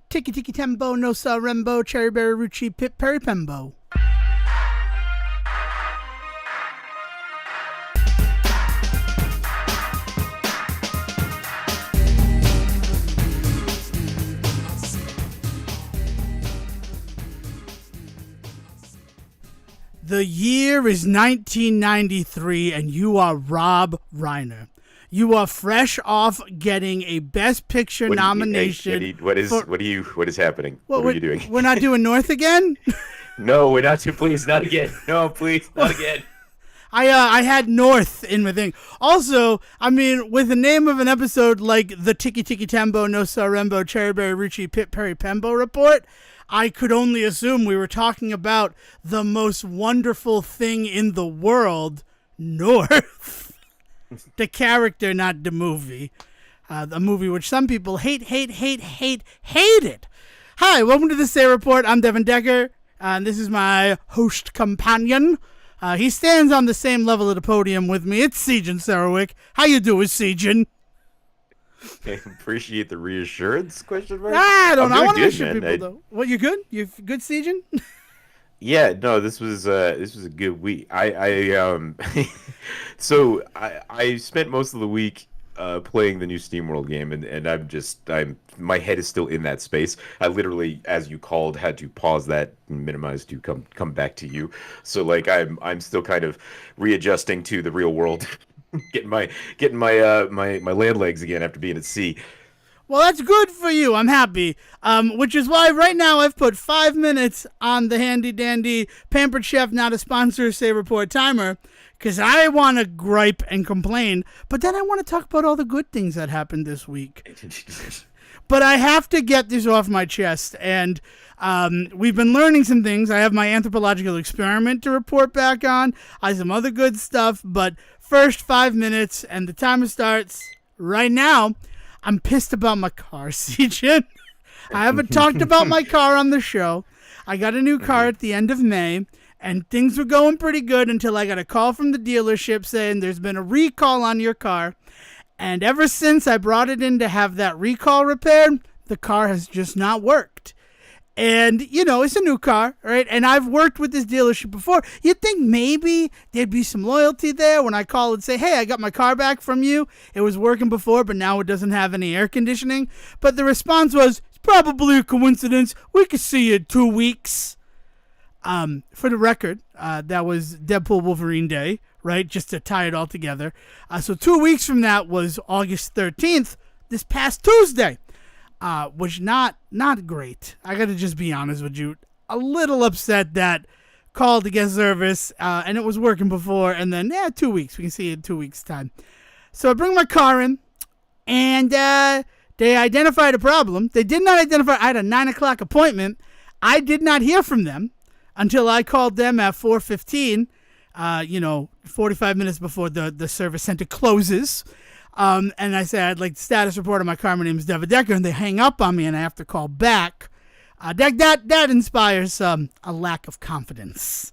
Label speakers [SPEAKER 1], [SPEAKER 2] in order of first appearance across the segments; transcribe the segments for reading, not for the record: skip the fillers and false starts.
[SPEAKER 1] Tikki, Tembo, no sa Rembo, chari, Bari, Ruchi, Peri, Pembo. The year is 1993, and you are Rob Reiner. You are fresh off getting a Best Picture nomination.
[SPEAKER 2] What is happening? What are you doing?
[SPEAKER 1] We're not doing North again?
[SPEAKER 2] No, we're not. Please, not again. No, please, not again.
[SPEAKER 1] I had North in my thing. Also, I mean, with the name of an episode like the Tikki Tembo, no sa Rembo, chari, Bari, Ruchi, Peri, Pembo report, I could only assume we were talking about the most wonderful thing in the world, North. The character, not the movie. The movie which some people hated. Hi, welcome to the Say Report. I'm Devon Decker, and this is my host companion. He stands on the same level of the podium with me. It's Sejan Sarowick. How you doing, Sejan?
[SPEAKER 2] I appreciate the reassurance, question mark.
[SPEAKER 1] I don't know. I want to
[SPEAKER 2] good,
[SPEAKER 1] reassure
[SPEAKER 2] man.
[SPEAKER 1] people, though. What, you good? You good, Sejan?
[SPEAKER 2] Yeah, no, this was a good week. So I spent most of the week playing the new SteamWorld game, and my head is still in that space. I literally, as you called, had to pause that and minimize to come back to you. So like I'm still kind of readjusting to the real world, getting my land legs again after being at sea.
[SPEAKER 1] Well, that's good for you. I'm happy. Which is why right now I've put 5 minutes on the handy-dandy Pampered Chef, not a sponsor, Say Report timer, because I want to gripe and complain, but then I want to talk about all the good things that happened this week. But I have to get this off my chest, and we've been learning some things. I have my Anthropological Experiment to report back on. I have some other good stuff, but first 5 minutes, and the timer starts right now. I'm pissed about my car, CJ. I haven't talked about my car on the show. I got a new car at the end of May, and things were going pretty good until I got a call from the dealership saying there's been a recall on your car. And ever since I brought it in to have that recall repaired, the car has just not worked. And, you know, it's a new car, right? And I've worked with this dealership before. You'd think maybe there'd be some loyalty there when I call and say, hey, I got my car back from you. It was working before, but now it doesn't have any air conditioning. But the response was, it's probably a coincidence. We could see you in 2 weeks. For the record, that was Deadpool Wolverine Day, right? Just to tie it all together. So 2 weeks from that was August 13th, this past Tuesday. Was not great. I gotta just be honest with you. A little upset that called to get service, and it was working before, and then 2 weeks. We can see it in 2 weeks' time. So I bring my car in, and they identified a problem. They did not identify. I had a 9 o'clock appointment. I did not hear from them until I called them at 4:15. 45 minutes before the service center closes. And I said, I'd like the status report on my car. My name is Devon Decker, and they hang up on me, and I have to call back. That inspires a lack of confidence.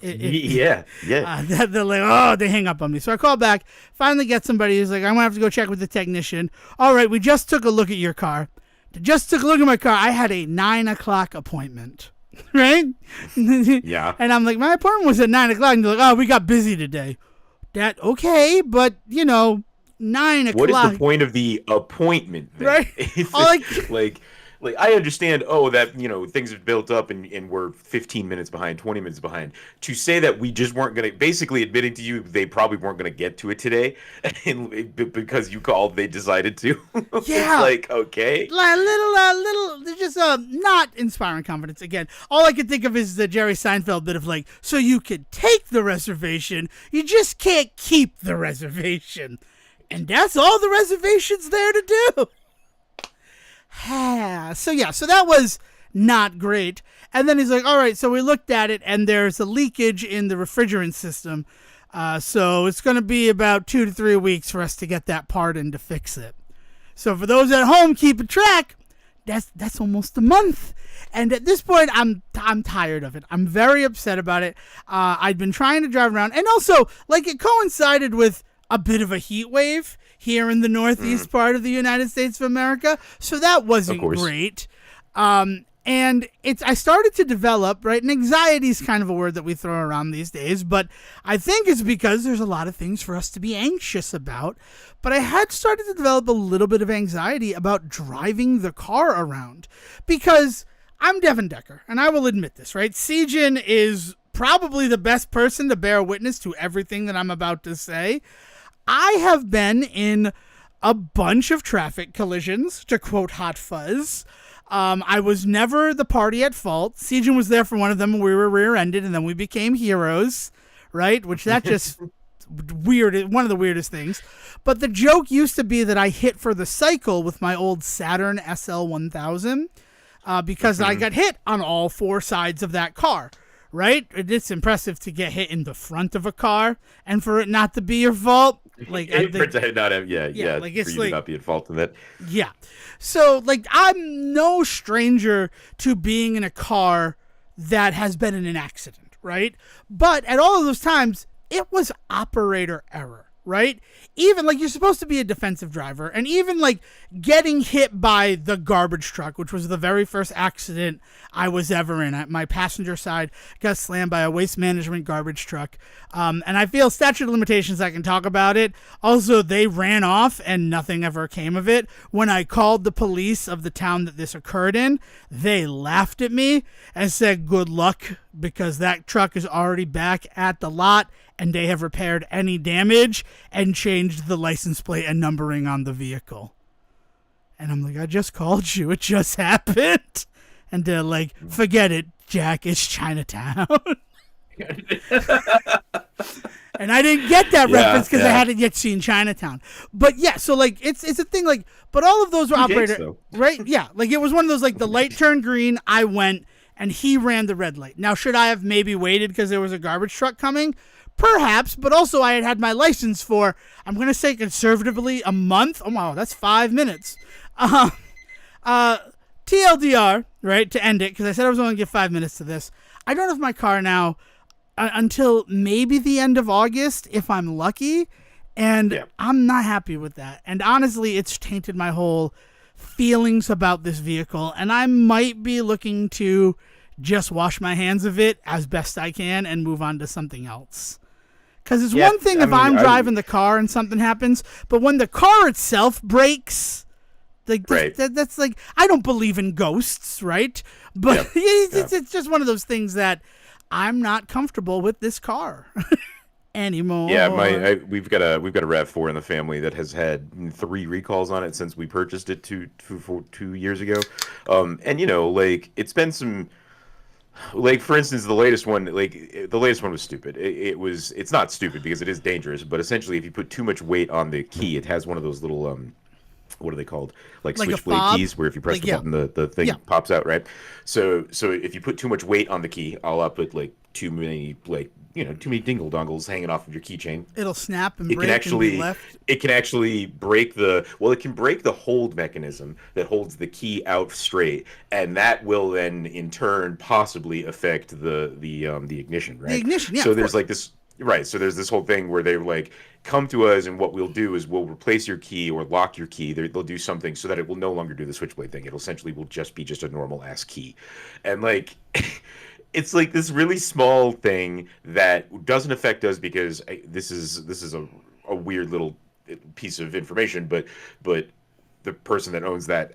[SPEAKER 2] Yeah.
[SPEAKER 1] They're like, they hang up on me. So I call back, finally get somebody who's like, I'm going to have to go check with the technician. All right, we just took a look at your car. They just took a look at my car. I had a 9 o'clock appointment, right?
[SPEAKER 2] Yeah.
[SPEAKER 1] And I'm like, my appointment was at 9 o'clock. And they're like, we got busy today. Okay, but, 9 o'clock.
[SPEAKER 2] What is the point of the appointment then?
[SPEAKER 1] Right?
[SPEAKER 2] Like I understand, that, things have built up and we're 15 minutes behind, 20 minutes behind. To say that we just weren't going to, basically admitting to you they probably weren't going to get to it today, and because you called, they decided to.
[SPEAKER 1] Yeah.
[SPEAKER 2] It's like, okay.
[SPEAKER 1] Little, just not inspiring confidence. Again, all I could think of is the Jerry Seinfeld bit of like, so you could take the reservation, you just can't keep the reservation. And that's all the reservation's there to do. So that was not great. And then he's like, all right, so we looked at it, and there's a leakage in the refrigerant system. So it's going to be about 2 to 3 weeks for us to get that part in to fix it. So for those at home keeping track, that's almost a month. And at this point, I'm tired of it. I'm very upset about it. I'd been trying to drive around. And also, it coincided with a bit of a heat wave here in the northeast part of the United States of America. So that wasn't great. And I started to develop, right? And anxiety is kind of a word that we throw around these days, but I think it's because there's a lot of things for us to be anxious about. But I had started to develop a little bit of anxiety about driving the car around because I'm Devon Decker, and I will admit this, right? Sejin is probably the best person to bear witness to everything that I'm about to say. I have been in a bunch of traffic collisions, to quote Hot Fuzz. I was never the party at fault. Sejin was there for one of them, and we were rear-ended, and then we became heroes, right? Which that just weird, one of the weirdest things. But the joke used to be that I hit for the cycle with my old Saturn SL1000 because I got hit on all four sides of that car, right? It's impressive to get hit in the front of a car and for it not to be your fault. Like,
[SPEAKER 2] like it's for you to not be at fault in that.
[SPEAKER 1] Yeah. So, like, I'm no stranger to being in a car that has been in an accident, right? But at all of those times, it was operator error, right? Even, like, you're supposed to be a defensive driver, and even, like, getting hit by the garbage truck, which was the very first accident I was ever in. My passenger side got slammed by a waste management garbage truck. And I feel statute of limitations, I can talk about it. Also, they ran off and nothing ever came of it. When I called the police of the town that this occurred in, they laughed at me and said, good luck, because that truck is already back at the lot and they have repaired any damage and changed the license plate and numbering on the vehicle. And I'm like, I just called you. It just happened. And they're like, forget it, Jack. It's Chinatown. And I didn't get that reference because I hadn't yet seen Chinatown. But yeah, so like it's a thing like, but all of those were operator, right? Yeah, like it was one of those like the light turned green, I went, and he ran the red light. Now, should I have maybe waited because there was a garbage truck coming? Perhaps, but also I had my license for, I'm going to say conservatively, a month. Oh, wow, that's 5 minutes. TLDR, right, to end it, because I said I was only going to give 5 minutes to this. I don't have my car now until maybe the end of August, if I'm lucky, and I'm not happy with that. And honestly, it's tainted my whole feelings about this vehicle, and I might be looking to just wash my hands of it as best I can and move on to something else. Because it's one thing if I'm driving the car and something happens, but when the car itself breaks, like that's like, I don't believe in ghosts, right? But it's just one of those things that I'm not comfortable with this car anymore.
[SPEAKER 2] Yeah, we've got a RAV4 in the family that has had 3 recalls on it since we purchased it 2 years ago. And you know, like it's been some. Like for instance, the latest one was stupid. It's not stupid because it is dangerous, but essentially, if you put too much weight on the key, it has one of those little what are they called? Like switchblade keys, where if you press the button, the thing pops out, right? So if you put too much weight on the key, I'll put like too many dingle dongles hanging off of your keychain.
[SPEAKER 1] It'll snap and break and be left.
[SPEAKER 2] It can actually break it can break the hold mechanism that holds the key out straight, and that will then in turn possibly affect the ignition, right?
[SPEAKER 1] The ignition, yeah.
[SPEAKER 2] So there's like this, right? So there's this whole thing where they like come to us, and what we'll do is we'll replace your key or lock your key. They'll do something so that it will no longer do the switchblade thing. It essentially will just be a normal ass key, and like. It's like this really small thing that doesn't affect us because this is a weird little piece of information, but the person that owns that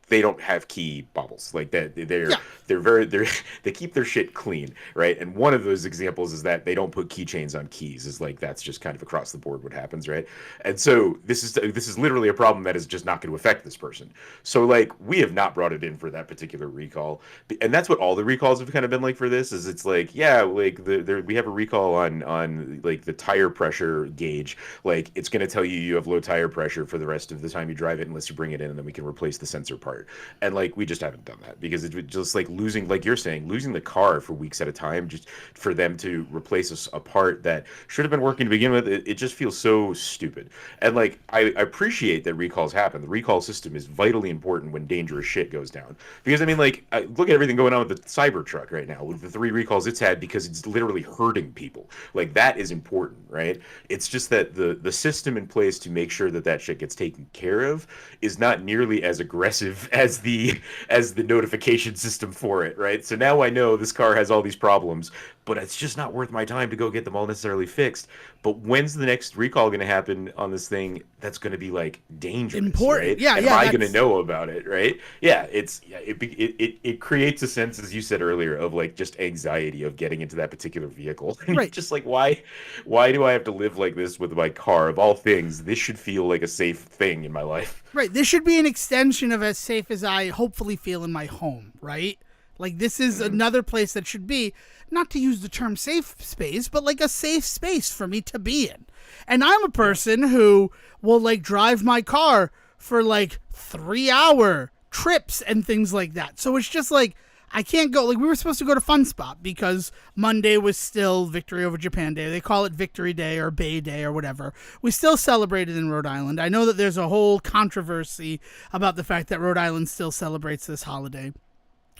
[SPEAKER 2] they don't have key bobbles like that. They keep their shit clean, right? And one of those examples is that they don't put keychains on keys. Is like that's just kind of across the board what happens, right? And so this is literally a problem that is just not going to affect this person. So like we have not brought it in for that particular recall, and that's what all the recalls have kind of been like for this. Is it's like like we have a recall on like the tire pressure gauge. Like it's going to tell you have low tire pressure for the rest of the time you drive it unless you bring it in, and then we can replace the sensor part. And like we just haven't done that because it's just like losing, like you're saying, losing the car for weeks at a time just for them to replace a part that should have been working to begin with. It just feels so stupid. And like I appreciate that recalls happen. The recall system is vitally important when dangerous shit goes down, because I mean, like look at everything going on with the Cybertruck right now with the 3 recalls it's had because it's literally hurting people. Like that is important, right? It's just that the system in place to make sure that shit gets taken care of is not nearly as aggressive as the notification system for it, right? So now I know this car has all these problems, but it's just not worth my time to go get them all necessarily fixed. But when's the next recall going to happen on this thing that's going to be like dangerous,
[SPEAKER 1] Important.
[SPEAKER 2] right?
[SPEAKER 1] Yeah,
[SPEAKER 2] and
[SPEAKER 1] yeah.
[SPEAKER 2] am I going to know about it, right? Yeah, it creates a sense, as you said earlier, of like just anxiety of getting into that particular vehicle.
[SPEAKER 1] Right.
[SPEAKER 2] Just like why do I have to live like this with my car? Of all things, this should feel like a safe thing in my life.
[SPEAKER 1] Right. This should be an extension of as safe as I hopefully feel in my home, right? Like this is another place that should be, not to use the term safe space, but like a safe space for me to be in. And I'm a person who will like drive my car for like 3-hour trips and things like that. So it's just like, I can't go. Like we were supposed to go to Fun Spot because Monday was still Victory over Japan Day. They call it Victory Day or Bay Day or whatever. We still celebrate it in Rhode Island. I know that there's a whole controversy about the fact that Rhode Island still celebrates this holiday.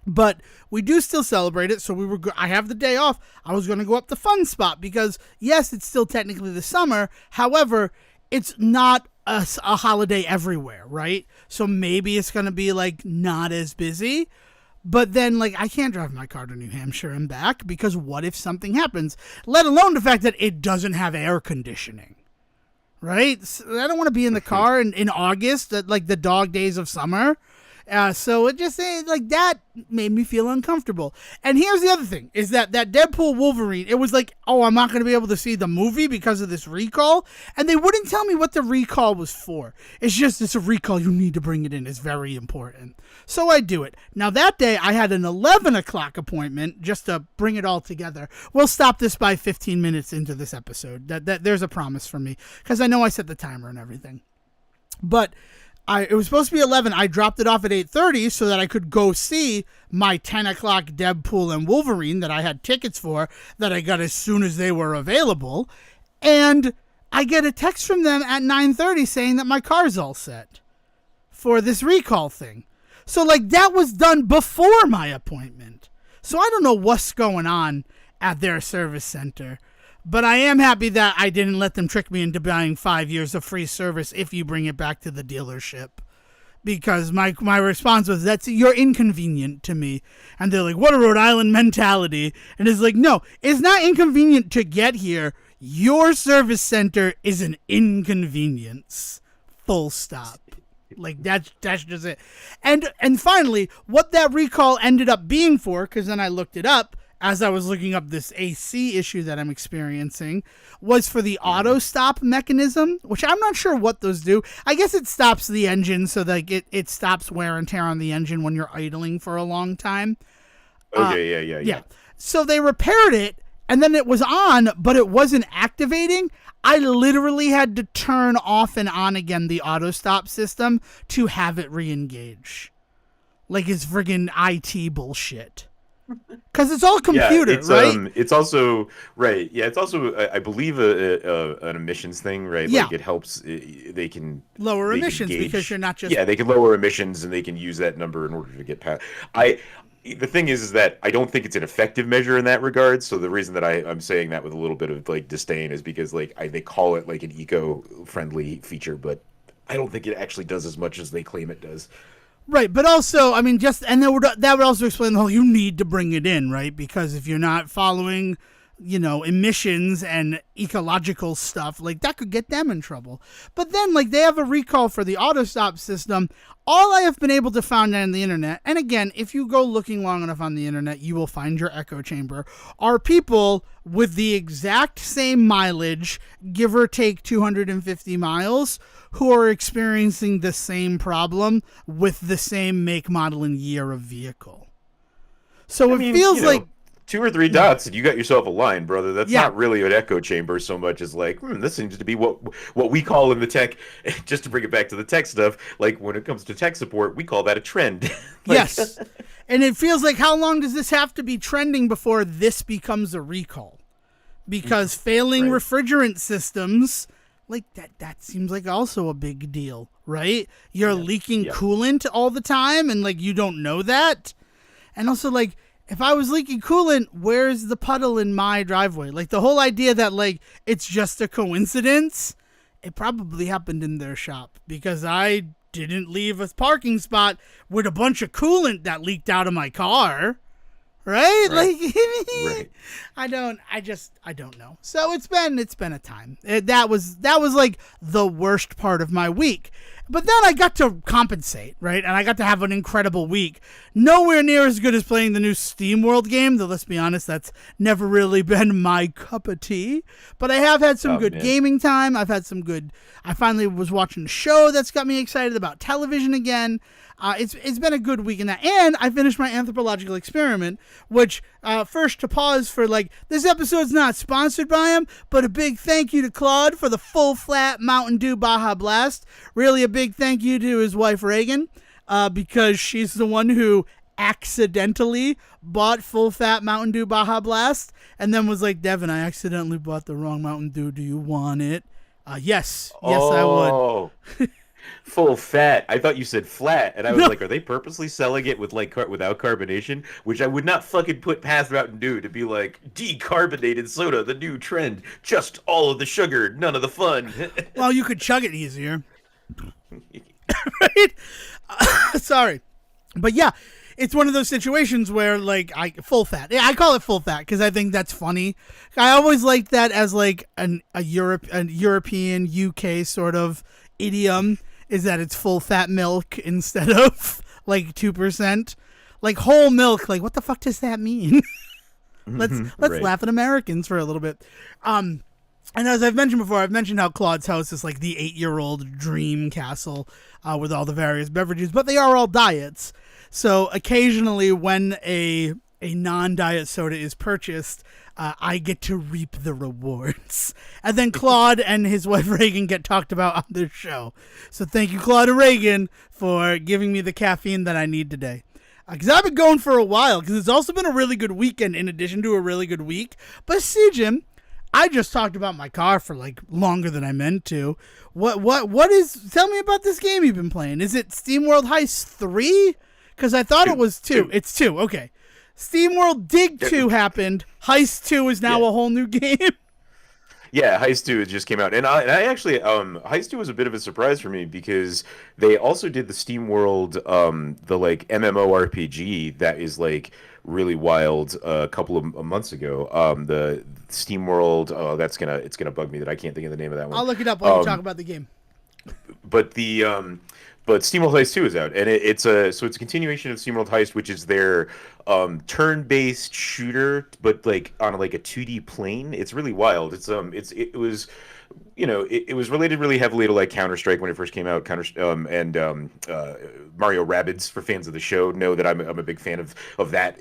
[SPEAKER 1] But we do still celebrate it, so I have the day off. I was going to go up to Fun Spot because, yes, it's still technically the summer. However, it's not a holiday everywhere, right? So maybe it's going to be, like, not as busy. But then, like, I can't drive my car to New Hampshire and back because what if something happens? Let alone the fact that it doesn't have air conditioning, right? So I don't want to be in the car in August, like the dog days of summer. So it just like that made me feel uncomfortable. And here's the other thing is that Deadpool Wolverine, it was like, oh, I'm not going to be able to see the movie because of this recall. And they wouldn't tell me what the recall was for. It's a recall. You need to bring it in. It's very important. So I do it. Now that day I had an 11 o'clock appointment just to bring it all together. We'll stop this by 15 minutes into this episode. That there's a promise from me because I know I set the timer and everything. But it was supposed to be 11. I dropped it off at 8:30 so that I could go see my 10 o'clock Deadpool and Wolverine that I had tickets for that I got as soon as they were available. And I get a text from them at 9:30 saying that my car's all set for this recall thing. So, like, that was done before my appointment. So I don't know what's going on at their service center. But I am happy that I didn't let them trick me into buying 5 years of free service if you bring it back to the dealership. Because my response was, you're inconvenient to me. And they're like, what a Rhode Island mentality. And it's like, no, it's not inconvenient to get here. Your service center is an inconvenience. Full stop. Like, that's just it. And finally, what that recall ended up being for, because then I looked it up, as I was looking up this AC issue that I'm experiencing, was for the auto stop mechanism, which I'm not sure what those do. I guess it stops the engine so that it stops wear and tear on the engine when you're idling for a long time.
[SPEAKER 2] Okay, yeah.
[SPEAKER 1] So they repaired it, and then it was on, but it wasn't activating. I literally had to turn off and on again the auto stop system to have it re-engage. Like it's friggin' IT bullshit. Because it's all computer, right?
[SPEAKER 2] It's also right. Yeah, it's also I believe an emissions thing, right?
[SPEAKER 1] Yeah.
[SPEAKER 2] Like it helps. They can
[SPEAKER 1] lower emissions because you're not just.
[SPEAKER 2] Yeah, they can lower emissions and they can use that number in order to get past. The thing is that I don't think it's an effective measure in that regard. So the reason that I'm saying that with a little bit of like disdain is because like they call it like an eco-friendly feature, but I don't think it actually does as much as they claim it does. Right,
[SPEAKER 1] but also, I mean, that would also explain the whole, you need to bring it in, right? Because if you're not following, emissions and ecological stuff, like, that could get them in trouble. But then, like, they have a recall for the auto stop system. All I have been able to find on the internet, and again, if you go looking long enough on the internet, you will find your echo chamber, are people with the exact same mileage, give or take 250 miles, who are experiencing the same problem with the same make, model, and year of vehicle. So it feels like
[SPEAKER 2] 2 or 3 dots and you got yourself a line, brother. That's not really an echo chamber so much as like, this seems to be what we call in the tech, just to bring it back to the tech stuff, like when it comes to tech support, we call that a trend.
[SPEAKER 1] Yes. And it feels like, how long does this have to be trending before this becomes a recall? Because failing refrigerant systems, like that seems like also a big deal, right? You're leaking coolant all the time and like you don't know that. And also like, if I was leaking coolant, where's the puddle in my driveway? Like the whole idea that like it's just a coincidence, it probably happened in their shop because I didn't leave a parking spot with a bunch of coolant that leaked out of my car. Right?
[SPEAKER 2] Right.
[SPEAKER 1] Like,
[SPEAKER 2] Right.
[SPEAKER 1] I don't know. So it's been a time. That was like the worst part of my week. But then I got to compensate, right? And I got to have an incredible week. Nowhere near as good as playing the new SteamWorld game, though let's be honest, that's never really been my cup of tea. But I have had some good gaming time. I finally was watching a show that's got me excited about television again. It's been a good week in that. And I finished my Anthropological Experiment, which, first to pause for, like, this episode's not sponsored by him, but a big thank you to Claude for the full flat Mountain Dew Baja Blast. Really a big thank you to his wife Reagan, because she's the one who accidentally bought full fat Mountain Dew Baja Blast and then was like, Devon, I accidentally bought the wrong Mountain Dew. Do you want it? Yes, I would.
[SPEAKER 2] Full fat. I thought you said flat, and I was
[SPEAKER 1] No.
[SPEAKER 2] like, are they purposely selling it with like without carbonation? Which I would not fucking put past Mountain Dew to be like decarbonated soda, the new trend. Just all of the sugar, none of the fun.
[SPEAKER 1] Well, you could chug it easier. Right? Sorry. But yeah, it's one of those situations where, like, full fat. Yeah, I call it full fat because I think that's funny. I always liked that as like a European UK sort of idiom, is that it's full fat milk instead of like 2%. Like whole milk, like what the fuck does that mean? let's
[SPEAKER 2] Right.
[SPEAKER 1] laugh at Americans for a little bit. And as I've mentioned before, I've mentioned how Claude's house is like the 8-year-old dream castle with all the various beverages, but they are all diets. So occasionally when a non-diet soda is purchased, I get to reap the rewards. And then Claude and his wife Reagan get talked about on their show. So thank you, Claude and Reagan, for giving me the caffeine that I need today. Because I've been going for a while, because it's also been a really good weekend in addition to a really good week. But see, Jim, I just talked about my car for like longer than I meant to. What is, tell me about this game you've been playing. Is it SteamWorld Heist 3? Because I thought it was 2. It's 2, okay. SteamWorld Dig 2 happened. Heist 2 is now a whole new game.
[SPEAKER 2] Yeah, Heist 2 just came out, and I actually Heist 2 was a bit of a surprise for me because they also did the SteamWorld the like MMORPG that is like really wild a couple of months ago. The SteamWorld, it's gonna bug me that I can't think of the name of that one.
[SPEAKER 1] I'll look it up while you talk about the game.
[SPEAKER 2] But but SteamWorld Heist 2 is out, and it's a continuation of SteamWorld Heist, which is their turn-based shooter, but like on like a 2D plane. It's really wild. It was, it was related really heavily to like Counter-Strike when it first came out. Mario Rabbids, for fans of the show, know that I'm a big fan of that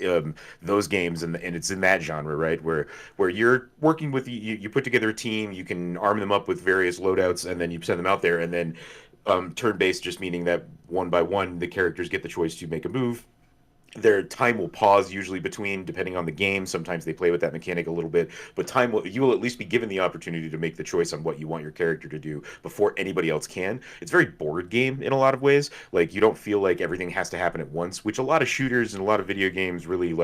[SPEAKER 2] those games, and it's in that genre, right, where you're working with you put together a team, you can arm them up with various loadouts, and then you send them out there, and then turn-based just meaning that one by one the characters get the choice to make a move. Their time will pause usually between, depending on the game. Sometimes they play with that mechanic a little bit, but you will at least be given the opportunity to make the choice on what you want your character to do before anybody else can. It's very board game in a lot of ways. Like, you don't feel like everything has to happen at once, which a lot of shooters and a lot of video games really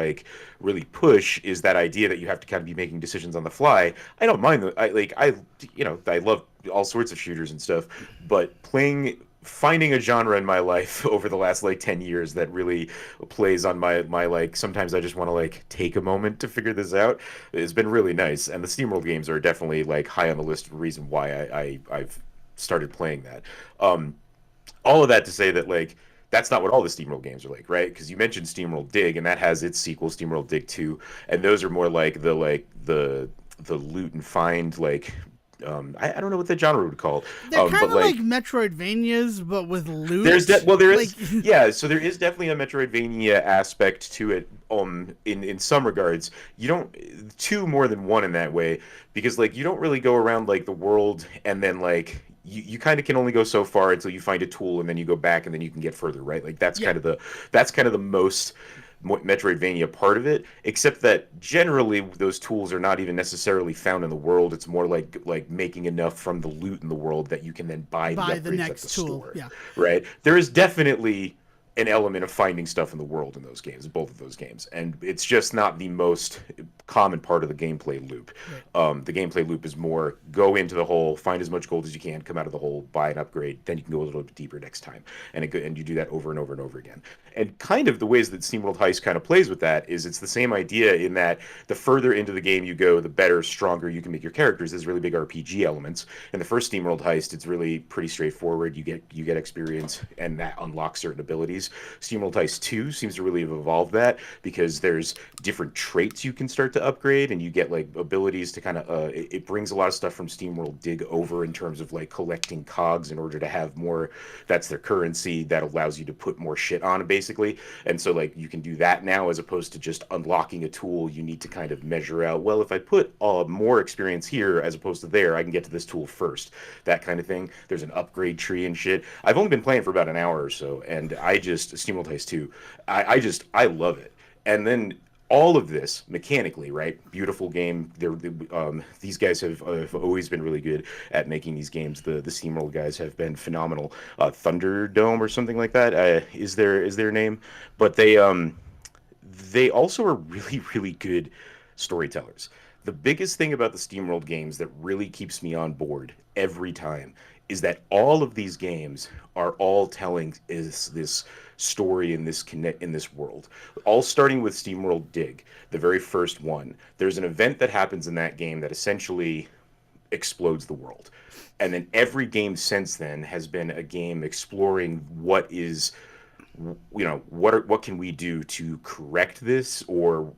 [SPEAKER 2] push, is that idea that you have to kind of be making decisions on the fly. I don't mind I love all sorts of shooters and stuff, but finding a genre in my life over the last like 10 years that really plays on my like, sometimes I just want to like take a moment to figure this out, it's been really nice. And the SteamWorld games are definitely like high on the list of the reason why I've started playing that. All of that to say that like that's not what all the SteamWorld games are like, right? Because you mentioned SteamWorld Dig, and that has its sequel, SteamWorld Dig 2, and those are more like the loot and find, like I don't know what the genre would call.
[SPEAKER 1] They're kind of like Metroidvanias, but with loot.
[SPEAKER 2] So there is definitely a Metroidvania aspect to it. In some regards, you don't two more than one in that way, because like you don't really go around like the world and then like you kind of can only go so far until you find a tool, and then you go back and then you can get further, right? Like that's kind of the most Metroidvania part of it, except that generally those tools are not even necessarily found in the world. It's more like making enough from the loot in the world that you can then buy the
[SPEAKER 1] next tool.
[SPEAKER 2] store,
[SPEAKER 1] Yeah,
[SPEAKER 2] right? There is definitely an element of finding stuff in the world in those games, both of those games, and it's just not the most common part of the gameplay loop.
[SPEAKER 1] Right.
[SPEAKER 2] The gameplay loop is more go into the hole, find as much gold as you can, come out of the hole, buy an upgrade, then you can go a little bit deeper next time, and you do that over and over and over again. And kind of the ways that SteamWorld Heist kind of plays with that is it's the same idea in that the further into the game you go, the better, stronger you can make your characters. There's really big RPG elements. In the first SteamWorld Heist, it's really pretty straightforward. You get experience, and that unlocks certain abilities. SteamWorld Heist 2 seems to really have evolved that because there's different traits you can start to upgrade, and you get like abilities to kind of it brings a lot of stuff from SteamWorld Dig over in terms of like collecting cogs in order to have more. That's their currency that allows you to put more shit on basically. And so like you can do that now as opposed to just unlocking a tool. You need to kind of measure out, well, if I put more experience here as opposed to there, I can get to this tool first. That kind of thing. There's an upgrade tree and shit. I've only been playing for about an hour or so, and I just SteamWorld Heist 2, I love it. And then all of this mechanically, right? Beautiful game. These guys have always been really good at making these games. The SteamWorld guys have been phenomenal. Thunderdome or something like that is their name, but they also are really really good storytellers. The biggest thing about the SteamWorld games that really keeps me on board every time is that all of these games are all telling is this story in this world. All starting with SteamWorld Dig, the very first one. There's an event that happens in that game that essentially explodes the world. And then every game since then has been a game exploring what can we do to correct this or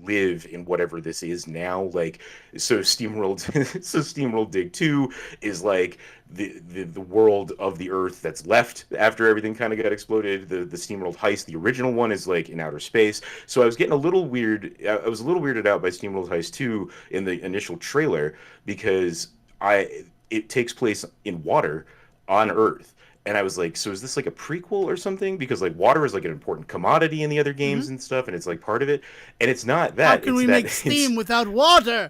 [SPEAKER 2] live in whatever this is now. Like SteamWorld Dig 2 is like the world of the earth that's left after everything kind of got exploded. The SteamWorld Heist, the original one, is like in outer space. So I was getting a little weird. I was a little weirded out by SteamWorld Heist 2 in the initial trailer because it takes place in water on Earth. And I was like, so is this like a prequel or something? Because like water is like an important commodity in the other games and stuff, and it's like part of it. And it's not
[SPEAKER 1] How
[SPEAKER 2] that.
[SPEAKER 1] can
[SPEAKER 2] It's
[SPEAKER 1] we
[SPEAKER 2] that
[SPEAKER 1] make steam without water?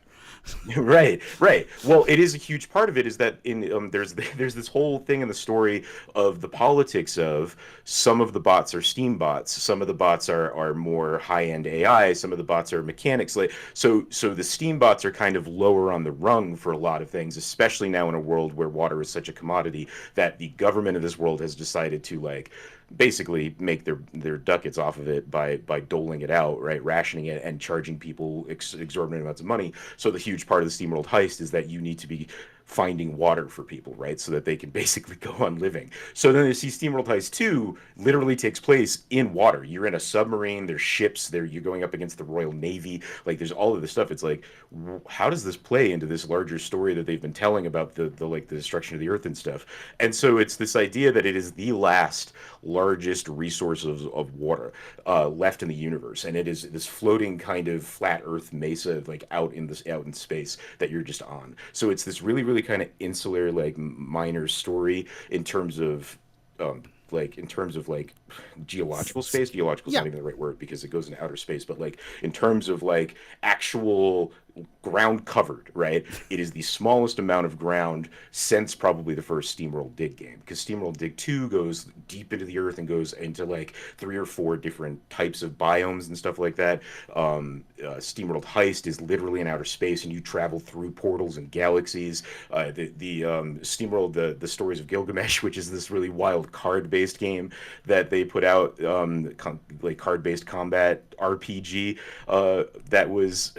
[SPEAKER 2] right, right. Well, it is a huge part of it is that there's this whole thing in the story of the politics of some of the bots are Steam bots, some of the bots are more high end AI, some of the bots are mechanics. Like so the Steam bots are kind of lower on the rung for a lot of things, especially now in a world where water is such a commodity that the government of this world has decided to like basically make their ducats off of it by doling it out, right, rationing it and charging people exorbitant amounts of money. So the huge part of the SteamWorld Heist is that you need to be finding water for people, right, so that they can basically go on living. So then you see SteamWorld Heist 2 literally takes place in water. You're in a submarine, there's ships, you're going up against the Royal Navy, like there's all of this stuff. It's like, how does this play into this larger story that they've been telling about the destruction of the earth and stuff? And so it's this idea that it is the last largest resource of water left in the universe, and it is this floating kind of flat Earth mesa, like out in space that you're just on. So it's this really really kind of insular, like minor story in terms of like geological space. Geological is
[SPEAKER 1] Yeah.
[SPEAKER 2] not even the right word because it goes into outer space, but like in terms of like actual ground covered, right? It is the smallest amount of ground since probably the first SteamWorld Dig game, because SteamWorld Dig 2 goes deep into the earth and goes into like 3 or 4 different types of biomes and stuff like that. SteamWorld Heist is literally in outer space and you travel through portals and galaxies. The SteamWorld the Stories of Gilgamesh, which is this really wild card based game that they put out, like card based combat RPG, that was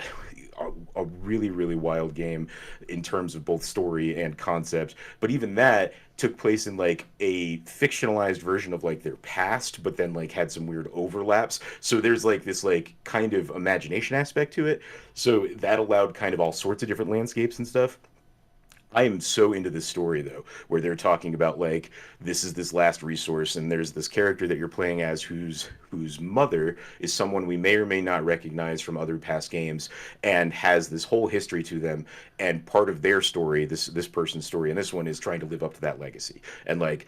[SPEAKER 2] a really really wild game in terms of both story and concept. But even that took place in like a fictionalized version of like their past, but then like had some weird overlaps. So there's like this like kind of imagination aspect to it, so that allowed kind of all sorts of different landscapes and stuff. I am so into this story though, where they're talking about like this is this last resource, and there's this character that you're playing as whose mother is someone we may or may not recognize from other past games, and has this whole history to them. And part of their story, this person's story, and this one is trying to live up to that legacy, and like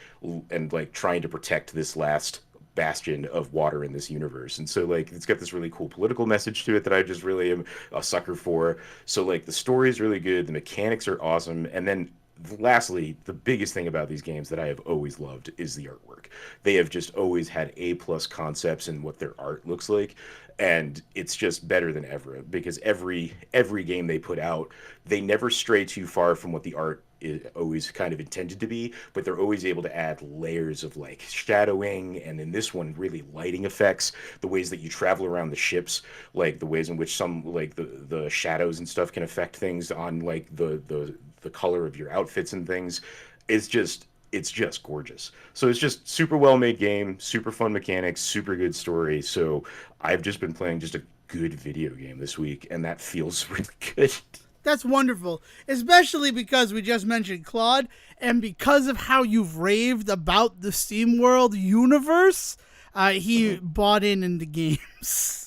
[SPEAKER 2] trying to protect this last bastion of water in this universe. And so like it's got this really cool political message to it that I just really am a sucker for. So like the story is really good, the mechanics are awesome, and then lastly, the biggest thing about these games that I have always loved is the artwork. They have just always had A plus concepts in what their art looks like, and it's just better than ever because every game they put out, they never stray too far from what the art is always kind of intended to be, but they're always able to add layers of like shadowing, and in this one really lighting effects, the ways that you travel around the ships, like the ways in which some like the shadows and stuff can affect things on like the color of your outfits and things. It's just gorgeous. So it's just super well made game, super fun mechanics, super good story. So I've just been playing just a good video game this week, and that feels really good.
[SPEAKER 1] That's wonderful, especially because we just mentioned Claude, and because of how you've raved about the SteamWorld universe, he bought in the games.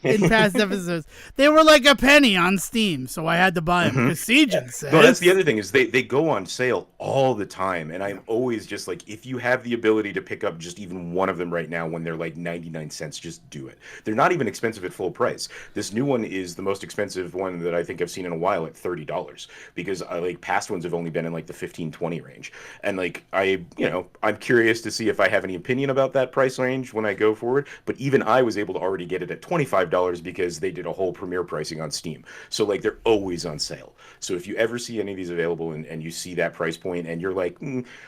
[SPEAKER 1] In past episodes, they were like a penny on Steam, so I had to buy them. Because Siegen says,
[SPEAKER 2] No, that's the other thing is they go on sale all the time, and I'm always just like, if you have the ability to pick up just even one of them right now when they're like 99 cents, just do it. They're not even expensive at full price. This new one is the most expensive one that I think I've seen in a while at $30, because I like past ones have only been in like the 15-20 range. And like I'm curious to see if I have any opinion about that price range when I go forward, but even I was able to already get it at $25 because they did a whole premiere pricing on Steam. So like they're always on sale. So if you ever see any of these available and you see that price point and you're like,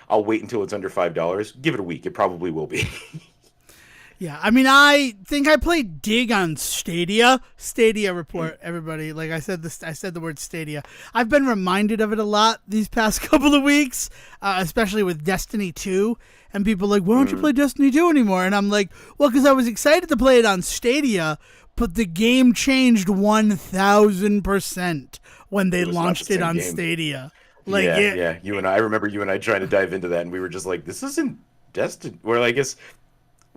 [SPEAKER 2] I'll wait until it's under $5, give it a week. It probably will be.
[SPEAKER 1] yeah, I mean, I think I played Dig on Stadia. Stadia report, everybody. Like I said, I said the word Stadia. I've been reminded of it a lot these past couple of weeks, especially with Destiny 2. And people are like, why don't you play Destiny 2 anymore? And I'm like, well, because I was excited to play it on Stadia, but the game changed 1,000% when they launched it on
[SPEAKER 2] game.
[SPEAKER 1] Stadia. Like,
[SPEAKER 2] Yeah. I remember you and I trying to dive into that, and we were just like, this isn't Destiny. Well, I guess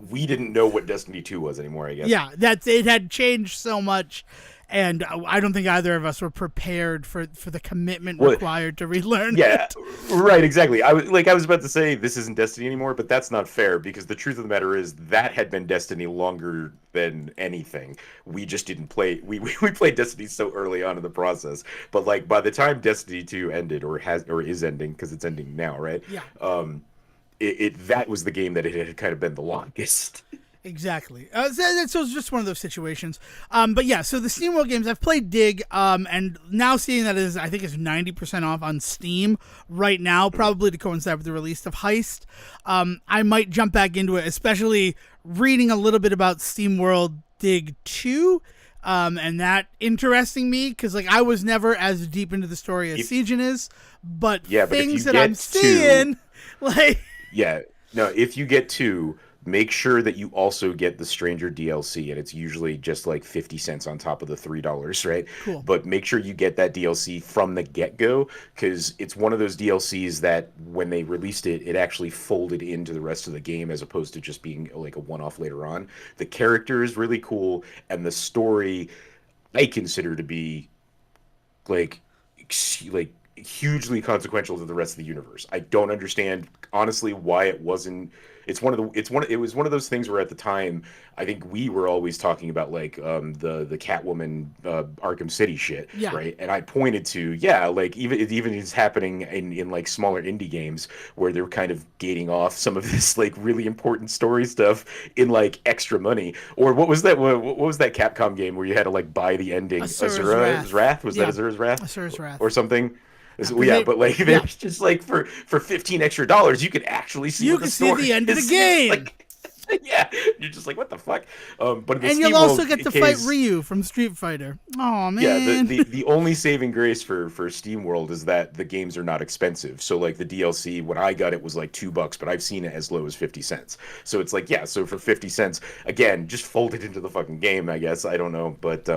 [SPEAKER 2] we didn't know what Destiny 2 was anymore, I guess.
[SPEAKER 1] Yeah, it had changed so much, and I don't think either of us were prepared for the commitment required to relearn it.
[SPEAKER 2] Right, exactly. I was about to say this isn't Destiny anymore, but that's not fair because the truth of the matter is that had been Destiny longer than anything. We just didn't play. We played Destiny so early on in the process, but like by the time Destiny 2 ended or is ending because it's ending now, right?
[SPEAKER 1] Yeah.
[SPEAKER 2] That was the game that it had kind of been the longest.
[SPEAKER 1] Exactly. So it's just one of those situations. But yeah, so the SteamWorld games, I've played Dig, and now seeing that I think it's 90% off on Steam right now, probably to coincide with the release of Heist. I might jump back into it, especially reading a little bit about SteamWorld Dig 2. And that interesting me because like I was never as deep into the story as Siegen is, but things that I'm seeing, like
[SPEAKER 2] if you get 2, make sure that you also get the Stranger DLC, and it's usually just like 50 cents on top of the $3, right?
[SPEAKER 1] Cool.
[SPEAKER 2] But make sure you get that DLC from the get-go, because it's one of those DLCs that when they released it, it actually folded into the rest of the game as opposed to just being like a one-off later on. The character is really cool, and the story I consider to be like hugely consequential to the rest of the universe. I don't understand honestly why it wasn't. It was one of those things where at the time I think we were always talking about like the Catwoman Arkham City shit, right? And I pointed to like even it's happening in like smaller indie games where they're kind of gating off some of this like really important story stuff in like extra money. Or what was that Capcom game where you had to like buy the ending?
[SPEAKER 1] Asura's
[SPEAKER 2] Wrath? Was that Asura's Wrath?
[SPEAKER 1] Asura's Wrath
[SPEAKER 2] or something? But like there's just like for $15 extra, you could actually see
[SPEAKER 1] the end of the game.
[SPEAKER 2] Like, you're just like, what the fuck? But
[SPEAKER 1] you'll also get to fight Ryu from Street Fighter. Oh man.
[SPEAKER 2] Yeah, the only saving grace for SteamWorld is that the games are not expensive. So like the DLC, when I got it was like $2, but I've seen it as low as 50 cents. So it's like, so for 50 cents, again, just fold it into the fucking game, I guess. I don't know, but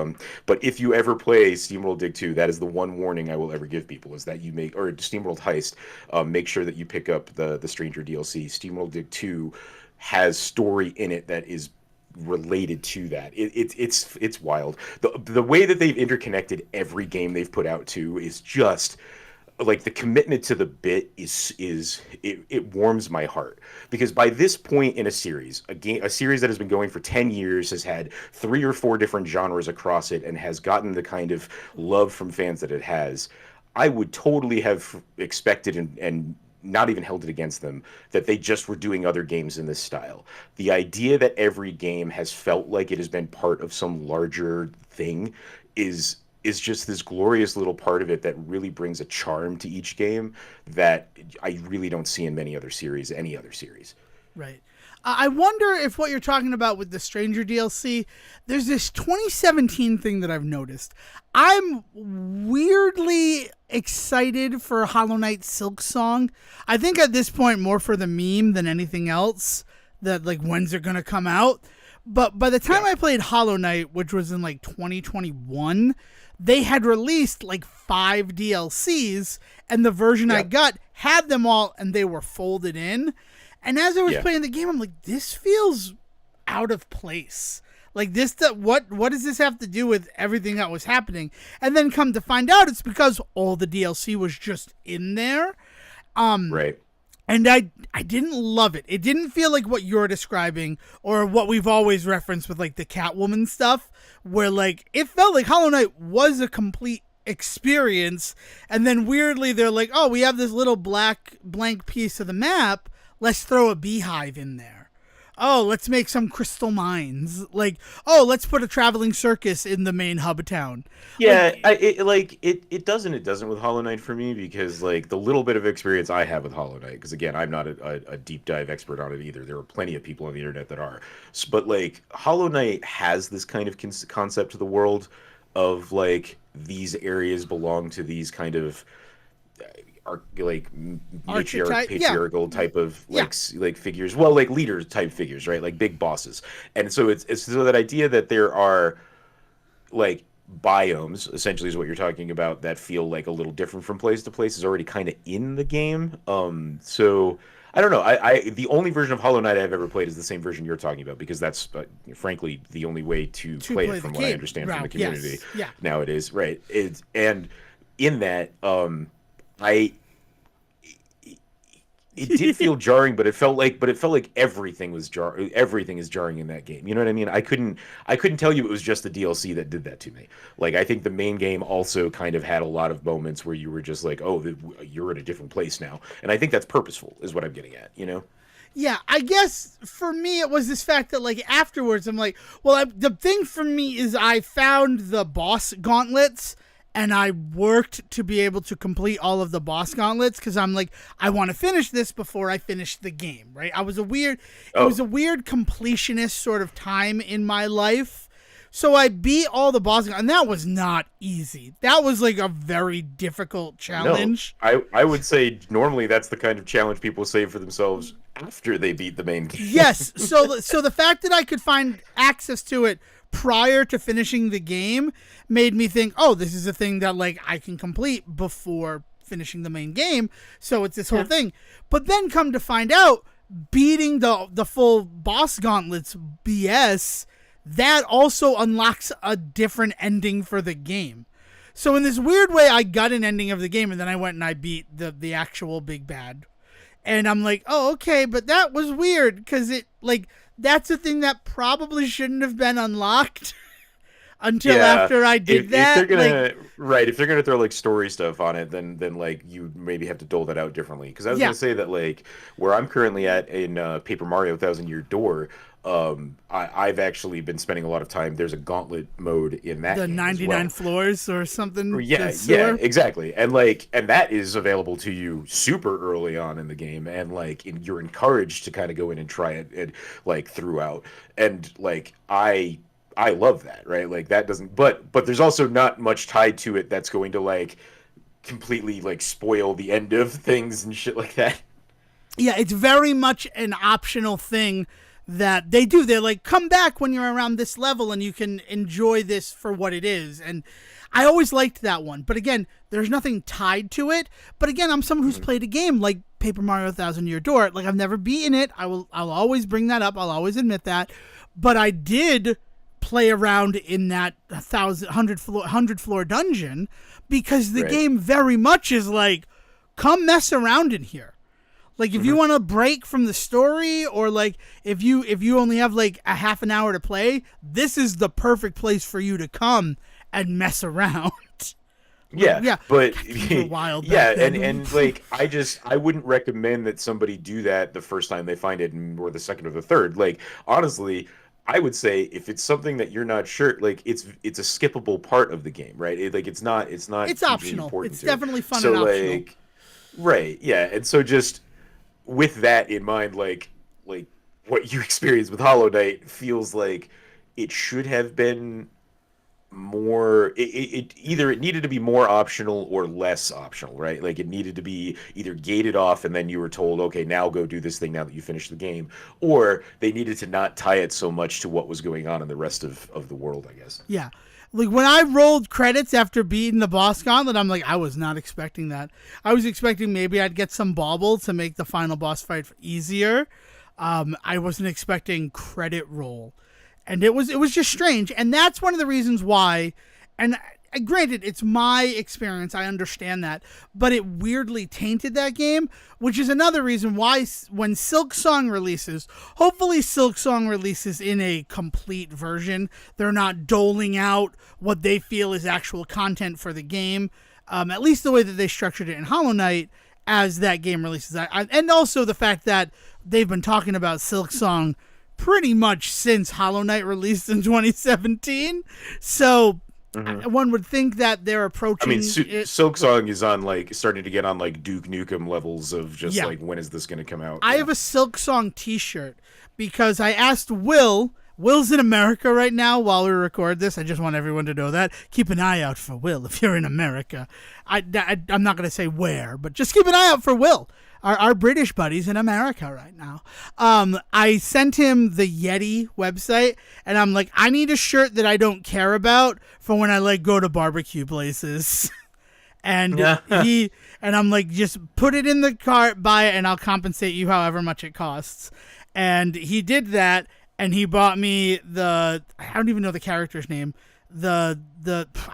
[SPEAKER 2] if you ever play SteamWorld Dig 2, that is the one warning I will ever give people is that you or SteamWorld Heist, make sure that you pick up the Stranger DLC. SteamWorld Dig 2 has story in it that is related to that. It's wild. The way that they've interconnected every game they've put out too is just like the commitment to the bit it warms my heart, because by this point in a series that has been going for 10 years, has had 3 or 4 different genres across it, and has gotten the kind of love from fans that it has, I would totally have expected and not even held it against them that they just were doing other games in this style. The idea that every game has felt like it has been part of some larger thing is just this glorious little part of it that really brings a charm to each game that I really don't see in many other series, any other series.
[SPEAKER 1] Right. I wonder if what you're talking about with the Stranger DLC, there's this 2017 thing that I've noticed. I'm weirdly excited for Hollow Knight Silk Song. I think at this point more for the meme than anything else, that like when's it going to come out. But by the time I played Hollow Knight, which was in like 2021, they had released like 5 DLCs, and the version I got had them all, and they were folded in. And as I was playing the game, I'm like, this feels out of place. Like this, what does this have to do with everything that was happening? And then come to find out, it's because all the DLC was just in there.
[SPEAKER 2] Right.
[SPEAKER 1] And I didn't love it. It didn't feel like what you're describing or what we've always referenced with like the Catwoman stuff, where like it felt like Hollow Knight was a complete experience. And then weirdly, they're like, oh, we have this little blank piece of the map. Let's throw a beehive in there. Oh, let's make some crystal mines. Like, oh, let's put a traveling circus in the main hub of town.
[SPEAKER 2] Yeah, it doesn't with Hollow Knight for me, because like the little bit of experience I have with Hollow Knight, because again, I'm not a deep dive expert on it either. There are plenty of people on the internet that are, but like Hollow Knight has this kind of concept to the world of like these areas belong to these kind of like patriarchal type of like figures, well, like leaders type figures, right? Like big bosses. And so it's so that idea that there are like biomes, essentially, is what you're talking about, that feel like a little different from place to place, is already kind of in the game. So I don't know. I the only version of Hollow Knight I've ever played is the same version you're talking about, because that's frankly the only way to play it, from what I understand from the community nowadays, right? And in that, it did feel jarring, but it felt like everything was everything is jarring in that game. You know what I mean? I couldn't tell you it was just the DLC that did that to me. Like, I think the main game also kind of had a lot of moments where you were just like, oh, you're at a different place now. And I think that's purposeful, is what I'm getting at, you know?
[SPEAKER 1] Yeah, I guess for me it was this fact that like afterwards I'm like, well, the thing for me is I found the boss gauntlets, and I worked to be able to complete all of the boss gauntlets, because I'm like, I want to finish this before I finish the game, right? It was a weird completionist sort of time in my life. So I beat all the boss gauntlets, and that was not easy. That was like a very difficult challenge.
[SPEAKER 2] No, I would say normally that's the kind of challenge people save for themselves after they beat the main game.
[SPEAKER 1] Yes. So the fact that I could find access to it prior to finishing the game made me think, oh, this is a thing that like I can complete before finishing the main game. So it's this whole thing. But then come to find out, beating the full boss gauntlets BS, that also unlocks a different ending for the game. So in this weird way, I got an ending of the game, and then I went and I beat the actual big bad. And I'm like, oh, okay, but that was weird, because it like that's a thing that probably shouldn't have been unlocked until after I did that.
[SPEAKER 2] If they're gonna if they're gonna throw like story stuff on it, then like you maybe have to dole that out differently. Because I was gonna say that like where I'm currently at in Paper Mario Thousand Year Door, I've actually been spending a lot of time. There's a gauntlet mode in that
[SPEAKER 1] the
[SPEAKER 2] game
[SPEAKER 1] 99
[SPEAKER 2] as well.
[SPEAKER 1] floors or something.
[SPEAKER 2] Yeah, exactly. And that is available to you super early on in the game, and like you're encouraged to kind of go in and try it, and like throughout. And like I love that, right? Like that doesn't, but there's also not much tied to it that's going to like completely like spoil the end of things and shit like that.
[SPEAKER 1] Yeah, it's very much an optional thing that they do. They're like, come back when you're around this level and you can enjoy this for what it is. And I always liked that one. But again, there's nothing tied to it. But again, I'm someone who's played a game like Paper Mario Thousand Year Door. Like, I've never beaten it. I'll always bring that up. I'll always admit that. But I did play around in that 100 floor dungeon, because the game very much is like, come mess around in here. Like, if you want to break from the story, or like if you only have like a half an hour to play, this is the perfect place for you to come and mess around. Like,
[SPEAKER 2] Yeah,
[SPEAKER 1] yeah,
[SPEAKER 2] but
[SPEAKER 1] games were wild back
[SPEAKER 2] yeah, and
[SPEAKER 1] then.
[SPEAKER 2] like I wouldn't recommend that somebody do that the first time they find it, or the second or the third. Like honestly, I would say if it's something that you're not sure, like it's a skippable part of the game, right? Like it's not
[SPEAKER 1] It's
[SPEAKER 2] hugely
[SPEAKER 1] optional.
[SPEAKER 2] important
[SPEAKER 1] It's
[SPEAKER 2] to it.
[SPEAKER 1] definitely fun
[SPEAKER 2] So
[SPEAKER 1] and optional.
[SPEAKER 2] like right, yeah, and so just with that in mind, like what you experienced with Hollow Knight feels like it should have been more it either it needed to be more optional or less optional, right? Like it needed to be either gated off and then you were told, okay, now go do this thing now that you finished the game, or they needed to not tie it so much to what was going on in the rest of the world, I guess.
[SPEAKER 1] Yeah. Like when I rolled credits after beating the boss gauntlet, I'm like, I was not expecting that. I was expecting maybe I'd get some bauble to make the final boss fight easier. I wasn't expecting credit roll, and it was just strange. And that's one of the reasons why. And granted, it's my experience. I understand that, but it weirdly tainted that game, which is another reason why when Silk Song releases, hopefully Silk Song releases in a complete version. They're not doling out what they feel is actual content for the game, at least the way that they structured it in Hollow Knight as that game releases. And also the fact that they've been talking about Silk Song pretty much since Hollow Knight released in 2017. So one would think that they're
[SPEAKER 2] I
[SPEAKER 1] approaching
[SPEAKER 2] mean,
[SPEAKER 1] it.
[SPEAKER 2] Silk Song is on like starting to get on like Duke Nukem levels of just
[SPEAKER 1] Yeah.
[SPEAKER 2] like when is this going to come out?
[SPEAKER 1] I
[SPEAKER 2] Yeah.
[SPEAKER 1] have a Silk Song t-shirt because I asked Will's in America right now while we record this. I just want everyone to know that. Keep an eye out for Will if you're in America. I'm not going to say where, but just keep an eye out for Will. Our British buddies in America right now. I sent him the Yeti website, and I'm like, I need a shirt that I don't care about for when I like go to barbecue places. And I'm like, just put it in the cart, buy it, and I'll compensate you however much it costs. And he did that, and he bought me I don't even know the character's name. I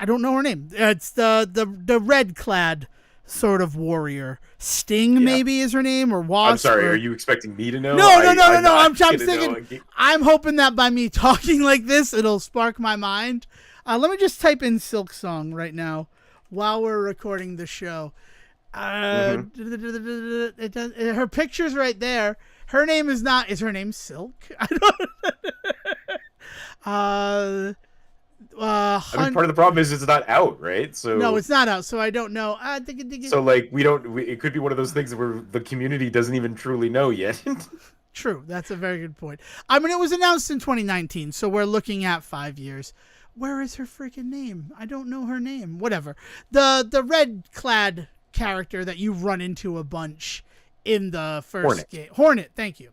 [SPEAKER 1] don't know her name. It's the red clad sort of warrior. Sting maybe is her name, or Wasp.
[SPEAKER 2] I'm sorry, are you expecting me to know?
[SPEAKER 1] No.
[SPEAKER 2] I'm
[SPEAKER 1] I'm
[SPEAKER 2] gonna
[SPEAKER 1] thinking.
[SPEAKER 2] know.
[SPEAKER 1] I'm hoping that by me talking like this, it'll spark my mind. Let me just type in Silk Song right now while we're recording the show. It does, her picture's right there. Her name is not. Is her name Silk? I don't.
[SPEAKER 2] I mean, part of the problem is it's not out, right? So
[SPEAKER 1] No, it's not out, so I don't know.
[SPEAKER 2] so like it could be one of those things where the community doesn't even truly know yet.
[SPEAKER 1] True, that's a very good point. I mean, it was announced in 2019, so we're looking at 5 years. Where is her freaking name? I don't know her name. Whatever. The red clad character that you run into a bunch in the first game. Hornet, thank you.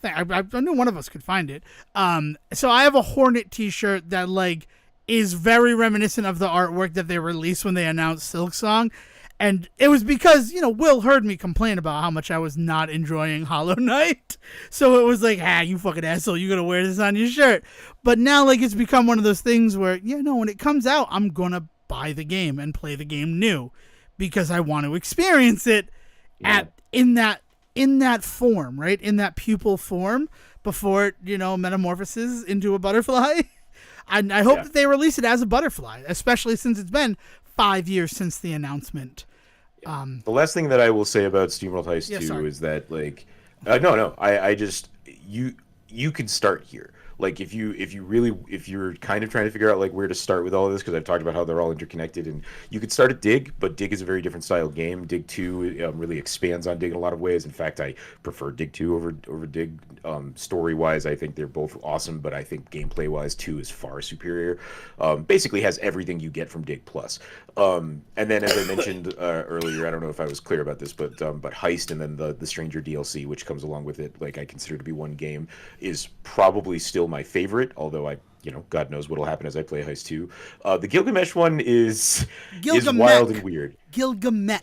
[SPEAKER 1] I knew one of us could find it. So I have a Hornet t-shirt that like is very reminiscent of the artwork that they released when they announced Silk Song. And it was because, Will heard me complain about how much I was not enjoying Hollow Knight. So it was like, you fucking asshole, you gotta wear this on your shirt. But now, like, it's become one of those things where, when it comes out, I'm gonna buy the game and play the game new because I want to experience it in that form, right? In that pupil form before it, metamorphoses into a butterfly. And I hope that they release it as a butterfly, especially since it's been 5 years since the announcement.
[SPEAKER 2] The last thing that I will say about SteamWorld Heist 2 is that like I just you can start here. Like if you're kind of trying to figure out like where to start with all of this, because I've talked about how they're all interconnected, and you could start at Dig, but Dig is a very different style game. Dig 2 really expands on Dig in a lot of ways. In fact, I prefer Dig 2 over Dig. Story wise, I think they're both awesome, but I think gameplay wise 2 is far superior. Basically has everything you get from Dig Plus. And then as I mentioned earlier, I don't know if I was clear about this, but Heist and then the Stranger DLC, which comes along with it, like I consider to be one game, is probably still my favorite, although God knows what'll happen as I play Heist 2. The Gilgamesh one is wild and weird. Gilgamesh.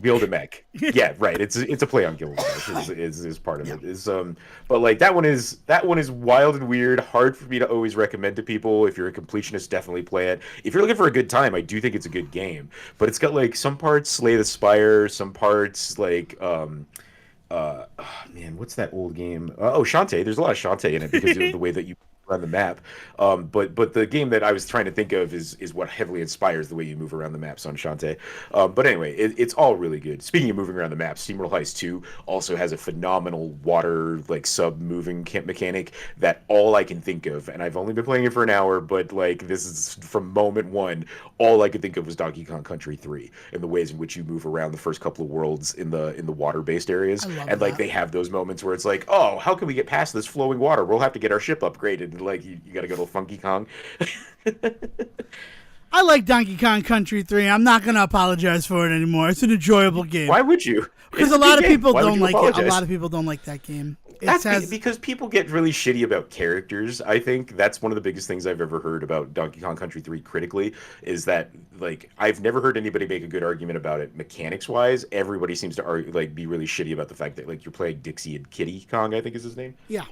[SPEAKER 2] Yeah, right. It's a play on Gilgamesh is part of it. But like that one is wild and weird, hard for me to always recommend to people. If you're a completionist, definitely play it. If you're looking for a good time, I do think it's a good game. But it's got like some parts Slay the Spire, some parts like man, what's that old game? Shantae. There's a lot of Shantae in it because of the way that you around the map. But the game that I was trying to think of is what heavily inspires the way you move around the maps on Shantae. But anyway, it's all really good. Speaking of moving around the map, SteamWorld Heist 2 also has a phenomenal water like sub moving camp mechanic that all I can think of, and I've only been playing it for an hour, but like this is from moment one, all I could think of was Donkey Kong Country 3 and the ways in which you move around the first couple of worlds in the water based
[SPEAKER 1] I
[SPEAKER 2] areas,
[SPEAKER 1] love
[SPEAKER 2] and like
[SPEAKER 1] that.
[SPEAKER 2] they have those moments where it's like, oh, how can we get past this flowing water? We'll have to get our ship upgraded. Like you got to go to Funky Kong.
[SPEAKER 1] I like Donkey Kong Country 3. I'm not going to apologize for it anymore. It's an enjoyable game.
[SPEAKER 2] Why would you?
[SPEAKER 1] Because
[SPEAKER 2] It's
[SPEAKER 1] a
[SPEAKER 2] a
[SPEAKER 1] lot
[SPEAKER 2] good
[SPEAKER 1] of
[SPEAKER 2] game.
[SPEAKER 1] people
[SPEAKER 2] Why would
[SPEAKER 1] don't
[SPEAKER 2] you
[SPEAKER 1] like it. A
[SPEAKER 2] apologize?
[SPEAKER 1] lot of people don't like that game. It
[SPEAKER 2] That's
[SPEAKER 1] has
[SPEAKER 2] because people get really shitty about characters. I think that's one of the biggest things I've ever heard about Donkey Kong Country 3 critically is that like I've never heard anybody make a good argument about it mechanics wise. Everybody seems to argue, like be really shitty about the fact that like you're playing Dixie and Kitty Kong, I think is his name.
[SPEAKER 1] yeah.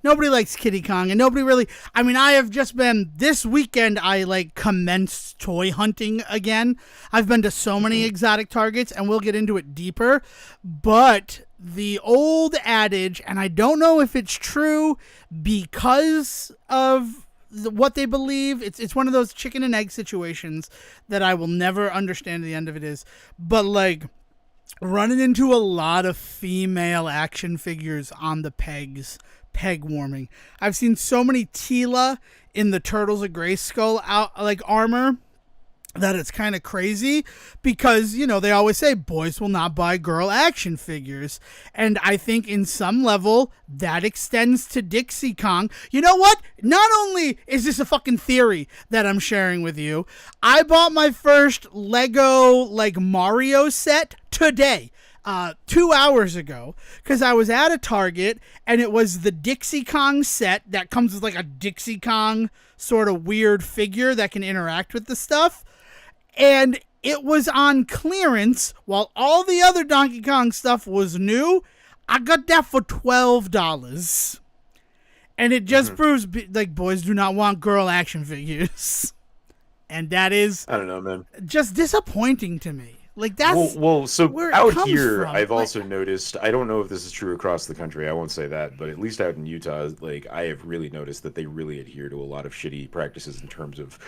[SPEAKER 1] Nobody likes Kiddy Kong, and nobody really. I mean, I have just been this weekend. I like commenced toy hunting again. I've been to so many exotic targets, and we'll get into it deeper. But the old adage, and I don't know if it's true because of what they believe. It's one of those chicken and egg situations that I will never understand the end of it is. But like running into a lot of female action figures on the peg warming. I've seen so many Tila in the Turtles of Grayskull out like armor that it's kind of crazy because, you know, they always say boys will not buy girl action figures. And I think in some level that extends to Dixie Kong. You know what? Not only is this a fucking theory that I'm sharing with you, I bought my first Lego like Mario set today. 2 hours ago because I was at a Target and it was the Dixie Kong set that comes with like a Dixie Kong sort of weird figure that can interact with the stuff. And it was on clearance while all the other Donkey Kong stuff was new. I got that for $12. And it just proves like boys do not want girl action figures. And that is
[SPEAKER 2] I don't know, man.
[SPEAKER 1] just disappointing to me. Like that's
[SPEAKER 2] So
[SPEAKER 1] where it
[SPEAKER 2] out
[SPEAKER 1] comes
[SPEAKER 2] here,
[SPEAKER 1] from.
[SPEAKER 2] I've
[SPEAKER 1] Like,
[SPEAKER 2] also noticed. I don't know if this is true across the country. I won't say that, but at least out in Utah, like I have really noticed that they really adhere to a lot of shitty practices in terms of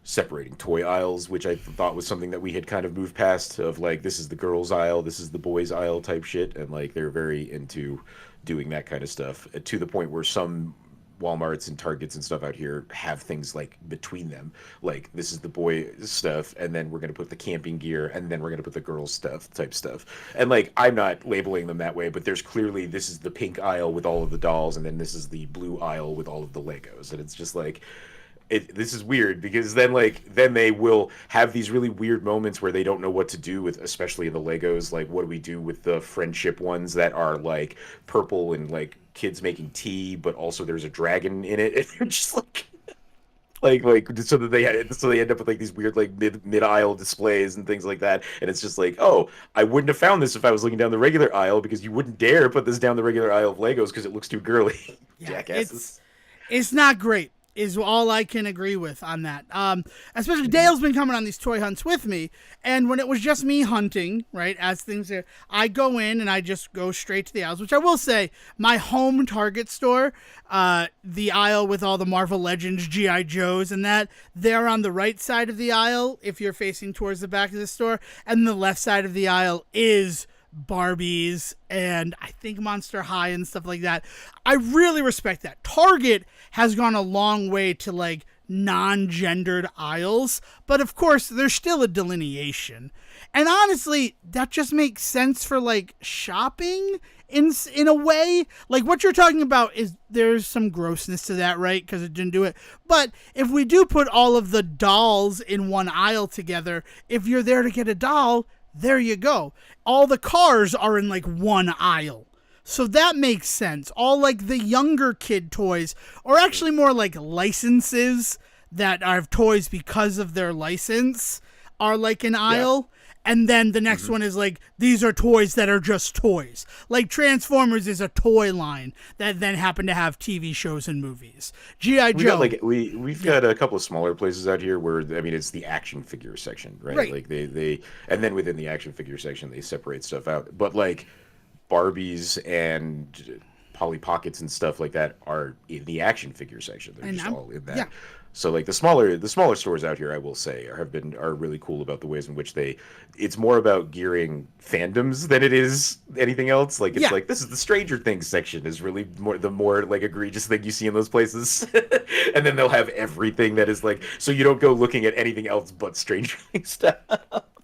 [SPEAKER 2] separating toy aisles, which I thought was something that we had kind of moved past. Of like, this is the girls' aisle, this is the boys' aisle type shit, and like they're very into doing that kind of stuff to the point where some Walmarts and Targets and stuff out here have things like between them. Like this is the boy stuff, and then we're gonna put the camping gear, and then we're gonna put the girls stuff type stuff. And like I'm not labeling them that way, but there's clearly this is the pink aisle with all of the dolls, and then this is the blue aisle with all of the Legos, and it's just like this is weird because then they will have these really weird moments where they don't know what to do with, especially the Legos. Like, what do we do with the friendship ones that are like purple and like kids making tea, but also there's a dragon in it, and they're just like so they end up with like these weird like mid aisle displays and things like that, and it's just like, oh, I wouldn't have found this if I was looking down the regular aisle because you wouldn't dare put this down the regular aisle of Legos because it looks too girly.
[SPEAKER 1] yeah,
[SPEAKER 2] Jackasses.
[SPEAKER 1] it's not great. Is all I can agree with on that. Especially Dale's been coming on these toy hunts with me, and when it was just me hunting, right, as things are, I go in and I just go straight to the aisles, which I will say, my home Target store, the aisle with all the Marvel Legends, G.I. Joes, and that, they're on the right side of the aisle if you're facing towards the back of the store, and the left side of the aisle is Barbies and I think Monster High and stuff like that. I really respect that. Target has gone a long way to like non-gendered aisles, but of course there's still a delineation. And honestly, that just makes sense for like shopping in a way. Like what you're talking about is there's some grossness to that, right? Because it didn't do it. But if we do put all of the dolls in one aisle together, if you're there to get a doll, there you go. All the cars are in like one aisle. So that makes sense. All like the younger kid toys, or actually more like licenses that are toys because of their license, are like an aisle. And then the next one is like, these are toys that are just toys. Like Transformers is a toy line that then happen to have TV shows and movies. G.I. Joe.
[SPEAKER 2] We've got a couple of smaller places out here where, I mean, it's the action figure section, right? Like they and then within the action figure section, they separate stuff out. But like Barbies and Polly Pockets and stuff like that are in the action figure section. They're
[SPEAKER 1] And
[SPEAKER 2] just all in that.
[SPEAKER 1] yeah.
[SPEAKER 2] So like the smaller stores out here, I will say, are really cool about the ways in which it's more about gearing fandoms than it is anything else. Like it's
[SPEAKER 1] Yeah.
[SPEAKER 2] like this is the Stranger Things section is really the more like egregious thing you see in those places, and then they'll have everything that is like so you don't go looking at anything else but Stranger Things stuff.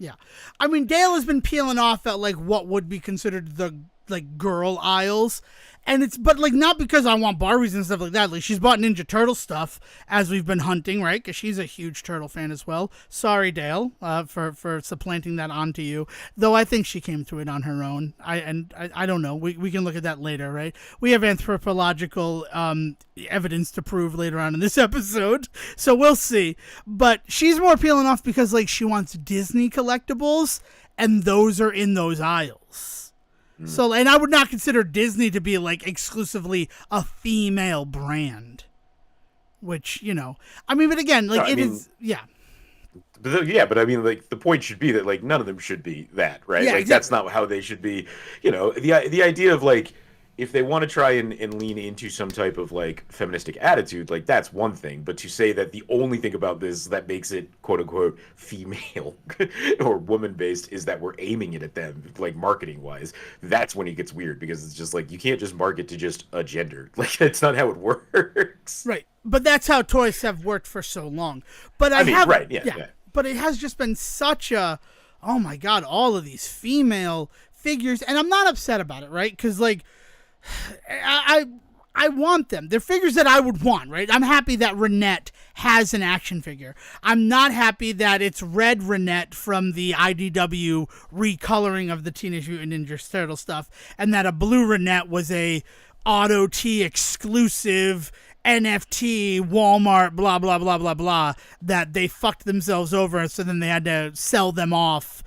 [SPEAKER 1] Yeah. I mean, Dale has been peeling off at like what would be considered the like girl aisles. And but like not because I want Barbies and stuff like that. Like she's bought Ninja Turtle stuff as we've been hunting, right? Because she's a huge Turtle fan as well. Sorry, Dale, for supplanting that onto you. Though I think she came to it on her own. I don't know. We can look at that later, right? We have anthropological evidence to prove later on in this episode, so we'll see. But she's more peeling off because like she wants Disney collectibles, and those are in those aisles. So, and I would not consider Disney to be like exclusively a female brand, which, you know, I mean, but again, like yeah.
[SPEAKER 2] But I mean, like the point should be that like none of them should be that, right?
[SPEAKER 1] Yeah,
[SPEAKER 2] like
[SPEAKER 1] exactly.
[SPEAKER 2] That's not how they should be. You know, the idea of like if they want to try and lean into some type of like feministic attitude, like that's one thing. But to say that the only thing about this that makes it quote unquote female or woman based is that we're aiming it at them, like marketing wise, that's when it gets weird because it's just like you can't just market to just a gender. Like that's not how it works.
[SPEAKER 1] Right. But that's how toys have worked for so long. But I mean,
[SPEAKER 2] right, yeah.
[SPEAKER 1] But it has just been such a, oh my God, all of these female figures. And I'm not upset about it, right? Because like, I want them. They're figures that I would want, right? I'm happy that Renette has an action figure. I'm not happy that it's red Renette from the IDW recoloring of the Teenage Mutant Ninja Turtle stuff, and that a blue Renette was a Auto T exclusive NFT Walmart blah blah blah blah blah that they fucked themselves over, so then they had to sell them off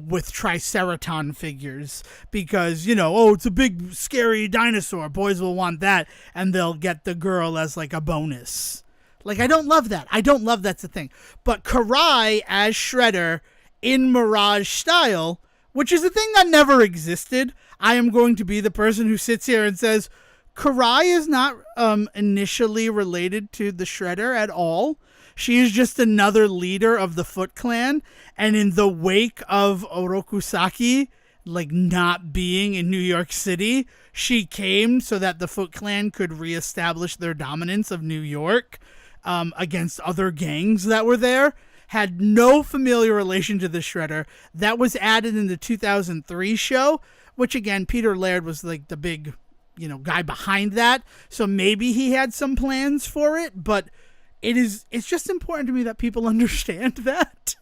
[SPEAKER 1] with Triceraton figures because, you know, oh, it's a big scary dinosaur. Boys will want that, and they'll get the girl as like a bonus. Like, I don't love that. I don't love that's the thing. But Karai as Shredder in Mirage style, which is a thing that never existed. I am going to be the person who sits here and says, Karai is not initially related to the Shredder at all. She is just another leader of the Foot Clan, and in the wake of Orokusaki, like, not being in New York City, she came so that the Foot Clan could reestablish their dominance of New York against other gangs that were there. Had no familiar relation to the Shredder. That was added in the 2003 show, which, again, Peter Laird was, like, the big, you know, guy behind that, so maybe he had some plans for it, but it's just important to me that people understand that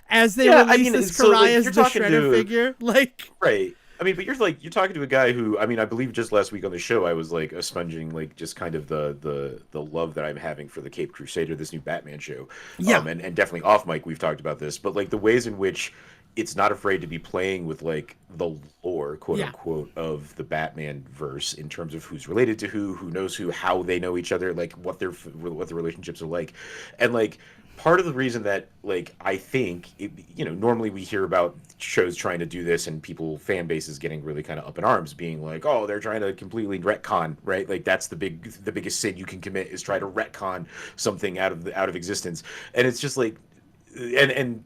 [SPEAKER 1] as they release this Karai as the Shredder figure. Like,
[SPEAKER 2] right. I mean, but you're talking to a guy who, I mean, I believe just last week on the show, I was like sponging like just kind of the love that I'm having for the Caped Crusader, this new Batman show.
[SPEAKER 1] Yeah.
[SPEAKER 2] And definitely off mic, we've talked about this, but like the ways in which it's not afraid to be playing with like the lore, quote unquote, of the Batman verse in terms of who's related to who knows who, how they know each other, like what the relationships are like, and like part of the reason that like I think you know normally we hear about shows trying to do this and fan bases getting really kind of up in arms, being like, oh, they're trying to completely retcon, right? Like that's the biggest sin you can commit is try to retcon something out of existence, and it's just like and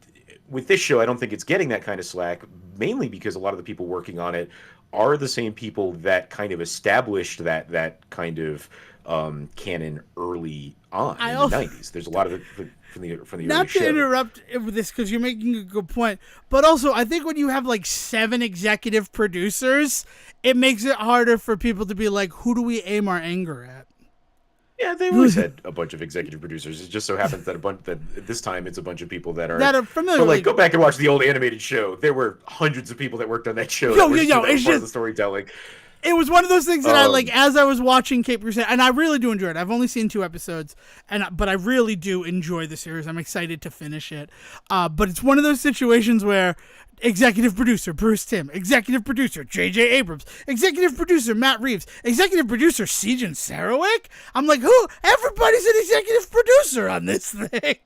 [SPEAKER 2] with this show, I don't think it's getting that kind of slack, mainly because a lot of the people working on it are the same people that kind of established that kind of canon early on in the 90s. There's a lot of it from the
[SPEAKER 1] not
[SPEAKER 2] early show.
[SPEAKER 1] to interrupt with this because you're making a good point, but also I think when you have like 7 executive producers, it makes it harder for people to be like, who do we aim our anger at?
[SPEAKER 2] Yeah, they've always had a bunch of executive producers. It just so happens that this time it's a bunch of people that are
[SPEAKER 1] familiar.
[SPEAKER 2] But like, go back and watch the old animated show. There were hundreds of people that worked on that show. It's part of the storytelling.
[SPEAKER 1] It was one of those things that I like as I was watching Cape Crusader, and I really do enjoy it. I've only seen 2 episodes, but I really do enjoy the series. I'm excited to finish it. But it's one of those situations where executive producer Bruce Timm, executive producer J.J. Abrams, executive producer Matt Reeves, executive producer Sejan Sarowick. I'm like, who? Everybody's an executive producer on this thing.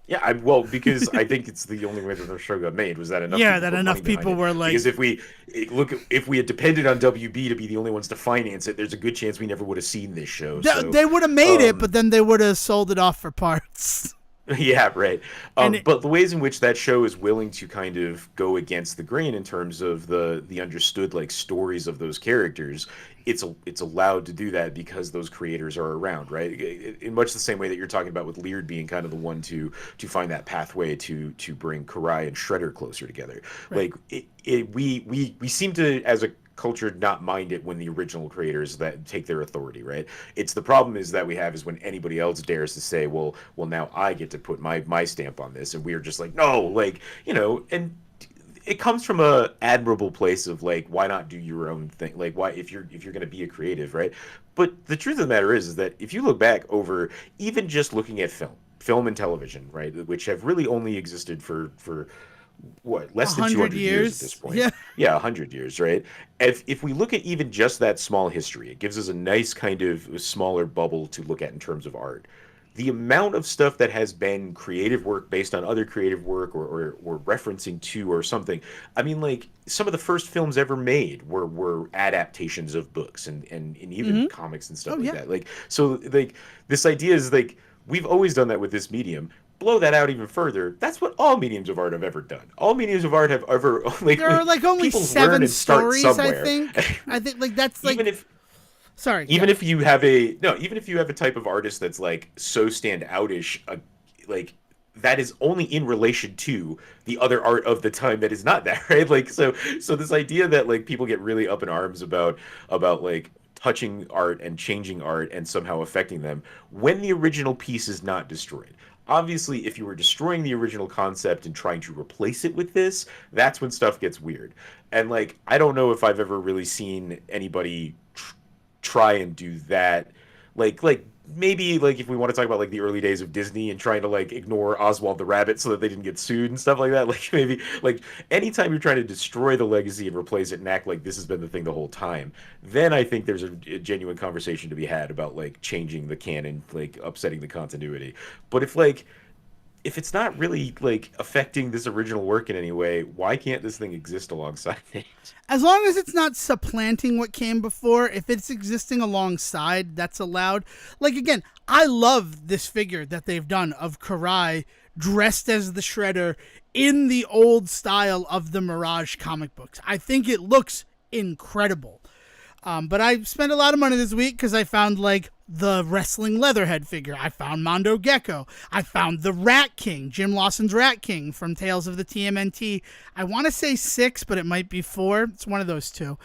[SPEAKER 2] Yeah, well, because I think it's the only way that the show got made was that enough
[SPEAKER 1] Yeah,
[SPEAKER 2] people
[SPEAKER 1] that
[SPEAKER 2] put
[SPEAKER 1] enough
[SPEAKER 2] money behind
[SPEAKER 1] people
[SPEAKER 2] it.
[SPEAKER 1] were like,
[SPEAKER 2] Because if we had depended on WB to be the only ones to finance it, there's a good chance we never would have seen this show. So,
[SPEAKER 1] they would have made it, but then they would have sold it off for parts.
[SPEAKER 2] yeah, right.
[SPEAKER 1] And it,
[SPEAKER 2] But the ways in which that show is willing to kind of go against the grain in terms of the understood like stories of those characters, it's allowed to do that because those creators are around, right? In much the same way that you're talking about with Leard being kind of the one to find that pathway to bring Karai and Shredder closer together.
[SPEAKER 1] right.
[SPEAKER 2] Like we seem to as a culture not mind it when the original creators that take their authority, right? It's the problem is that we have is when anybody else dares to say, well now I get to put my stamp on this, and we're just like, no, like, and it comes from a admirable place of like, why not do your own thing? Like, why if you're going to be a creative, right? But the truth of the matter is that if you look back over even just looking at film and television, right, which have really only existed for what, less than
[SPEAKER 1] 100
[SPEAKER 2] 200 years at this point.
[SPEAKER 1] Yeah.
[SPEAKER 2] Yeah, 100 years, right? If we look at even just that small history, it gives us a nice kind of smaller bubble to look at in terms of art. The amount of stuff that has been creative work based on other creative work or referencing to or something. I mean, like some of the first films ever made were adaptations of books and even comics and stuff like that. Like, so like this idea is like we've always done that with this medium. Blow that out even further. That's what all mediums of art have ever done. All mediums of art have ever like
[SPEAKER 1] There are like only
[SPEAKER 2] people learn
[SPEAKER 1] 7
[SPEAKER 2] and start
[SPEAKER 1] stories, I
[SPEAKER 2] somewhere.
[SPEAKER 1] think. I think like that's like
[SPEAKER 2] Even if
[SPEAKER 1] sorry.
[SPEAKER 2] even if you have a no, even if you have a type of artist that's like so stand outish, like that is only in relation to the other art of the time that is not that, right? Like so this idea that like people get really up in arms about like touching art and changing art and somehow affecting them when the original piece is not destroyed. Obviously, if you were destroying the original concept and trying to replace it with this, that's when stuff gets weird. And like I don't know if I've ever really seen anybody try and do that. Like maybe like if we want to talk about like the early days of Disney and trying to like ignore Oswald the Rabbit so that they didn't get sued and stuff like that. Like maybe like anytime you're trying to destroy the legacy and replace it and act like this has been the thing the whole time, then I think there's a genuine conversation to be had about like changing the canon, like upsetting the continuity. But if it's not really like affecting this original work in any way, why can't this thing exist alongside it?
[SPEAKER 1] As long as it's not supplanting what came before, if it's existing alongside, that's allowed. Like, again, I love this figure that they've done of Karai dressed as the Shredder in the old style of the Mirage comic books. I think it looks incredible. But I spent a lot of money this week because I found, like, the wrestling Leatherhead figure. I found Mondo Gecko. I found the Rat King, Jim Lawson's Rat King from Tales of the TMNT. I want to say 6, but it might be 4. It's one of those two.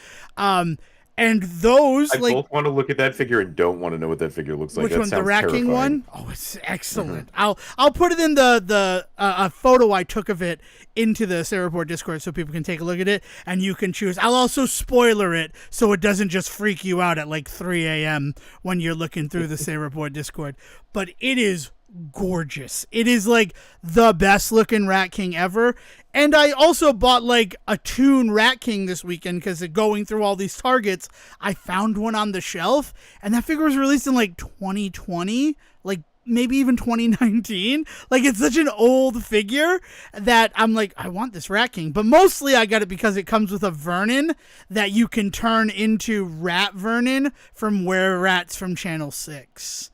[SPEAKER 1] And those,
[SPEAKER 2] I
[SPEAKER 1] like,
[SPEAKER 2] both want to look at that figure and don't want to know what that figure looks like.
[SPEAKER 1] which
[SPEAKER 2] That
[SPEAKER 1] one? The
[SPEAKER 2] sounds
[SPEAKER 1] Rat King
[SPEAKER 2] terrifying.
[SPEAKER 1] one? Oh, it's excellent. I'll put it in the photo I took of it into the Sarah Report Discord so people can take a look at it and you can choose. I'll also spoiler it so it doesn't just freak you out at like 3 a.m. when you're looking through the Sarah Report Discord. But it is gorgeous. It is like the best looking Rat King ever. And I also bought like a Toon Rat King this weekend because going through all these Targets, I found one on the shelf, and that figure was released in like 2020, like maybe even 2019. Like, it's such an old figure that I'm like, I want this Rat King. But mostly I got it because it comes with a Vernon that you can turn into Rat Vernon from Were Rats from Channel 6.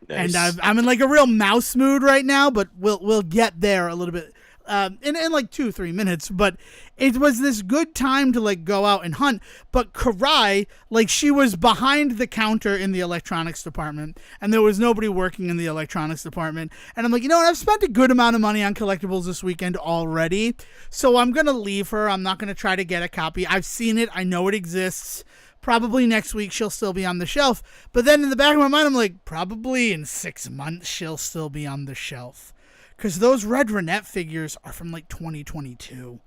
[SPEAKER 2] Nice.
[SPEAKER 1] And I'm in like a real mouse mood right now, but we'll get there a little bit in like 2-3 minutes. But it was this good time to like go out and hunt. But Karai, like, she was behind the counter in the electronics department, and there was nobody working in the electronics department. And I'm like, you know what? I've spent a good amount of money on collectibles this weekend already, so I'm gonna leave her. I'm not gonna try to get a copy. I've seen it. I know it exists. Probably next week she'll still be on the shelf. But then in the back of my mind, I'm like, probably in 6 months she'll still be on the shelf. Because those Red Renette figures are from like 2022.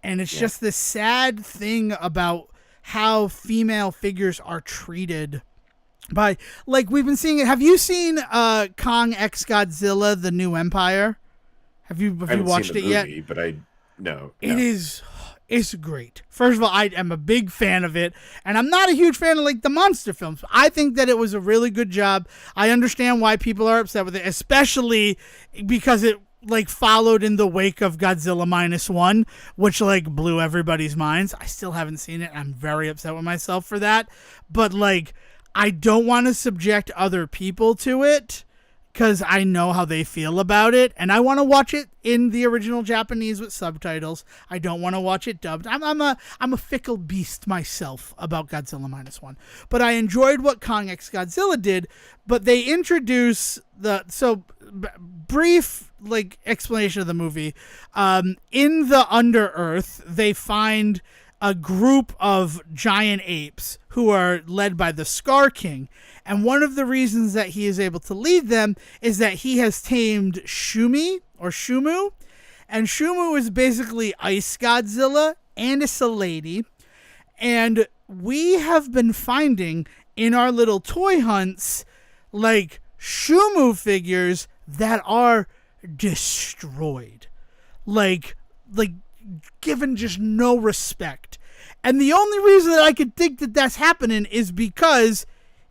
[SPEAKER 1] And it's just this sad thing about how female figures are treated by, like, we've been seeing it. Have you seen Kong X Godzilla, The New Empire? Have you watched it yet?
[SPEAKER 2] But no.
[SPEAKER 1] It's great. First of all, I am a big fan of it, and I'm not a huge fan of like the monster films. I think that it was a really good job. I understand why people are upset with it, especially because it like followed in the wake of Godzilla -1, which like blew everybody's minds. I still haven't seen it. I'm very upset with myself for that. But like, I don't want to subject other people to it because I know how they feel about it, and I want to watch it in the original Japanese with subtitles. I don't want to watch it dubbed. I'm a fickle beast myself about Godzilla -1, but I enjoyed what Kong X Godzilla did. But they introduce brief like explanation of the movie. In the Underearth, they find a group of giant apes who are led by the Scar King. And one of the reasons that he is able to lead them is that he has tamed Shumi or Shumu. And Shumu is basically Ice Godzilla, and it's a lady. And we have been finding in our little toy hunts, like Shumu figures that are destroyed. Like given just no respect. And the only reason that I could think that that's happening is because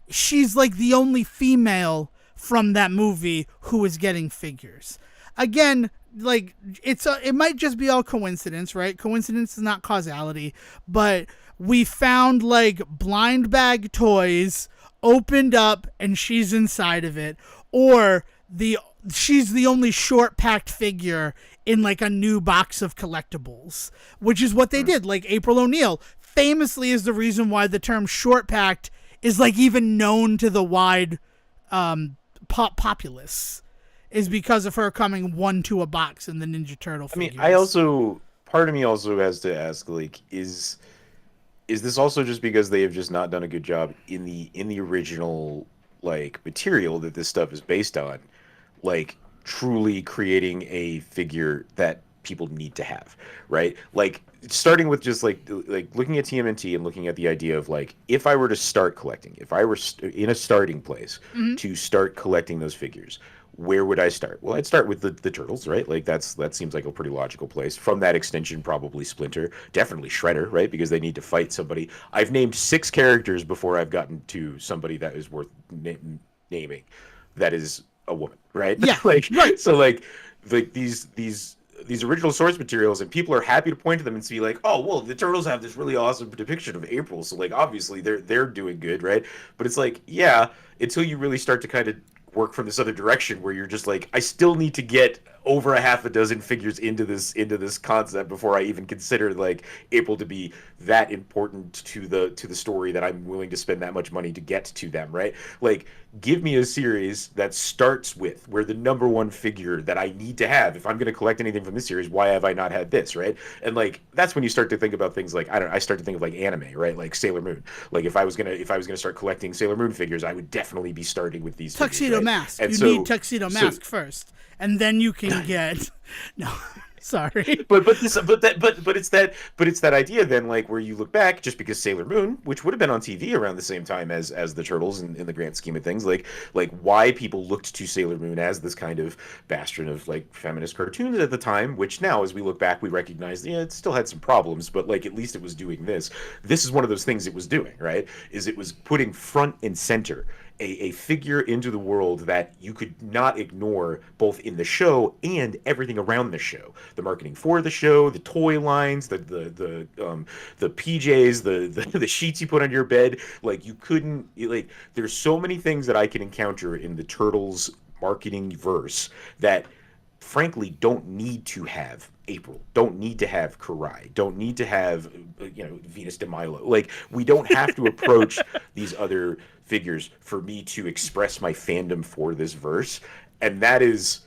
[SPEAKER 1] she's like the only female from that movie who is getting figures. Again, like it might just be all coincidence, right? Coincidence is not causality, but we found like blind bag toys opened up and she's inside of it, or she's the only short packed figure in like a new box of collectibles, which is what they did. Like April O'Neil famously is the reason why the term short packed is like even known to the wide populace, is because of her coming one to a box in the Ninja Turtle figures.
[SPEAKER 2] I mean, part of me also has to ask, like, is this also just because they have just not done a good job in the original like material that this stuff is based on, like truly creating a figure that people need to have, right? Like starting with just like looking at TMNT and looking at the idea of like, if I were to start collecting, if I were in a starting place to start collecting those figures, where would I start? Well, I'd start with the turtles, right? Like that seems like a pretty logical place. From that extension, probably Splinter, definitely Shredder, right? Because they need to fight somebody. I've named 6 characters before I've gotten to somebody that is worth naming. That is a woman, right?
[SPEAKER 1] Yeah,
[SPEAKER 2] like
[SPEAKER 1] right.
[SPEAKER 2] So like these original source materials, and people are happy to point to them and see like, oh well, the turtles have this really awesome depiction of April, so like obviously they're doing good, right? But it's like, yeah, until you really start to kind of work from this other direction where you're just like, I still need to get over a half a dozen figures into this concept before I even consider like April to be that important to the story that I'm willing to spend that much money to get to them, right? Like, give me a series that starts with where the number one figure that I need to have, if I'm going to collect anything from this series, why have I not had this, right? And like that's when you start to think about things like, I start to think of like anime, right? Like Sailor Moon. Like if I was gonna start collecting Sailor Moon figures, I would definitely be starting with these
[SPEAKER 1] Tuxedo
[SPEAKER 2] figures, right?
[SPEAKER 1] Mask.
[SPEAKER 2] And
[SPEAKER 1] you need Tuxedo Mask first, and then you can get no. Sorry,
[SPEAKER 2] but it's that idea then, like where you look back, just because Sailor Moon, which would have been on TV around the same time as the Turtles in the grand scheme of things, like why people looked to Sailor Moon as this kind of bastion of like feminist cartoons at the time, which now as we look back we recognize, yeah, it still had some problems, but like at least it was doing this. This is one of those things it was doing, right? Is it was putting front and center a figure into the world that you could not ignore, both in the show and everything around the show. The marketing for the show, the toy lines, the PJs, the sheets you put on your bed. Like you couldn't, like there's so many things that I can encounter in the Turtles marketing verse that frankly don't need to have April, don't need to have Karai, don't need to have Venus de Milo. Like we don't have to approach these other figures for me to express my fandom for this verse. And that is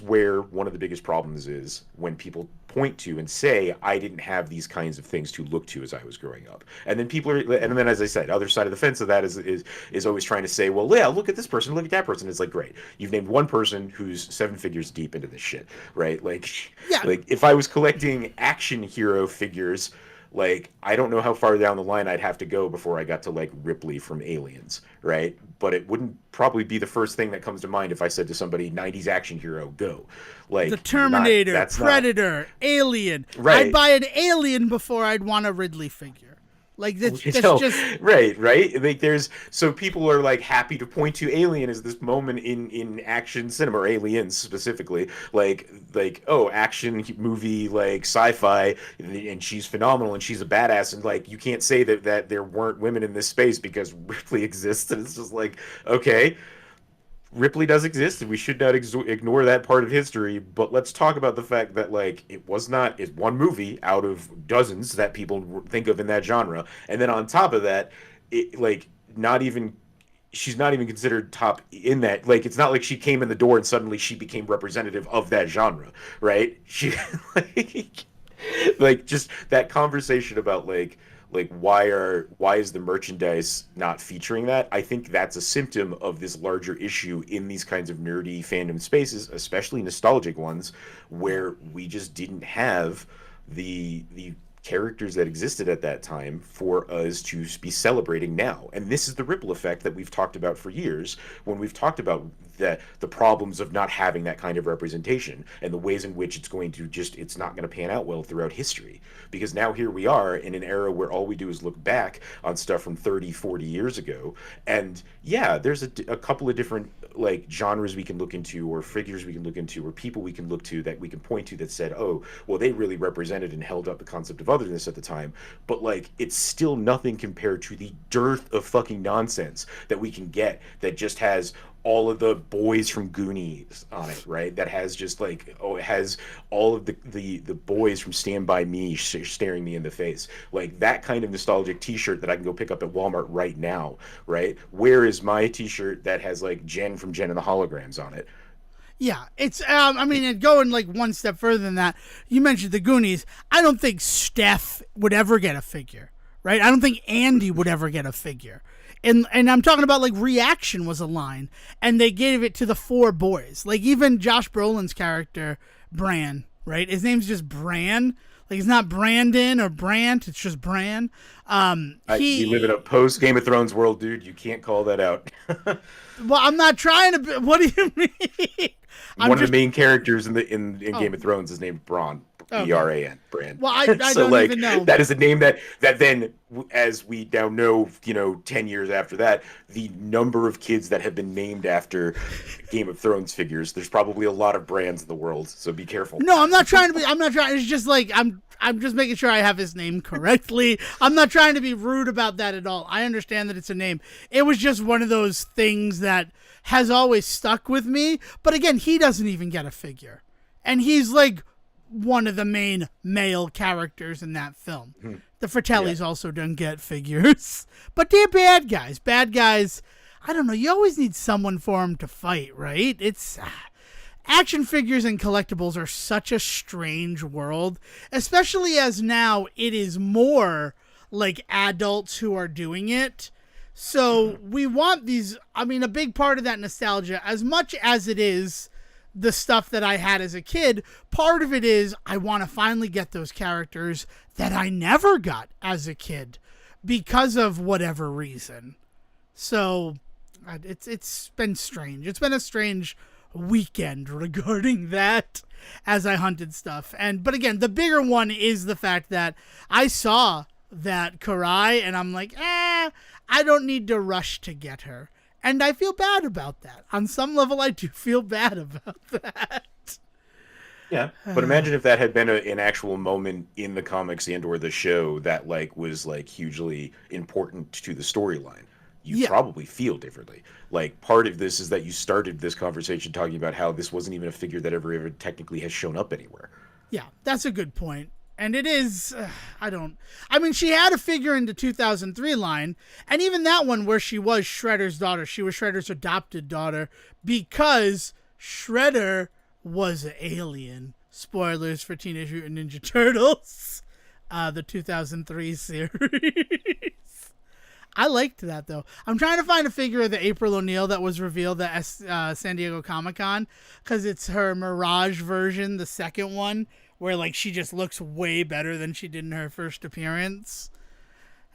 [SPEAKER 2] where one of the biggest problems is, when people point to and say, I didn't have these kinds of things to look to as I was growing up. And then as I said, other side of the fence of that is always trying to say, well, yeah, look at this person, look at that person. It's like, great, you've named one person who's 7 figures deep into this shit, right? Like, yeah. Like if I was collecting action hero figures, like I don't know how far down the line I'd have to go before I got to like Ripley from Aliens, right? But it wouldn't probably be the first thing that comes to mind if I said to somebody, 90s action hero, go. Like
[SPEAKER 1] the Terminator, Predator, Alien. Right. I'd buy an Alien before I'd want a Ridley figure. Like that's
[SPEAKER 2] No,
[SPEAKER 1] just
[SPEAKER 2] right. Like there's so people are like happy to point to Alien as this moment in action cinema, or Aliens specifically, like oh, action movie, like sci-fi, and she's phenomenal and she's a badass, and like you can't say that there weren't women in this space because Ripley exists, and it's just like okay, Ripley does exist, and we should not ignore that part of history. But let's talk about the fact that like it was not it's one movie out of dozens that people think of in that genre, and then on top of that, it like not even she's not even considered top in that. Like it's not like she came in the door and suddenly she became representative of that genre, right? She like just that conversation about like why is the merchandise not featuring that? I think that's a symptom of this larger issue in these kinds of nerdy fandom spaces, especially nostalgic ones, where we just didn't have the characters that existed at that time for us to be celebrating now. And this is the ripple effect that we've talked about for years when we've talked about the problems of not having that kind of representation and the ways in which it's not going to pan out well throughout history. Because now here we are in an era where all we do is look back on stuff from 30, 40 years ago. And yeah, there's a couple of different like genres we can look into, or figures we can look into, or people we can look to that we can point to that said, oh, well, they really represented and held up the concept of otherness at the time. But like, it's still nothing compared to the dearth of fucking nonsense that we can get that just has all of the boys from Goonies on it, right? That has just like, oh, it has all of the boys from Stand By Me staring me in the face. Like that kind of nostalgic t-shirt that I can go pick up at Walmart right now, right? Where is my t-shirt that has like Jen from Jen and the Holograms on it?
[SPEAKER 1] yeah. It's I mean, and going like one step further than that, you mentioned the Goonies. I don't think Steph would ever get a figure, right? I don't think Andy would ever get a figure. And I'm talking about like Reaction was a line, and they gave it to the four boys. Like even Josh Brolin's character, Bran, right? His name's just Bran. Like it's not Brandon or Brant, it's just Bran.
[SPEAKER 2] You live in a post Game of Thrones world, dude. You can't call that out.
[SPEAKER 1] Well, I'm not trying to. What do you mean?
[SPEAKER 2] One of the main characters in Game of Thrones is named Bran.
[SPEAKER 1] Okay.
[SPEAKER 2] Bran. Bran.
[SPEAKER 1] Well, I
[SPEAKER 2] so
[SPEAKER 1] don't
[SPEAKER 2] like
[SPEAKER 1] even know.
[SPEAKER 2] that is a name that then, as we now know, 10 years after that, the number of kids that have been named after Game of Thrones figures. There's probably a lot of Brans in the world, so be careful.
[SPEAKER 1] No, I'm not trying to be. I'm not trying. It's just like I'm just making sure I have his name correctly. I'm not trying to be rude about that at all. I understand that it's a name. It was just one of those things that has always stuck with me. But again, he doesn't even get a figure, and he's like one of the main male characters in that film. Mm-hmm. The Fratellis also don't get figures, but they're bad guys. Bad guys, I don't know. You always need someone for them to fight, right? It's action figures and collectibles are such a strange world, especially as now it is more like adults who are doing it. So we want these, I mean, a big part of that nostalgia, as much as it is the stuff that I had as a kid, part of it is I want to finally get those characters that I never got as a kid because of whatever reason. So it's been strange. It's been a strange weekend regarding that as I hunted stuff. But again, the bigger one is the fact that I saw that Chari and I'm like, I don't need to rush to get her. And I feel bad about that. On some level, I do feel bad about that.
[SPEAKER 2] Yeah, but imagine if that had been an actual moment in the comics and or the show that like was like hugely important to the storyline. You probably feel differently. Like part of this is that you started this conversation talking about how this wasn't even a figure that ever technically has shown up anywhere.
[SPEAKER 1] Yeah, that's a good point. And it is, I mean, she had a figure in the 2003 line, and even that one where she was Shredder's daughter, she was Shredder's adopted daughter, because Shredder was an alien. Spoilers for Teenage Mutant Ninja Turtles, the 2003 series. I liked that, though. I'm trying to find a figure of the April O'Neil that was revealed at San Diego Comic-Con, because it's her Mirage version, the second one, where like she just looks way better than she did in her first appearance.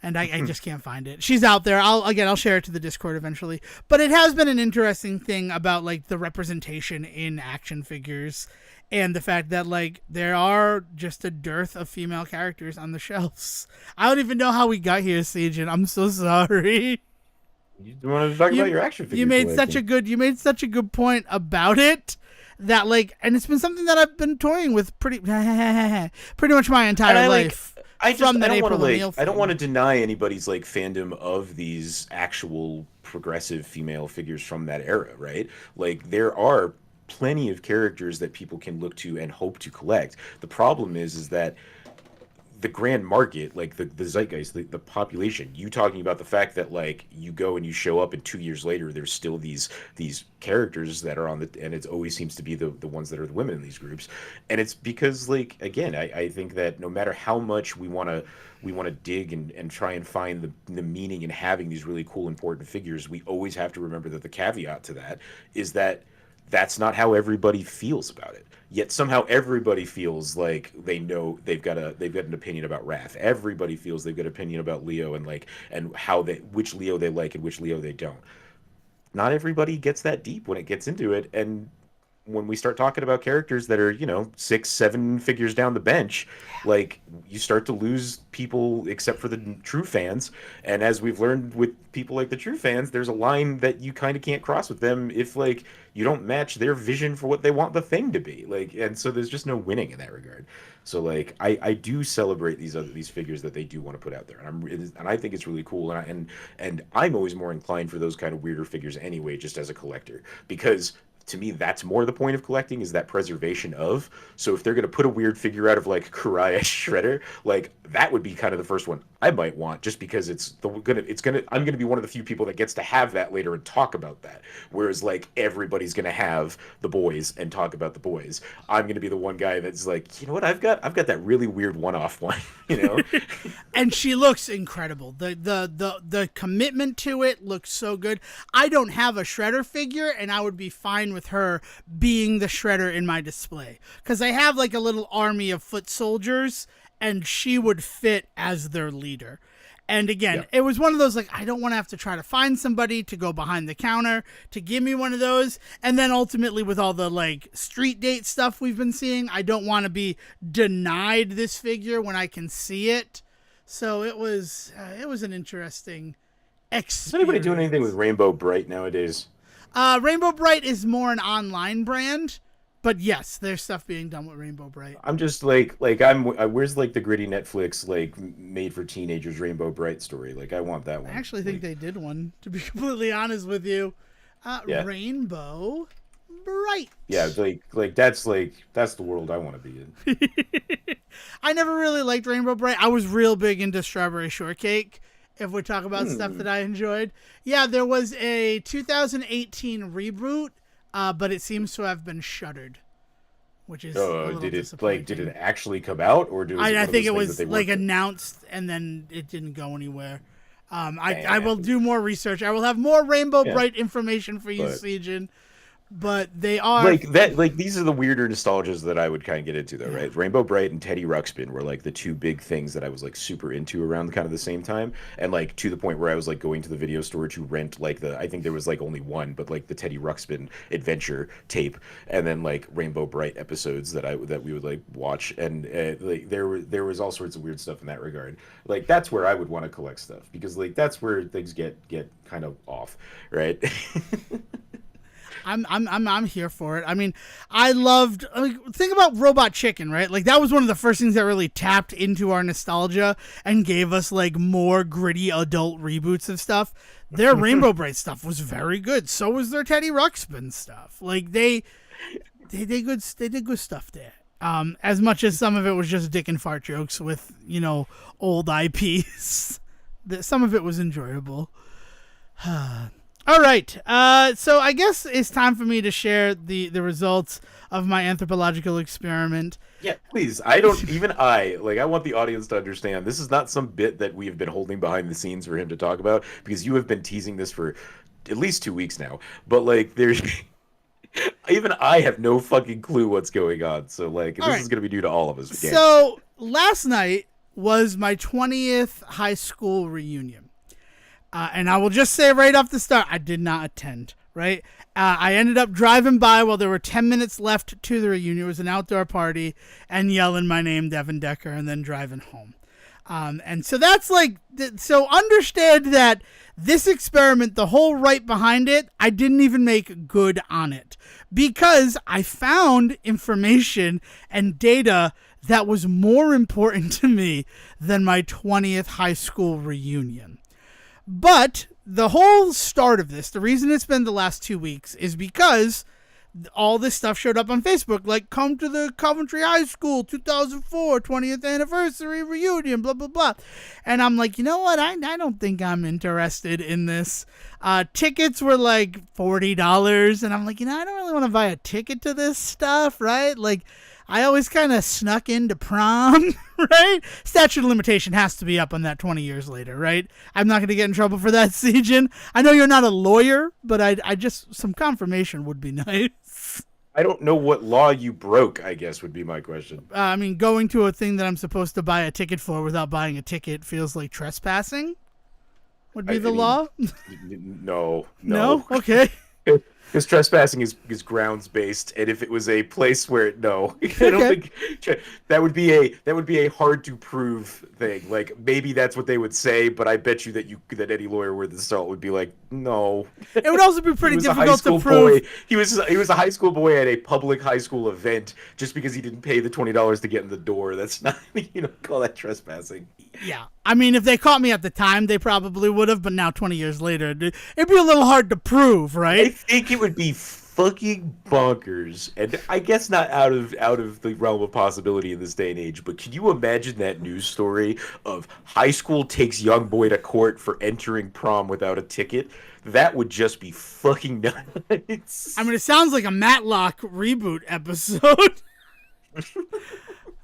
[SPEAKER 1] and I just can't find it. She's out there. I'll share it to the Discord eventually. But it has been an interesting thing about like the representation in action figures, and the fact that like there are just a dearth of female characters on the shelves. I don't even know how we got here, Sejan. I'm so sorry.
[SPEAKER 2] You wanted to talk about your action figure
[SPEAKER 1] You made
[SPEAKER 2] collection.
[SPEAKER 1] such a good point about it. That like, and it's been something that I've been toying with pretty much my entire life.
[SPEAKER 2] I don't want to deny anybody's like fandom of these actual progressive female figures from that era, right? Like there are plenty of characters that people can look to and hope to collect. The problem is that the grand market, like the zeitgeist, the population, you talking about the fact that like you go and you show up and 2 years later there's still these characters that are on the, and it always seems to be the ones that are the women in these groups. And it's because like again, I think that no matter how much we want to dig and try and find the meaning in having these really cool important figures, we always have to remember that the caveat to that is that that's not how everybody feels about it. Yet somehow everybody feels like they know they've got an opinion about Wrath. Everybody feels they've got an opinion about Leo and like and how they which Leo they like and which Leo they don't. Not everybody gets that deep when it gets into it, and when we start talking about characters that are, 6, 7 figures down the bench, like you start to lose people except for the true fans. And as we've learned with people like the true fans, there's a line that you kind of can't cross with them if like you don't match their vision for what they want the thing to be. Like, and so there's just no winning in that regard. So like I do celebrate these figures that they do want to put out there, and I think it's really cool. And I'm always more inclined for those kind of weirder figures anyway, just as a collector, because to me, that's more the point of collecting, is that preservation of. So if they're going to put a weird figure out of like Kuraya Shredder, like that would be kind of the first one I might want, just because I'm going to be one of the few people that gets to have that later and talk about that. Whereas like everybody's going to have the boys and talk about the boys. I'm going to be the one guy that's like, you know what, I've got that really weird one-off one,
[SPEAKER 1] And she looks incredible. The commitment to it looks so good. I don't have a Shredder figure, and I would be fine with her being the Shredder in my display, because I have like a little army of foot soldiers, and she would fit as their leader. And again, It was one of those, like, I don't want to have to try to find somebody to go behind the counter to give me one of those. And then ultimately with all the like street date stuff we've been seeing, I don't want to be denied this figure when I can see it. So it was an interesting experience.
[SPEAKER 2] Is anybody doing anything with Rainbow Bright nowadays?
[SPEAKER 1] Rainbow Bright is more an online brand, but yes, there's stuff being done with Rainbow Bright.
[SPEAKER 2] I'm just where's like the gritty Netflix like made for teenagers Rainbow Bright story? Like I want that one.
[SPEAKER 1] I actually think they did one, to be completely honest with you.
[SPEAKER 2] Yeah.
[SPEAKER 1] Rainbow Bright.
[SPEAKER 2] Yeah, like that's the world I want to be in.
[SPEAKER 1] I never really liked Rainbow Bright. I was real big into Strawberry Shortcake, if we talk about stuff that I enjoyed. Yeah, there was a 2018 reboot, but it seems to have been shuttered, which is a little disappointing.
[SPEAKER 2] Did it actually come out, or
[SPEAKER 1] I think it was like announced and then it didn't go anywhere. I will do more research. I will have more Rainbow Bright information for you, Sejan. But they are
[SPEAKER 2] like that. Like these are the weirder nostalgias that I would kind of get into, though, right? Rainbow Bright and Teddy Ruxpin were like the two big things that I was like super into around kind of the same time, and like to the point where I was like going to the video store to rent like I think there was like only one, but like the Teddy Ruxpin adventure tape, and then like Rainbow Bright episodes that we would like watch, and like there was all sorts of weird stuff in that regard. Like that's where I would want to collect stuff, because like that's where things get kind of off, right?
[SPEAKER 1] I'm here for it. I mean, I loved, think about Robot Chicken, right? Like that was one of the first things that really tapped into our nostalgia and gave us like more gritty adult reboots of stuff. Their Rainbow Bright stuff was very good. So was their Teddy Ruxpin stuff. Like they did good stuff there. As much as some of it was just dick and fart jokes with, old IPs. Some of it was enjoyable. All right, so I guess it's time for me to share the results of my anthropological experiment.
[SPEAKER 2] Yeah, please. I want the audience to understand this is not some bit that we have been holding behind the scenes for him to talk about, because you have been teasing this for at least 2 weeks now. But like, there's even I have no fucking clue what's going on. So like, this is going to be new to all of us.
[SPEAKER 1] So last night was my 20th high school reunion. And I will just say right off the start, I did not attend, right? I ended up driving by while there were 10 minutes left to the reunion. It was an outdoor party, and yelling my name, Devon Decker, and then driving home. And so that's like, so understand that this experiment, the whole right behind it, I didn't even make good on it because I found information and data that was more important to me than my 20th high school reunion. But the whole start of this, the reason it's been the last 2 weeks is because all this stuff showed up on Facebook, like come to the Coventry High School 2004 20th anniversary reunion, blah, blah, blah. And I'm like, you know what? I don't think I'm interested in this. Tickets were like $40. And I'm like, I don't really want to buy a ticket to this stuff, right? Like, I always kind of snuck into prom, right? Statute of limitation has to be up on that 20 years later, right? I'm not going to get in trouble for that, Sejin. I know you're not a lawyer, but I just, some confirmation would be nice.
[SPEAKER 2] I don't know what law you broke, I guess, would be my question.
[SPEAKER 1] I mean, going to a thing that I'm supposed to buy a ticket for without buying a ticket feels like trespassing would be the law?
[SPEAKER 2] No.
[SPEAKER 1] No? Okay.
[SPEAKER 2] Because trespassing is grounds based, and if it was a place where I don't think that would be a hard to prove thing. Like maybe that's what they would say, but I bet you that any lawyer worth his salt would be like, no.
[SPEAKER 1] It would also be pretty difficult to prove.
[SPEAKER 2] He was a high school boy at a public high school event just because he didn't pay the $20 to get in the door. That's not call that trespassing.
[SPEAKER 1] Yeah. I mean, if they caught me at the time, they probably would have, but now 20 years later, it'd be a little hard to prove, right?
[SPEAKER 2] I think it would be fucking bonkers, and I guess not out of the realm of possibility in this day and age, but can you imagine that news story of high school takes young boy to court for entering prom without a ticket? That would just be fucking nuts.
[SPEAKER 1] I mean, it sounds like a Matlock reboot episode.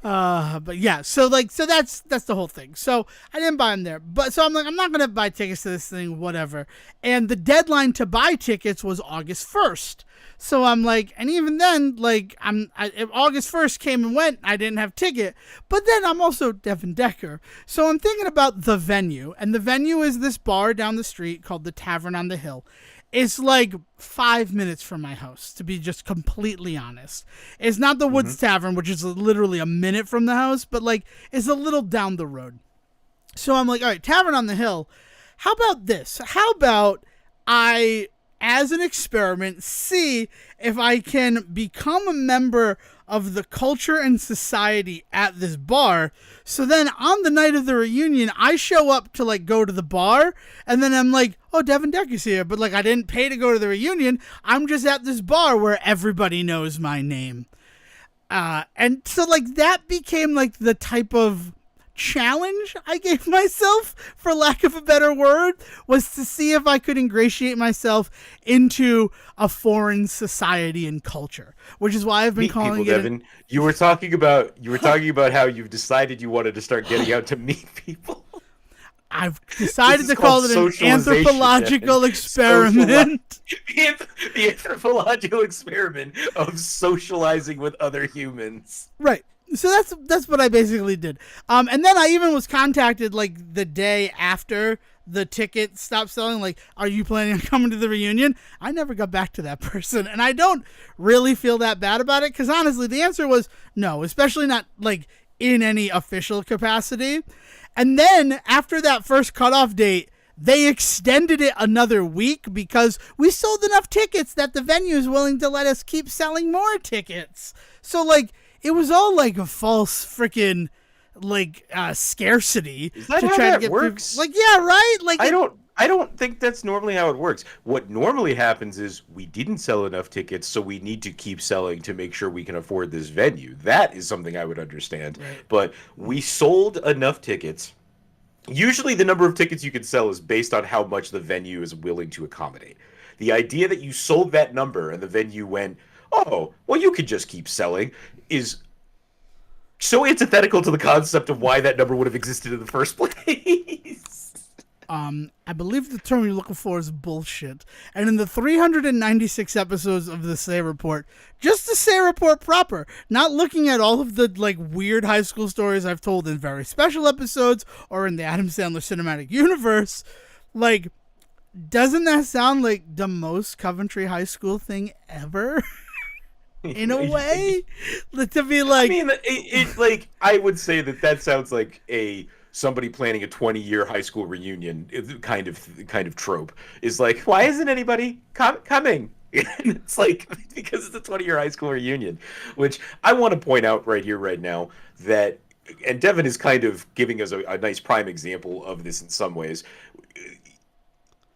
[SPEAKER 1] But yeah, so that's the whole thing. So I didn't buy them there, but so I'm like, I'm not gonna buy tickets to this thing, whatever. And the deadline to buy tickets was August 1st. So I'm like, and even then, like, if August 1st came and went, I didn't have ticket. But then I'm also Devon Decker, so I'm thinking about the venue, and the venue is this bar down the street called the Tavern on the Hill. It's like 5 minutes from my house, to be just completely honest. It's not the Woods Tavern, which is literally a minute from the house, but like it's a little down the road. So I'm like, all right, Tavern on the Hill. How about this? How about I, as an experiment, see if I can become a member of the culture and society at this bar. So then on the night of the reunion, I show up to like go to the bar, and then I'm like, oh, Devon Decker's here. But like, I didn't pay to go to the reunion. I'm just at this bar where everybody knows my name. And so like that became like the type of challenge I gave myself, for lack of a better word, was to see if I could ingratiate myself into a foreign society and culture, which is why I've been calling
[SPEAKER 2] people,
[SPEAKER 1] it.
[SPEAKER 2] Devon. You were talking about how you've decided you wanted to start getting out to meet people.
[SPEAKER 1] I've decided to call it an anthropological experiment.
[SPEAKER 2] The anthropological experiment of socializing with other humans.
[SPEAKER 1] Right. So that's what I basically did. And then I even was contacted like the day after the ticket stopped selling, like, are you planning on coming to the reunion? I never got back to that person, and I don't really feel that bad about it, because honestly the answer was no, especially not like in any official capacity. And then after that first cutoff date, they extended it another week because we sold enough tickets that the venue is willing to let us keep selling more tickets. So like, it was all like a false freaking like scarcity.
[SPEAKER 2] Is that how that works?
[SPEAKER 1] Like, yeah, right? Like,
[SPEAKER 2] I don't think that's normally how it works. What normally happens is we didn't sell enough tickets, so we need to keep selling to make sure we can afford this venue. That is something I would understand. Right. But we sold enough tickets. Usually the number of tickets you can sell is based on how much the venue is willing to accommodate. The idea that you sold that number and the venue went, oh, well, you could just keep selling, is so antithetical to the concept of why that number would have existed in the first place.
[SPEAKER 1] I believe the term you're looking for is bullshit. And in the 396 episodes of the Say Report, just the Say Report proper, not looking at all of the like weird high school stories I've told in very special episodes or in the Adam Sandler cinematic universe, like, doesn't that sound like the most Coventry High School thing ever? In a way, to be like,
[SPEAKER 2] I mean, it like I would say that sounds like somebody planning a 20-year high school reunion kind of trope. Is like, why isn't anybody coming? It's like, because it's a 20-year high school reunion, which I want to point out right here, right now, that, and Devon is kind of giving us a nice prime example of this in some ways.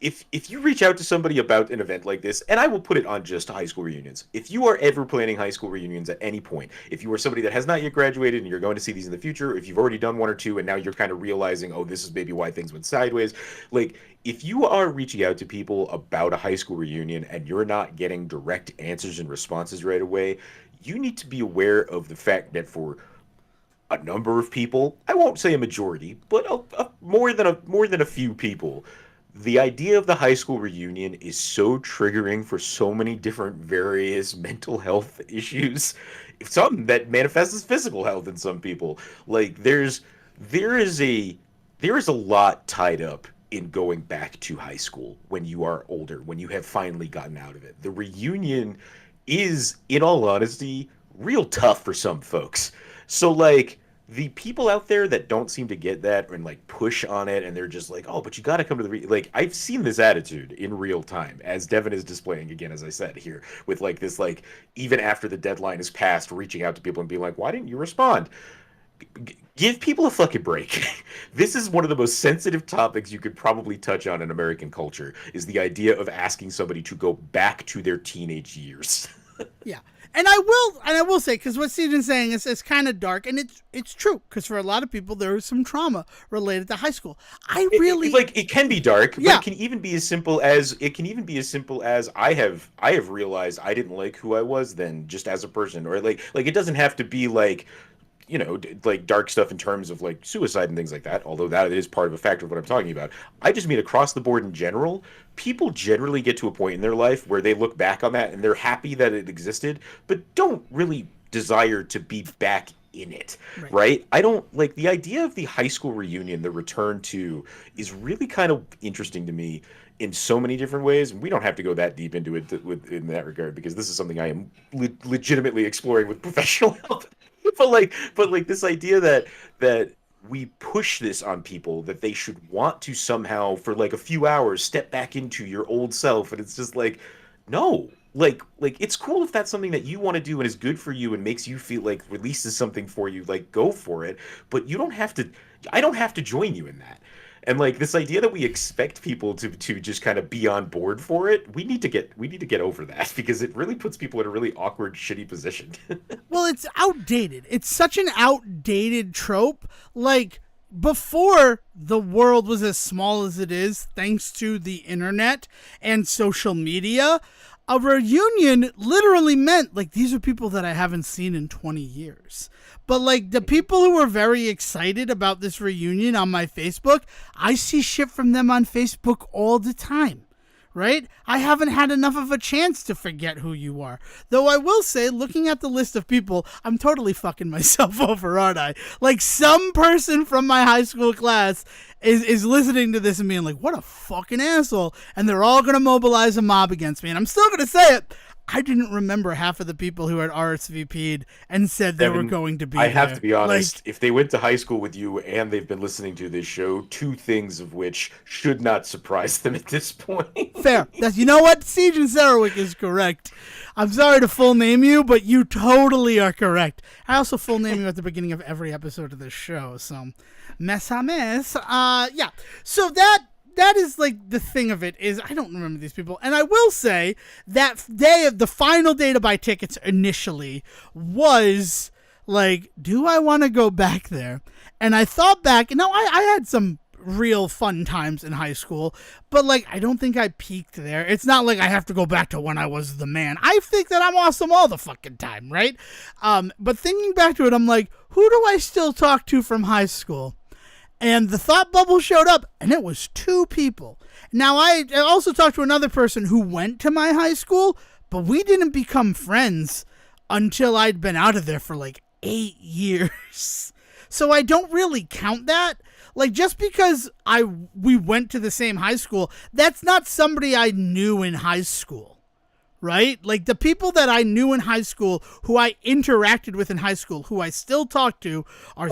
[SPEAKER 2] If you reach out to somebody about an event like this, and I will put it on just high school reunions, if you are ever planning high school reunions at any point, if you are somebody that has not yet graduated and you're going to see these in the future, if you've already done one or two and now you're kind of realizing, oh, this is maybe why things went sideways, like, if you are reaching out to people about a high school reunion and you're not getting direct answers and responses right away, you need to be aware of the fact that for a number of people, I won't say a majority, but more than a few people, the idea of the high school reunion is so triggering for so many different various mental health issues. Some that manifests as physical health in some people. Like there is a lot tied up in going back to high school when you are older, when you have finally gotten out of it. The reunion is, in all honesty, real tough for some folks. So like, the people out there that don't seem to get that and like push on it, and they're just like, oh, but you got to come to the like, I've seen this attitude in real time, as Devon is displaying again, as I said here, with like this, like, even after the deadline is passed, reaching out to people and being like, why didn't you respond? Give people a fucking break. This is one of the most sensitive topics you could probably touch on in American culture, is the idea of asking somebody to go back to their teenage years.
[SPEAKER 1] Yeah. And I will say, because what Steven's saying is kind of dark, and it's true, because for a lot of people there is some trauma related to high school.
[SPEAKER 2] It can be dark,
[SPEAKER 1] yeah.
[SPEAKER 2] But it can even be as simple as I have realized I didn't like who I was then, just as a person, or like it doesn't have to be like, you know, like dark stuff in terms of like suicide and things like that, although that is part of a factor of what I'm talking about. I just mean across the board in general, people generally get to a point in their life where they look back on that and they're happy that it existed, but don't really desire to be back in it, right? I don't like the idea of the high school reunion, the return to, is really kind of interesting to me in so many different ways. And we don't have to go that deep into it in that regard, because this is something I am legitimately exploring with professional help. But like this idea that we push this on people, that they should want to somehow for like a few hours step back into your old self, and it's just like, no, like it's cool if that's something that you want to do and is good for you and makes you feel like releases something for you, like go for it, but you don't have to. I don't have to join you in that. And like this idea that we expect people to just kind of be on board for it, we need to get over that, because it really puts people in a really awkward, shitty position.
[SPEAKER 1] Well, it's outdated. It's such an outdated trope. Like, before the world was as small as it is, thanks to the internet and social media, a reunion literally meant, like, these are people that I haven't seen in 20 years. But, like, the people who were very excited about this reunion on my Facebook, I see shit from them on Facebook all the time, right? I haven't had enough of a chance to forget who you are. Though I will say, looking at the list of people, I'm totally fucking myself over, aren't I? Like, some person from my high school class is listening to this and being like, what a fucking asshole. And they're all going to mobilize a mob against me. And I'm still going to say it. I didn't remember half of the people who had RSVP'd and said they were going to be there.
[SPEAKER 2] I have to be honest, if they went to high school with you and they've been listening to this show, two things of which should not surprise them at this point.
[SPEAKER 1] Fair. You know what? Siege and Sarowick is correct. I'm sorry to full name you, but you totally are correct. I also full name you at the beginning of every episode of this show, so mess. Yeah. So that is like the thing of it, is I don't remember these people. And I will say that day of the final day to buy tickets initially was like, do I want to go back there? And I thought back, I had some real fun times in high school, but like, I don't think I peaked there. It's not like I have to go back to when I was the man. I think that I'm awesome all the fucking time, right? But thinking back to it, I'm like, who do I still talk to from high school? And the thought bubble showed up, and it was 2 people. Now, I also talked to another person who went to my high school, but we didn't become friends until I'd been out of there for like 8 years. So I don't really count that. Like, just because we went to the same high school, that's not somebody I knew in high school. Right? Like, the people that I knew in high school, who I interacted with in high school, who I still talk to, are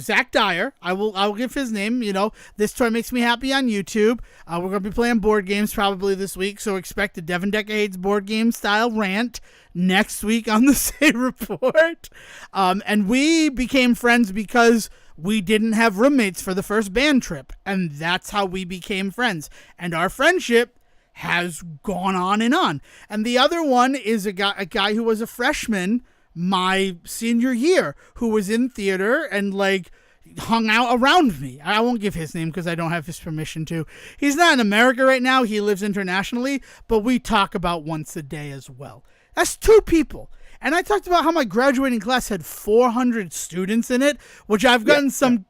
[SPEAKER 1] Zach Dyer. I will give his name. You know, This Toy Makes Me Happy on YouTube. We're going to be playing board games probably this week, so expect a Devon Decker Hates board game style rant next week on the Say Report. And we became friends because we didn't have roommates for the first band trip, and that's how we became friends. And our friendship has gone on and on. And the other one is a guy who was a freshman my senior year, who was in theater and like hung out around me. I won't give his name because I don't have his permission to. He's not in America right now. He lives internationally, but we talk about once a day as well. That's 2 people. And I talked about how my graduating class had 400 students in it, which I've gotten some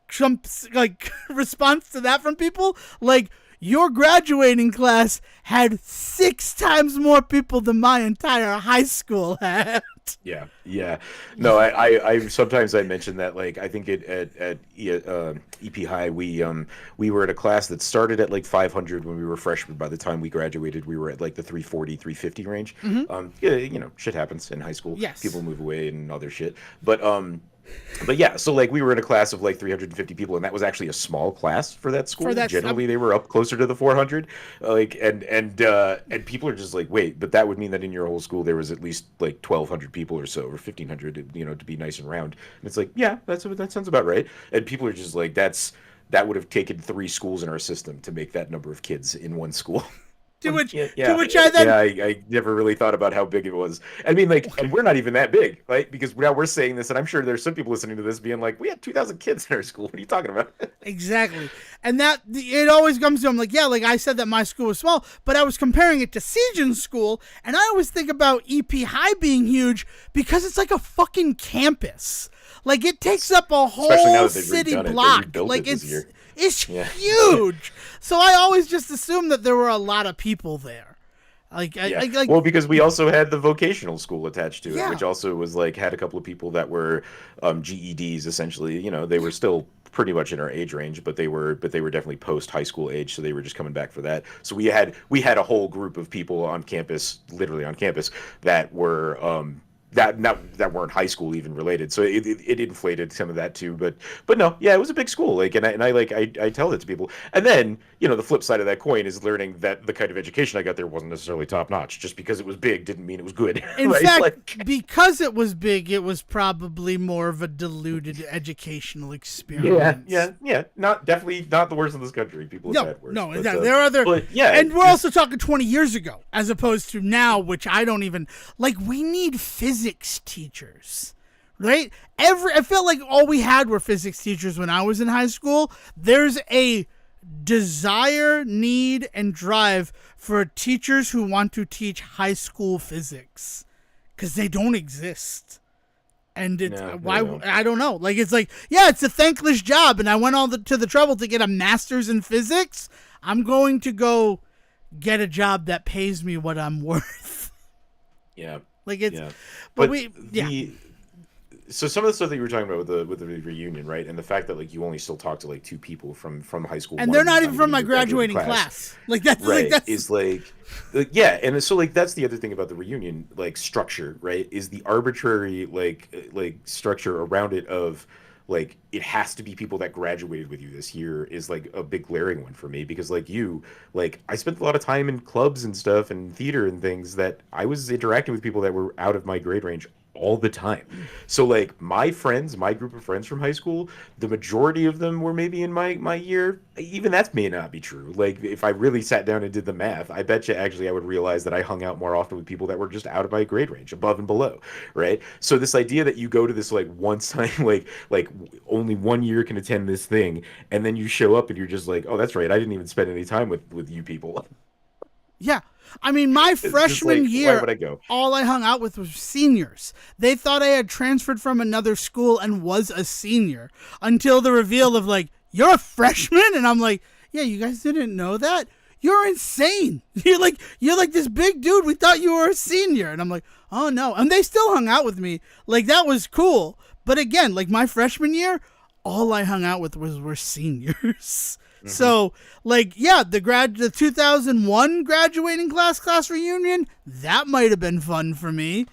[SPEAKER 1] like response to that from people. Like, your graduating class had 6 times more people than my entire high school had.
[SPEAKER 2] Yeah. No, I sometimes I mention that, like, I think at EP High we were at a class that started at like 500 when we were freshmen. By the time we graduated, we were at like the 340, 350 range. Yeah, you know, shit happens in high school.
[SPEAKER 1] Yes.
[SPEAKER 2] People move away and other shit. But yeah, so like we were in a class of like 350 people, and that was actually a small class for that school. Generally, they were up closer to the 400. And people are just like, wait, but that would mean that in your whole school there was at least like 1,200 people or so, or 1,500, you know, to be nice and round. And it's like, yeah, that sounds about right. And people are just like, that would have taken 3 schools in our system to make that number of kids in one school.
[SPEAKER 1] To which I then...
[SPEAKER 2] Yeah, I never really thought about how big it was. I mean, like, and we're not even that big, right? Because now we're saying this, and I'm sure there's some people listening to this being like, we had 2,000 kids in our school. What are you talking about?
[SPEAKER 1] Exactly. And that, it always comes to, I'm like, yeah, like I said that my school was small, but I was comparing it to Siegen's school, and I always think about EP High being huge because it's like a fucking campus. Like, it takes up a whole city block. Like, it's huge. So I always just assumed that there were a lot of people there.
[SPEAKER 2] Well, because we also had the vocational school attached to it, which also was like had a couple of people that were GEDs essentially. You know, they were still pretty much in our age range, but they were definitely post high school age, so they were just coming back for that. So we had a whole group of people on campus, literally on campus, that were that weren't high school even related, so it inflated some of that too. But no, yeah, it was a big school. Like, and I tell it to people. And then, you know, the flip side of that coin is learning that the kind of education I got there wasn't necessarily top notch. Just because it was big didn't mean it was good.
[SPEAKER 1] In fact, because it was big, it was probably more of a diluted educational experience.
[SPEAKER 2] Yeah. Definitely not the worst in this country. People have had worse.
[SPEAKER 1] No, there are other. And we're also talking 20 years ago, as opposed to now, which I don't even like. We need physics teachers, right? I felt like all we had were physics teachers when I was in high school. There's a desire, need, and drive for teachers who want to teach high school physics because they don't exist. And it's I don't know. Like, it's like, yeah, it's a thankless job, and I went to the trouble to get a master's in physics. I'm going to go get a job that pays me what I'm worth.
[SPEAKER 2] Yeah.
[SPEAKER 1] Like, it's,
[SPEAKER 2] So some of the stuff that you were talking about with the reunion, right, and the fact that like you only still talk to like 2 people from high school,
[SPEAKER 1] and they're not even from my graduating class. Like, that's
[SPEAKER 2] right.
[SPEAKER 1] Like,
[SPEAKER 2] is like yeah, and so like that's the other thing about the reunion, like, structure, right, is the arbitrary like structure around it of like it has to be people that graduated with you this year is like a big glaring one for me, because like I spent a lot of time in clubs and stuff and theater and things that I was interacting with people that were out of my grade range all the time. So like my group of friends from high school, the majority of them were maybe in my year. Even that may not be true. Like, if I really sat down and did the math, I bet you actually I would realize that I hung out more often with people that were just out of my grade range, above and below, right? So this idea that you go to this like once time, like only 1 year can attend this thing, and then you show up and you're just like, oh, that's right, I didn't even spend any time with you people.
[SPEAKER 1] Yeah. I mean, my freshman year,
[SPEAKER 2] why would I go?
[SPEAKER 1] All I hung out with was seniors. They thought I had transferred from another school and was a senior, until the reveal of like, you're a freshman? And I'm like, yeah, you guys didn't know that? You're insane. You're like this big dude. We thought you were a senior. And I'm like, oh no. And they still hung out with me. Like, that was cool. But again, like, my freshman year, all I hung out with were seniors. So, like, yeah, the 2001 graduating class reunion, that might have been fun for me.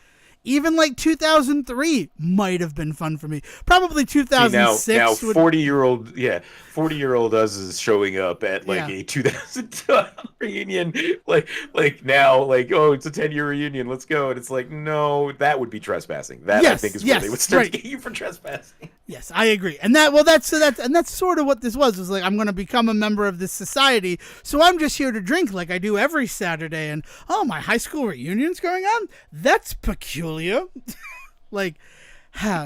[SPEAKER 1] Even like 2003 might have been fun for me. Probably 2006.
[SPEAKER 2] See, now 40-year-old us is showing up at like a 2012 reunion. Like now, like, oh, it's a 10-year reunion. Let's go. And it's like, no, that would be trespassing. That, I think, is where they would start to get you for trespassing.
[SPEAKER 1] Yes, I agree. And that's sort of what this was. Like, I'm going to become a member of this society, so I'm just here to drink like I do every Saturday. And oh, my high school reunion's going on? That's peculiar. Like,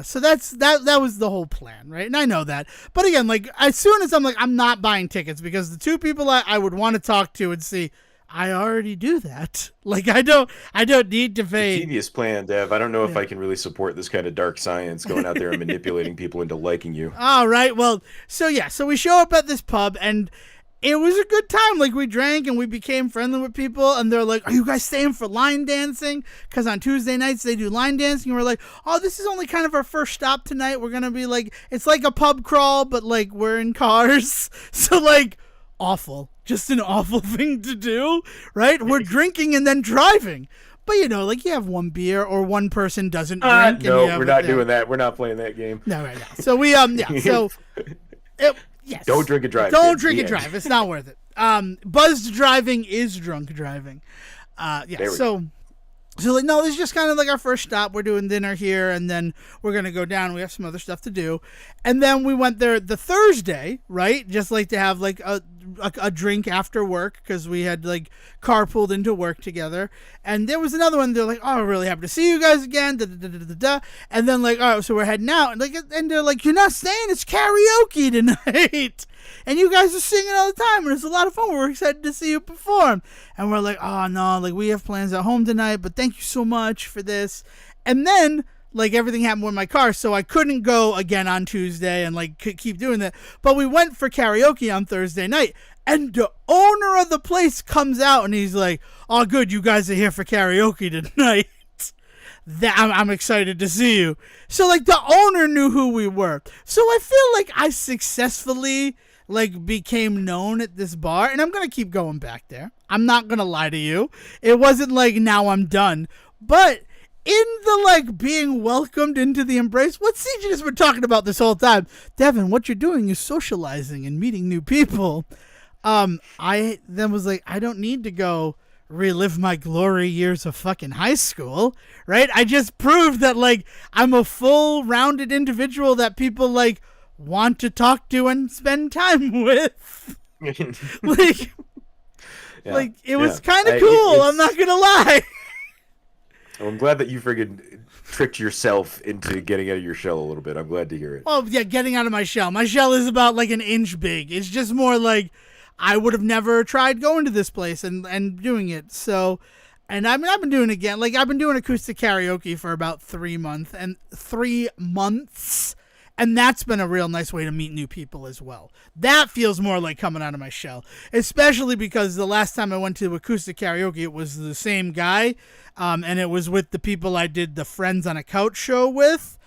[SPEAKER 1] so that was the whole plan, right? And I know that. But again, like, as soon as I'm not buying tickets, because the two people I would want to talk to and see, I already do that. Like, I don't need to pay.
[SPEAKER 2] Devious plan, Dev. I don't know if I can really support this kind of dark science, going out there and manipulating people into liking you.
[SPEAKER 1] All right. Well, so we show up at this pub, and it was a good time. Like, we drank and we became friendly with people, and they're like, are you guys staying for line dancing? Because on Tuesday nights they do line dancing. And we're like, oh, this is only kind of our first stop tonight. We're going to be like, it's like a pub crawl, but like we're in cars. So, like, awful. Just an awful thing to do, right? We're drinking and then driving. But, you know, like, you have one beer or one person doesn't drink.
[SPEAKER 2] No, we're not doing that. We're not playing that game.
[SPEAKER 1] No, right now. So we, so... Yes.
[SPEAKER 2] Don't drink and drive.
[SPEAKER 1] Don't drink and drive. It's not worth it. Buzzed driving is drunk driving. So like, no, this is just kind of like our first stop. We're doing dinner here, and then we're going to go down. We have some other stuff to do. And then we went there the Thursday, right? Just like to have like a drink after work, because we had like carpooled into work together. And there was another one. They're like, oh, we're really happy to see you guys again. Da, da, da, da, da, da. And then like, all right, so we're heading out. And they're like, you're not staying. It's karaoke tonight. And you guys are singing all the time, and it's a lot of fun. We're excited to see you perform. And we're like, oh, no, like, we have plans at home tonight, but thank you so much for this. And then, like, everything happened with my car, so I couldn't go again on Tuesday and, like, keep doing that. But we went for karaoke on Thursday night, and the owner of the place comes out, and he's like, oh, good, you guys are here for karaoke tonight. I'm excited to see you. So, like, the owner knew who we were. So I feel like I successfully, like, became known at this bar, and I'm going to keep going back there. I'm not going to lie to you. It wasn't like, now I'm done. But in the, like, being welcomed into the embrace, what CJ has been talking about this whole time, Devon, what you're doing is socializing and meeting new people. I then was like, I don't need to go relive my glory years of fucking high school, right? I just proved that, like, I'm a full rounded individual that people, like, want to talk to and spend time with. Like, it was kind of cool. I'm not gonna lie.
[SPEAKER 2] Well, I'm glad that you friggin' tricked yourself into getting out of your shell a little bit. I'm glad to hear it.
[SPEAKER 1] Oh yeah, getting out of my shell. My shell is about like an inch big. It's just more like, I would have never tried going to this place and doing it. So, and I mean, I've been doing it again. Like, I've been doing acoustic karaoke for about 3 months, and that's been a real nice way to meet new people as well. That feels more like coming out of my shell, especially because the last time I went to acoustic karaoke, it was the same guy, and it was with the people I did the Friends on a Couch show with.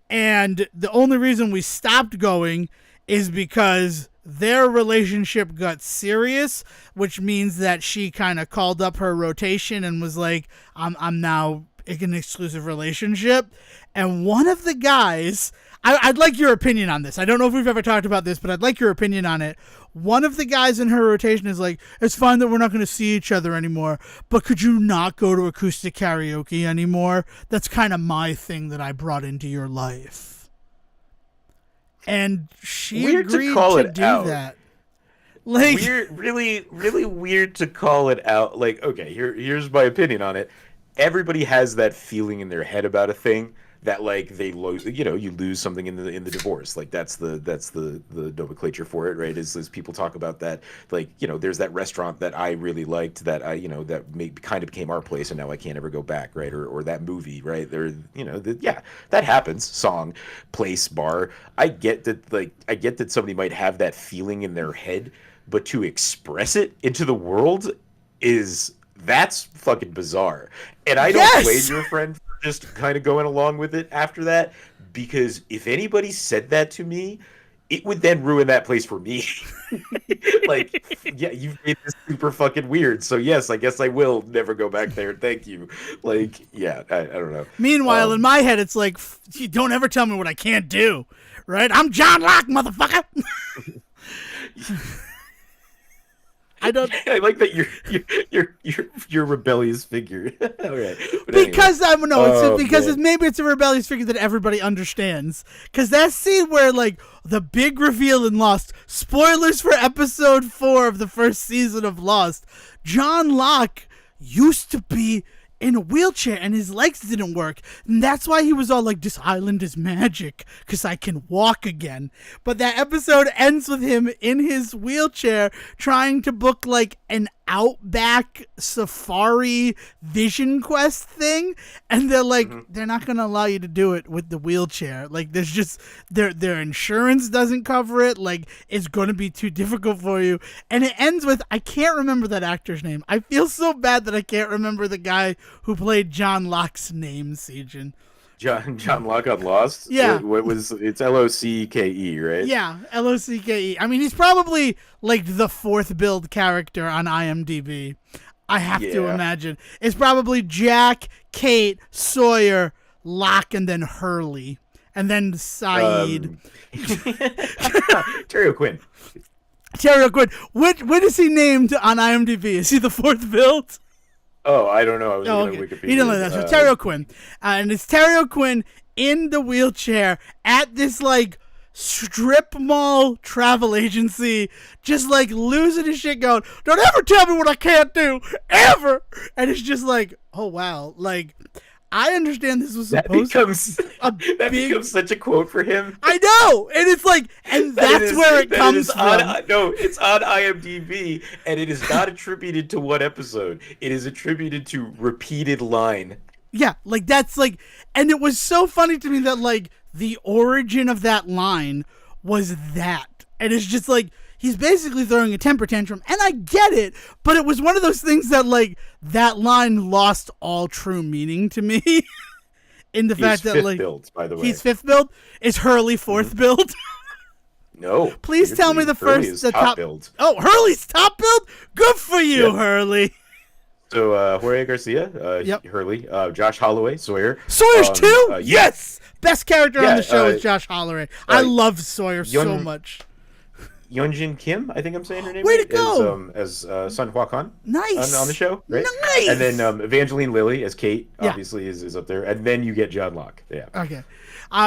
[SPEAKER 1] And the only reason we stopped going is because their relationship got serious, which means that she kind of called up her rotation and was like, I'm now in an exclusive relationship. And one of the guys, I'd like your opinion on this. I don't know if we've ever talked about this, but I'd like your opinion on it. One of the guys in her rotation is like, it's fine that we're not going to see each other anymore, but could you not go to acoustic karaoke anymore? That's kind of my thing that I brought into your life. And she agreed to do that. Like,
[SPEAKER 2] weird, really, really weird to call it out. Like, okay, here's my opinion on it. Everybody has that feeling in their head about a thing that like they lose, you lose something in the divorce. Like that's the nomenclature for it, right? Is people talk about that, like, there's that restaurant that I really liked that kind of became our place, and now I can't ever go back, right? Or that movie, right? Yeah, that happens. Song, place, bar. I get that somebody might have that feeling in their head, but to express it into the world that's fucking bizarre. And I don't blame
[SPEAKER 1] Yes.
[SPEAKER 2] your friend for just kind of going along with it after that, because if anybody said that to me, it would then ruin that place for me. Like, yeah, you've made this super fucking weird. So yes, I guess I will never go back there. Thank you. Like, yeah, I don't know.
[SPEAKER 1] Meanwhile, in my head, it's like, you don't ever tell me what I can't do, right? I'm John Locke, motherfucker. I don't.
[SPEAKER 2] I like that you're a rebellious figure. All right. But
[SPEAKER 1] Because
[SPEAKER 2] anyway.
[SPEAKER 1] because maybe it's a rebellious figure that everybody understands. Because that scene where like the big reveal in Lost, spoilers for episode 4 of the first season of Lost, John Locke used to be in a wheelchair and his legs didn't work, and that's why he was all like, this island is magic because I can walk again. But that episode ends with him in his wheelchair trying to book like an outback safari vision quest thing, and they're like, they're not gonna allow you to do it with the wheelchair. Like, there's just their insurance doesn't cover it. Like, it's gonna be too difficult for you. And it ends with, I can't remember that actor's name. I feel so bad that I can't remember the guy who played John Locke's name, Sejan.
[SPEAKER 2] John Locke on Lost.
[SPEAKER 1] Yeah.
[SPEAKER 2] It's Locke, right?
[SPEAKER 1] Yeah, Locke. I mean, he's probably like the 4th build character on IMDb. I have to imagine. It's probably Jack, Kate, Sawyer, Locke, and then Hurley. And then Saeed.
[SPEAKER 2] Terry O'Quinn.
[SPEAKER 1] Terry O'Quinn. What is he named on IMDb? Is he the 4th build?
[SPEAKER 2] Oh, I don't know. I was looking at Wikipedia.
[SPEAKER 1] He didn't like that. So Terry O'Quinn. And it's Terry O'Quinn in the wheelchair at this, like, strip mall travel agency, just, like, losing his shit going, don't ever tell me what I can't do, ever! And it's just like, oh, wow. Like, I understand this was supposed
[SPEAKER 2] that becomes such a quote for him.
[SPEAKER 1] I know, and it's like, and that's where it comes from.
[SPEAKER 2] No, it's on IMDb, and it is not attributed to one episode. It is attributed to repeated line.
[SPEAKER 1] Yeah, like that's like, and it was so funny to me that like the origin of that line was that, and it's just like, he's basically throwing a temper tantrum, and I get it, but it was one of those things that, like, that line lost all true meaning to me. In the fact that, like,
[SPEAKER 2] build, by the way.
[SPEAKER 1] He's 5th build. Is Hurley 4th build?
[SPEAKER 2] No.
[SPEAKER 1] Please tell me the top
[SPEAKER 2] build.
[SPEAKER 1] Oh, Hurley's top build? Good for you, Hurley.
[SPEAKER 2] So Jorge Garcia, Hurley, Josh Holloway, Sawyer.
[SPEAKER 1] Sawyer's 2? Yes! Best character on the show is Josh Holloway. I love Sawyer so much.
[SPEAKER 2] Yeonjin Kim, I think I'm saying her name.
[SPEAKER 1] Way to go!
[SPEAKER 2] As Sun Hwa Khan.
[SPEAKER 1] Nice.
[SPEAKER 2] On the show, right?
[SPEAKER 1] Nice.
[SPEAKER 2] And then Evangeline Lilly as Kate, obviously is up there, and then you get John Locke. Yeah.
[SPEAKER 1] Okay.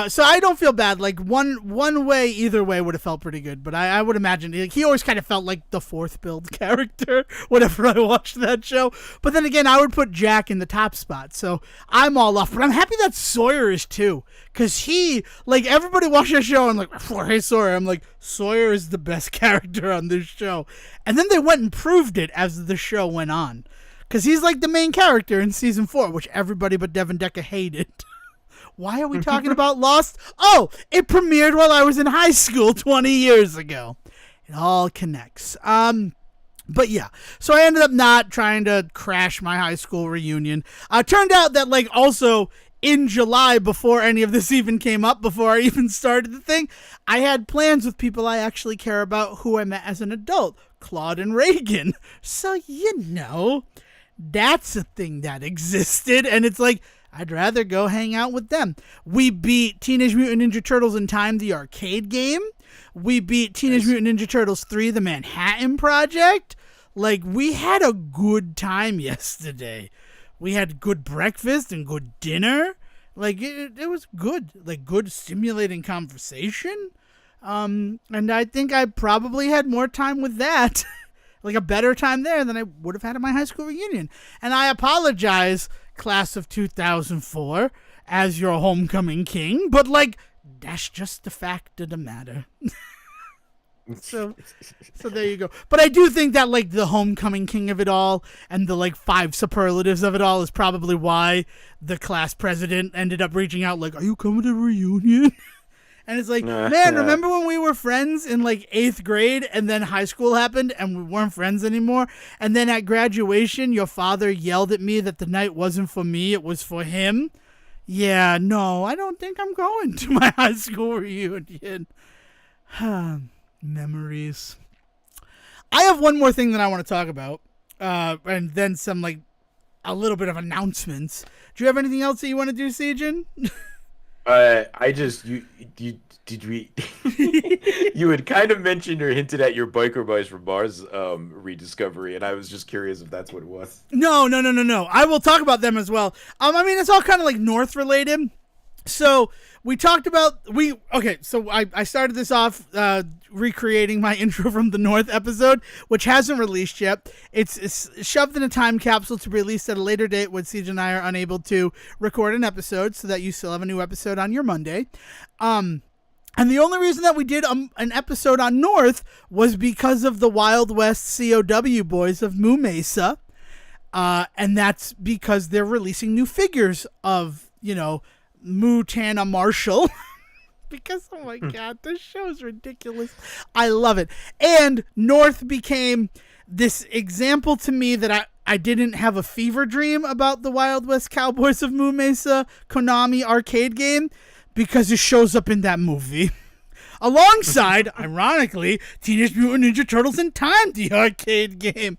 [SPEAKER 1] So I don't feel bad. Like one way, either way would have felt pretty good. But I would imagine he always kind of felt like the 4th build character whenever I watched that show. But then again, I would put Jack in the top spot. So I'm all off. But I'm happy that Sawyer is too. Because he, like, everybody watched that show and like, hey, Sawyer. I'm like, Sawyer is the best character on this show. And then they went and proved it as the show went on. Because he's like the main character in season 4, which everybody but Devon Decker hated. Why are we talking about Lost? Oh, it premiered while I was in high school 20 years ago. It all connects. But yeah, so I ended up not trying to crash my high school reunion. Turned out that, like, also in July, before any of this even came up, before I even started the thing, I had plans with people I actually care about who I met as an adult, Claude and Reagan. So, that's a thing that existed, and it's like, I'd rather go hang out with them. We beat Teenage Mutant Ninja Turtles in Time, the arcade game. We beat Teenage Mutant Ninja Turtles 3, the Manhattan Project. Like, we had a good time yesterday. We had good breakfast and good dinner. Like, it was good. Like, good stimulating conversation. And I think I probably had more time with that. Like, a better time there than I would have had at my high school reunion. And I apologize, class of 2004, as your homecoming king, but like that's just the fact of the matter. So there you go. But I do think that like the homecoming king of it all and the like 5 superlatives of it all is probably why the class president ended up reaching out like, are you coming to the reunion? And it's like, man, remember when we were friends in like 8th grade and then high school happened and we weren't friends anymore? And then at graduation, your father yelled at me that the night wasn't for me, it was for him. Yeah, no, I don't think I'm going to my high school reunion. Memories. I have one more thing that I want to talk about, and then some like a little bit of announcements. Do you have anything else that you want to do, Sejin?
[SPEAKER 2] I just you had kind of mentioned or hinted at your biker boys from Mars rediscovery, and I was just curious if that's what it was.
[SPEAKER 1] No. I will talk about them as well. I mean, it's all kind of like North related. So we talked about So I started this off recreating my intro from the North episode, which hasn't released yet. It's shoved in a time capsule to be released at a later date when Siege and I are unable to record an episode, so that you still have a new episode on your Monday. And the only reason that we did an episode on North was because of the Wild West C.O.W. boys of Moo Mesa, and that's because they're releasing new figures of Moo Tana Marshall. Because, oh my God, this show is ridiculous. I love it. And North became this example to me that I didn't have a fever dream about the Wild West Cowboys of Moo Mesa Konami arcade game, because it shows up in that movie. Alongside, ironically, Teenage Mutant Ninja Turtles in Time, the arcade game.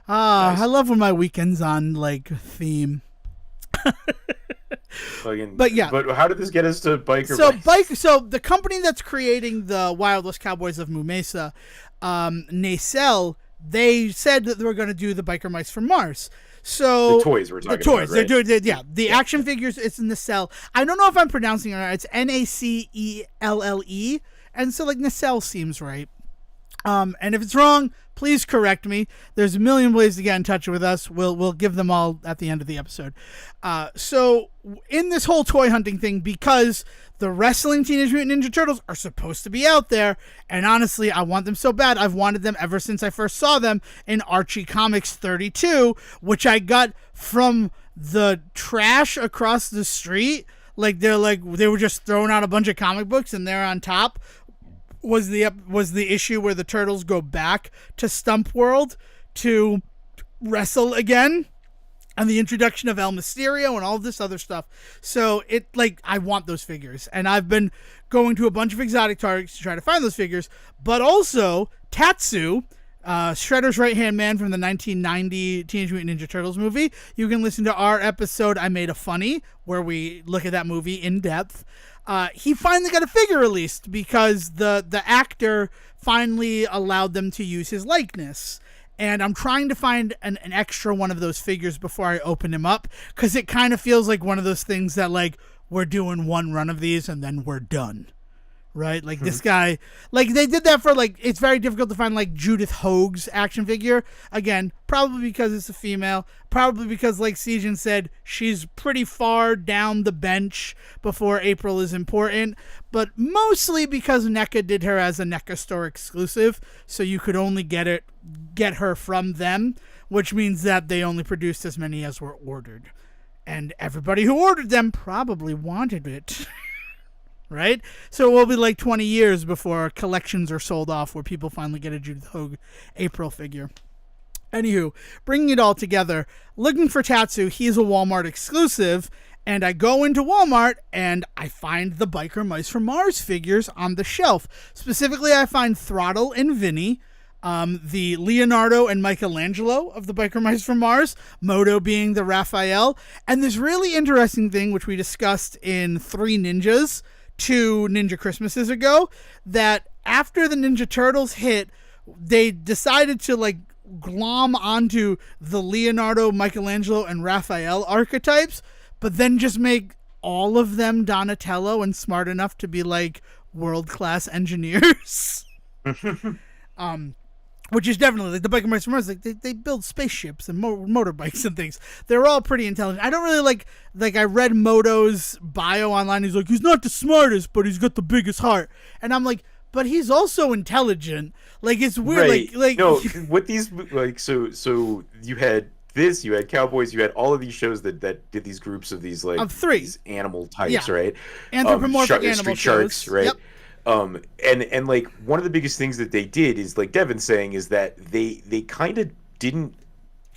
[SPEAKER 1] Nice. I love when my weekend's on, like, theme.
[SPEAKER 2] But how did this get us to biker mice?
[SPEAKER 1] So the company that's creating the Wild West Cowboys of Moo Mesa, Nacelle, they said that they were going to do the biker mice from Mars. So
[SPEAKER 2] the toys we're talking about, right?
[SPEAKER 1] They're doing, the action figures. It's Nacelle. I don't know if I'm pronouncing it right. It's Nacelle, and so like Nacelle seems right. And if it's wrong, please correct me. There's a million ways to get in touch with us. We'll give them all at the end of the episode. So in this whole toy hunting thing, because the wrestling Teenage Mutant Ninja Turtles are supposed to be out there, and honestly, I want them so bad. I've wanted them ever since I first saw them in Archie Comics 32, which I got from the trash across the street. They were just throwing out a bunch of comic books, and they're on top. Was the issue where the Turtles go back to SteamWorld to wrestle again, and the introduction of El Mysterio and all this other stuff. So I want those figures, and I've been going to a bunch of exotic targets to try to find those figures, but also Tatsu, Shredder's right-hand man from the 1990 Teenage Mutant Ninja Turtles movie. You can listen to our episode, I Made a Funny, where we look at that movie in depth. He finally got a figure released because the actor finally allowed them to use his likeness. And I'm trying to find an extra one of those figures before I open him up, because it kind of feels like one of those things that, like, we're doing one run of these and then we're done. Right? Like, this guy, like, they did that for, like, it's very difficult to find, like, Judith Hoag's action figure. Again, probably because it's a female. Probably because, like Sejin said, she's pretty far down the bench before April is important. But mostly because NECA did her as a NECA store exclusive. So you could only get her from them, which means that they only produced as many as were ordered. And everybody who ordered them probably wanted it. Right? So it will be like 20 years before collections are sold off where people finally get a Judith Hoag April figure. Anywho, bringing it all together, looking for Tatsu, he's a Walmart exclusive, and I go into Walmart and I find the Biker Mice from Mars figures on the shelf. Specifically, I find Throttle and Vinny, the Leonardo and Michelangelo of the Biker Mice from Mars, Moto being the Raphael, and this really interesting thing which we discussed in 3 Ninjas, 2 Ninja Christmases ago, that after the Ninja Turtles hit, they decided to like glom onto the Leonardo, Michelangelo, and Raphael archetypes, but then just make all of them Donatello and smart enough to be like world-class engineers. which is definitely like the Biker Mice from Mars. Like they build spaceships and motorbikes and things. They're all pretty intelligent. I don't really like I read Moto's bio online. He's like, he's not the smartest, but he's got the biggest heart. And I'm like, but he's also intelligent. Like it's weird.
[SPEAKER 2] Right.
[SPEAKER 1] Like
[SPEAKER 2] no, what these like so you had this, you had Cowboys, you had all of these shows that did these groups of these like
[SPEAKER 1] of three
[SPEAKER 2] these animal types, right?
[SPEAKER 1] Anthropomorphic animal
[SPEAKER 2] street
[SPEAKER 1] shows.
[SPEAKER 2] sharks, right?
[SPEAKER 1] Yep.
[SPEAKER 2] And like one of the biggest things that they did is like Devon's saying is that they kind of didn't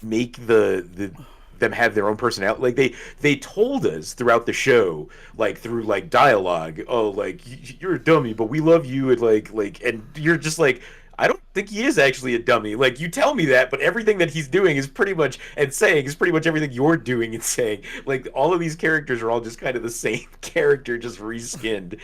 [SPEAKER 2] make them have their own personality. Like they told us throughout the show, like through like dialogue, oh, like you're a dummy, but we love you, and like and you're just like, I don't think he is actually a dummy. Like, you tell me that, but everything that he's doing is pretty much, and saying, is pretty much everything you're doing and saying. Like, all of these characters are all just kind of the same character, just reskinned.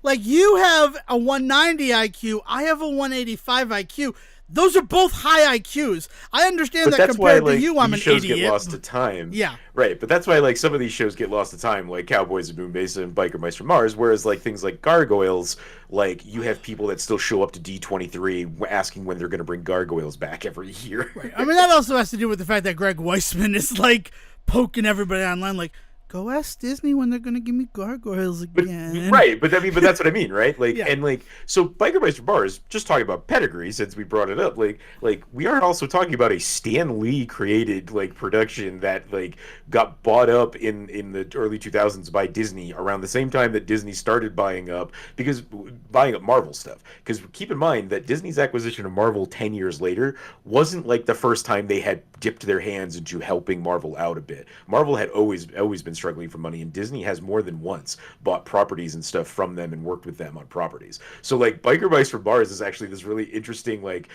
[SPEAKER 1] Like, you have a 190 IQ, I have a 185 IQ. Those are both high IQs. I understand that compared to you, I'm an idiot.
[SPEAKER 2] Shows get lost to time.
[SPEAKER 1] Yeah.
[SPEAKER 2] Right, but that's why, like, some of these shows get lost to time, like Cowboys of Moon Base and Biker Mice from Mars, whereas, like, things like Gargoyles, like, you have people that still show up to D23 asking when they're going to bring Gargoyles back every year.
[SPEAKER 1] Right. I mean, that also has to do with the fact that Greg Weisman is, like, poking everybody online, like, go ask Disney when they're gonna give me Gargoyles again.
[SPEAKER 2] Right, but that's what I mean, right? Like,
[SPEAKER 1] yeah.
[SPEAKER 2] And like, so Biker Mice from Mars, just talking about pedigree since we brought it up, like we are also talking about a Stan Lee created like production that like got bought up in the early 2000s by Disney around the same time that Disney started buying up Marvel stuff. Because keep in mind that Disney's acquisition of Marvel 10 years later wasn't like the first time they had dipped their hands into helping Marvel out a bit. Marvel had always been struggling for money, and Disney has more than once bought properties and stuff from them and worked with them on properties. So like Biker Mice from Mars is actually this really interesting, like,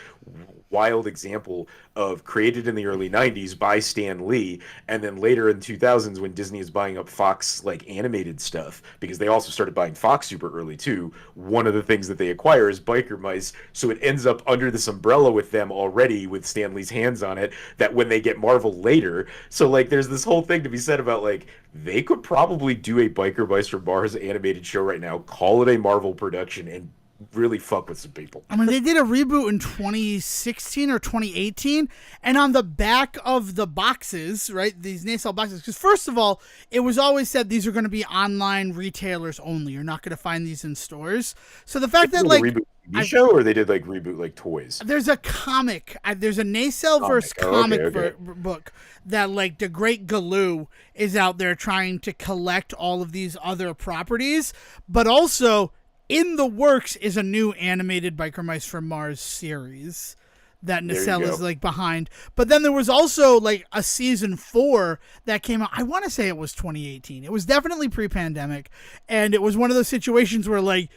[SPEAKER 2] wild example of created in the early 90s by Stan Lee, and then later in 2000s when Disney is buying up Fox like animated stuff, because they also started buying Fox super early too. One of the things that they acquire is Biker Mice, so it ends up under this umbrella with them already, with Stan Lee's hands on it, that when they get Marvel later, so like there's this whole thing to be said about like they could probably do a Biker Mice from Mars animated show right now, call it a Marvel production, and really fuck with some people.
[SPEAKER 1] I mean, they did a reboot in 2016 or 2018, and on the back of the boxes, right, these nacelle boxes, because first of all, it was always said these are going to be online retailers only. You're not going to find these in stores. So the fact that like
[SPEAKER 2] reboot TV show, or they did like reboot like toys.
[SPEAKER 1] There's a comic. There's a nacelle versus comic book that like the Great Galoo is out there trying to collect all of these other properties, but also in the works is a new animated Biker Mice from Mars series that Nacelle is like behind. But then there was also like a season 4 that came out. I want to say it was 2018. It was definitely pre-pandemic, and it was one of those situations where like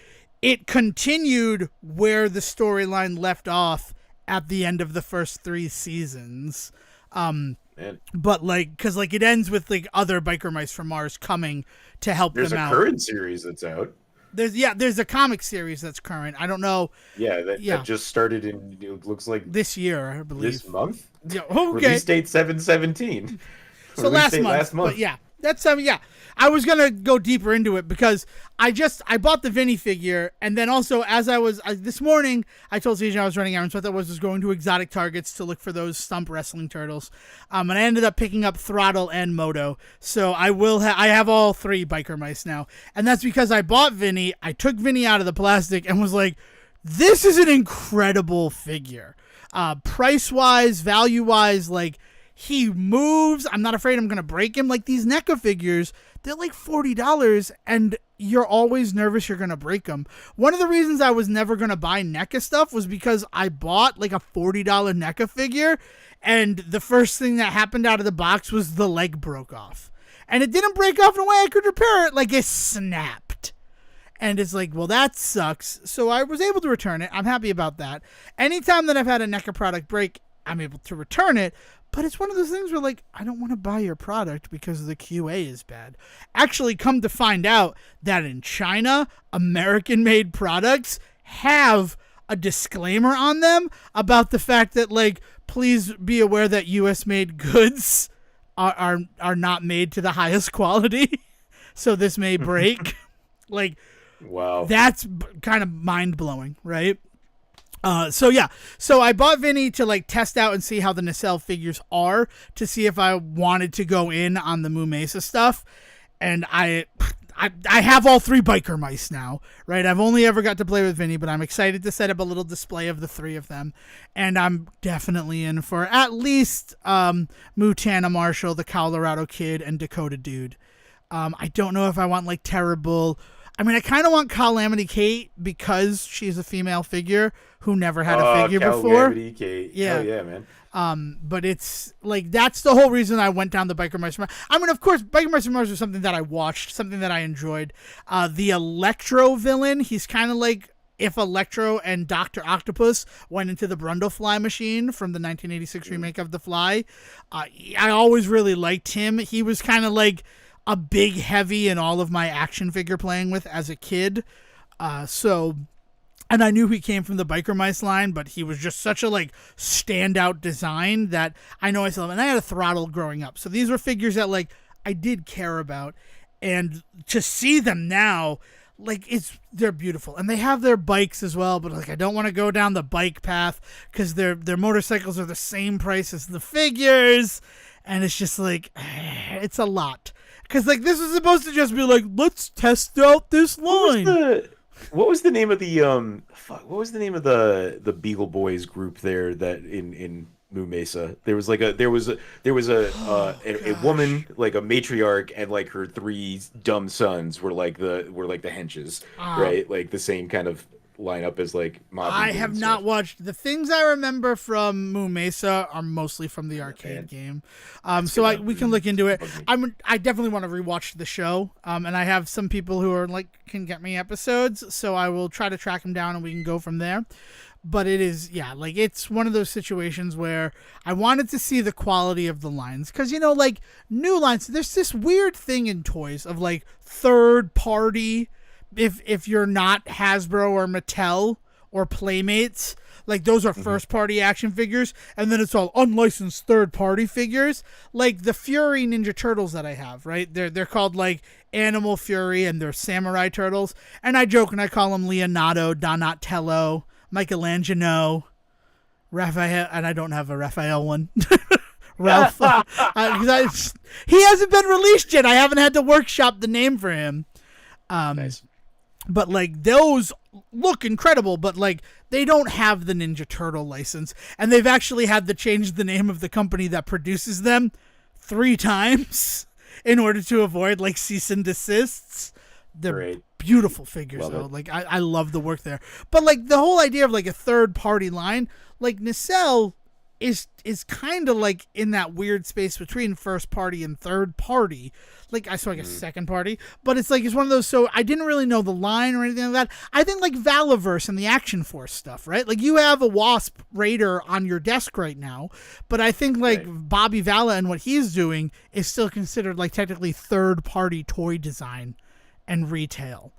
[SPEAKER 1] it continued where the storyline left off at the end of the first 3 seasons. But like, because like it ends with like other Biker Mice from Mars coming to help them out.
[SPEAKER 2] There's a current series that's out.
[SPEAKER 1] There's a comic series that's current. I don't know.
[SPEAKER 2] Yeah, that just started in, it looks like
[SPEAKER 1] this year, I believe.
[SPEAKER 2] This month?
[SPEAKER 1] Yeah, okay.
[SPEAKER 2] Release date 7/17.
[SPEAKER 1] So last month. But yeah, that's yeah. I was gonna go deeper into it because I bought the Vinny figure, and then also as I was this morning, I told CJ I was running errands, so I thought I was just going to Exotic Targets to look for those stump wrestling turtles, and I ended up picking up Throttle and Moto. So I have all 3 Biker Mice now, and that's because I bought Vinny. I took Vinny out of the plastic and was like, this is an incredible figure, price wise, value wise, like. He moves. I'm not afraid I'm going to break him. Like these NECA figures, they're like $40 and you're always nervous you're going to break them. One of the reasons I was never going to buy NECA stuff was because I bought like a $40 NECA figure and the first thing that happened out of the box was the leg broke off. And it didn't break off in a way I could repair it. Like it snapped. And it's like, well, that sucks. So I was able to return it. I'm happy about that. Anytime that I've had a NECA product break, I'm able to return it. But it's one of those things where, like, I don't want to buy your product because the QA is bad. Actually, come to find out that in China, American-made products have a disclaimer on them about the fact that, like, please be aware that U.S.-made goods are not made to the highest quality, so this may break. Like,
[SPEAKER 2] wow,
[SPEAKER 1] that's kind of mind-blowing, right? So yeah, so I bought Vinny to like test out and see how the nacelle figures are, to see if I wanted to go in on the Moo Mesa stuff, and I have all three biker mice now, right? I've only ever got to play with Vinny, but I'm excited to set up a little display of the three of them, and I'm definitely in for at least Mutana Marshall, the Colorado Kid, and Dakota Dude. I don't know if I want like Terrible. I mean, I kind of want Calamity Kate because she's a female figure who never had a figure before.
[SPEAKER 2] Calamity Kate.
[SPEAKER 1] Yeah.
[SPEAKER 2] Hell yeah, man.
[SPEAKER 1] But it's like that's the whole reason I went down the Biker Mice. I mean, of course, Biker Mice and Mars was something that I watched, something that I enjoyed. The Electro villain, he's kind of like if Electro and Dr. Octopus went into the Brundlefly machine from the 1986 remake of The Fly. I always really liked him. He was kind of like a big heavy in all of my action figure playing with as a kid. And I knew he came from the Biker Mice line, but he was just such a like standout design that I know I still have. And I had a Throttle growing up. So these were figures that like I did care about. And to see them now, like they're beautiful. And they have their bikes as well, but like I don't want to go down the bike path because their motorcycles are the same price as the figures. And it's just like, it's a lot. Because like this is supposed to just be like, let's test out this line.
[SPEAKER 2] What was the name of the what was the name of the Beagle Boys group there that in Moo Mesa? There was a woman, like a matriarch, and like her three dumb sons were like the henches, right? Like the same kind of lineup as like Mob.
[SPEAKER 1] I have not watched. The things I remember from Moo Mesa are mostly from the arcade game. So we can look into it. I definitely want to rewatch the show. And I have some people who are like can get me episodes, so I will try to track them down and we can go from there. But it is, like it's one of those situations where I wanted to see the quality of the lines. Because, like new lines, there's this weird thing in toys of like third party. If you're not Hasbro or Mattel or Playmates, like those are first party action figures, and then it's all unlicensed third party figures, like the Fury Ninja Turtles that I have, right? They're called like Animal Fury, and they're samurai turtles, and I joke and I call them Leonardo, Donatello, Michelangelo, Raphael, and I don't have a Raphael one. Ralph, he hasn't been released yet. I haven't had to workshop the name for him.
[SPEAKER 2] Nice.
[SPEAKER 1] But like those look incredible, but like they don't have the Ninja Turtle license, and they've actually had to change the name of the company that produces them 3 times in order to avoid like cease and desists. They're
[SPEAKER 2] Great.
[SPEAKER 1] Beautiful figures though. Like I love the work there. But like the whole idea of like a third party line, like Nacelle is kind of like in that weird space between first party and third party. Like I guess second party, but it's like it's one of those. So I didn't really know the line or anything like that. I think like Valaverse and the Action Force stuff, right? Like you have a Wasp Raider on your desk right now, but I think like Bobby Vala and what he's doing is still considered like technically third party toy design and retail.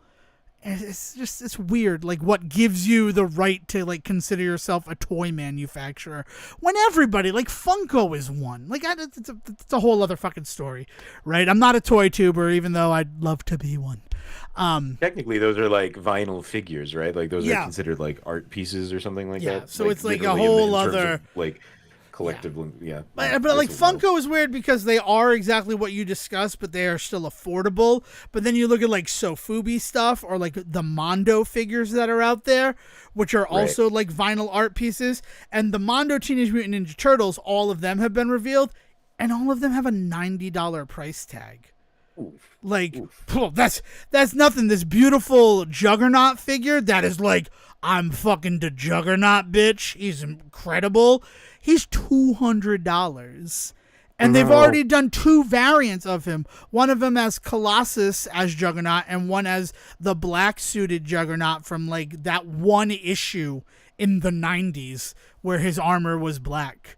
[SPEAKER 1] And it's weird, like what gives you the right to like consider yourself a toy manufacturer when everybody, like Funko is one. Like it's a whole other fucking story, right? I'm not a toy tuber, even though I'd love to be one.
[SPEAKER 2] Technically, those are like vinyl figures, right? Like those are considered like art pieces or something like that.
[SPEAKER 1] So
[SPEAKER 2] like,
[SPEAKER 1] it's like a whole other
[SPEAKER 2] of, like collective,
[SPEAKER 1] But like Funko is weird because they are exactly what you discussed, but they are still affordable. But then you look at like Sofubi stuff or like the Mondo figures that are out there, which are also like vinyl art pieces. And the Mondo Teenage Mutant Ninja Turtles, all of them have been revealed, and all of them have a $90 price tag.
[SPEAKER 2] Oof.
[SPEAKER 1] Like, that's nothing. This beautiful Juggernaut figure that is like, I'm fucking the Juggernaut, bitch. He's incredible. He's $200. And they've already done 2 variants of him. One of them as Colossus as Juggernaut, and one as the black suited Juggernaut from like that one issue in the 90s where his armor was black.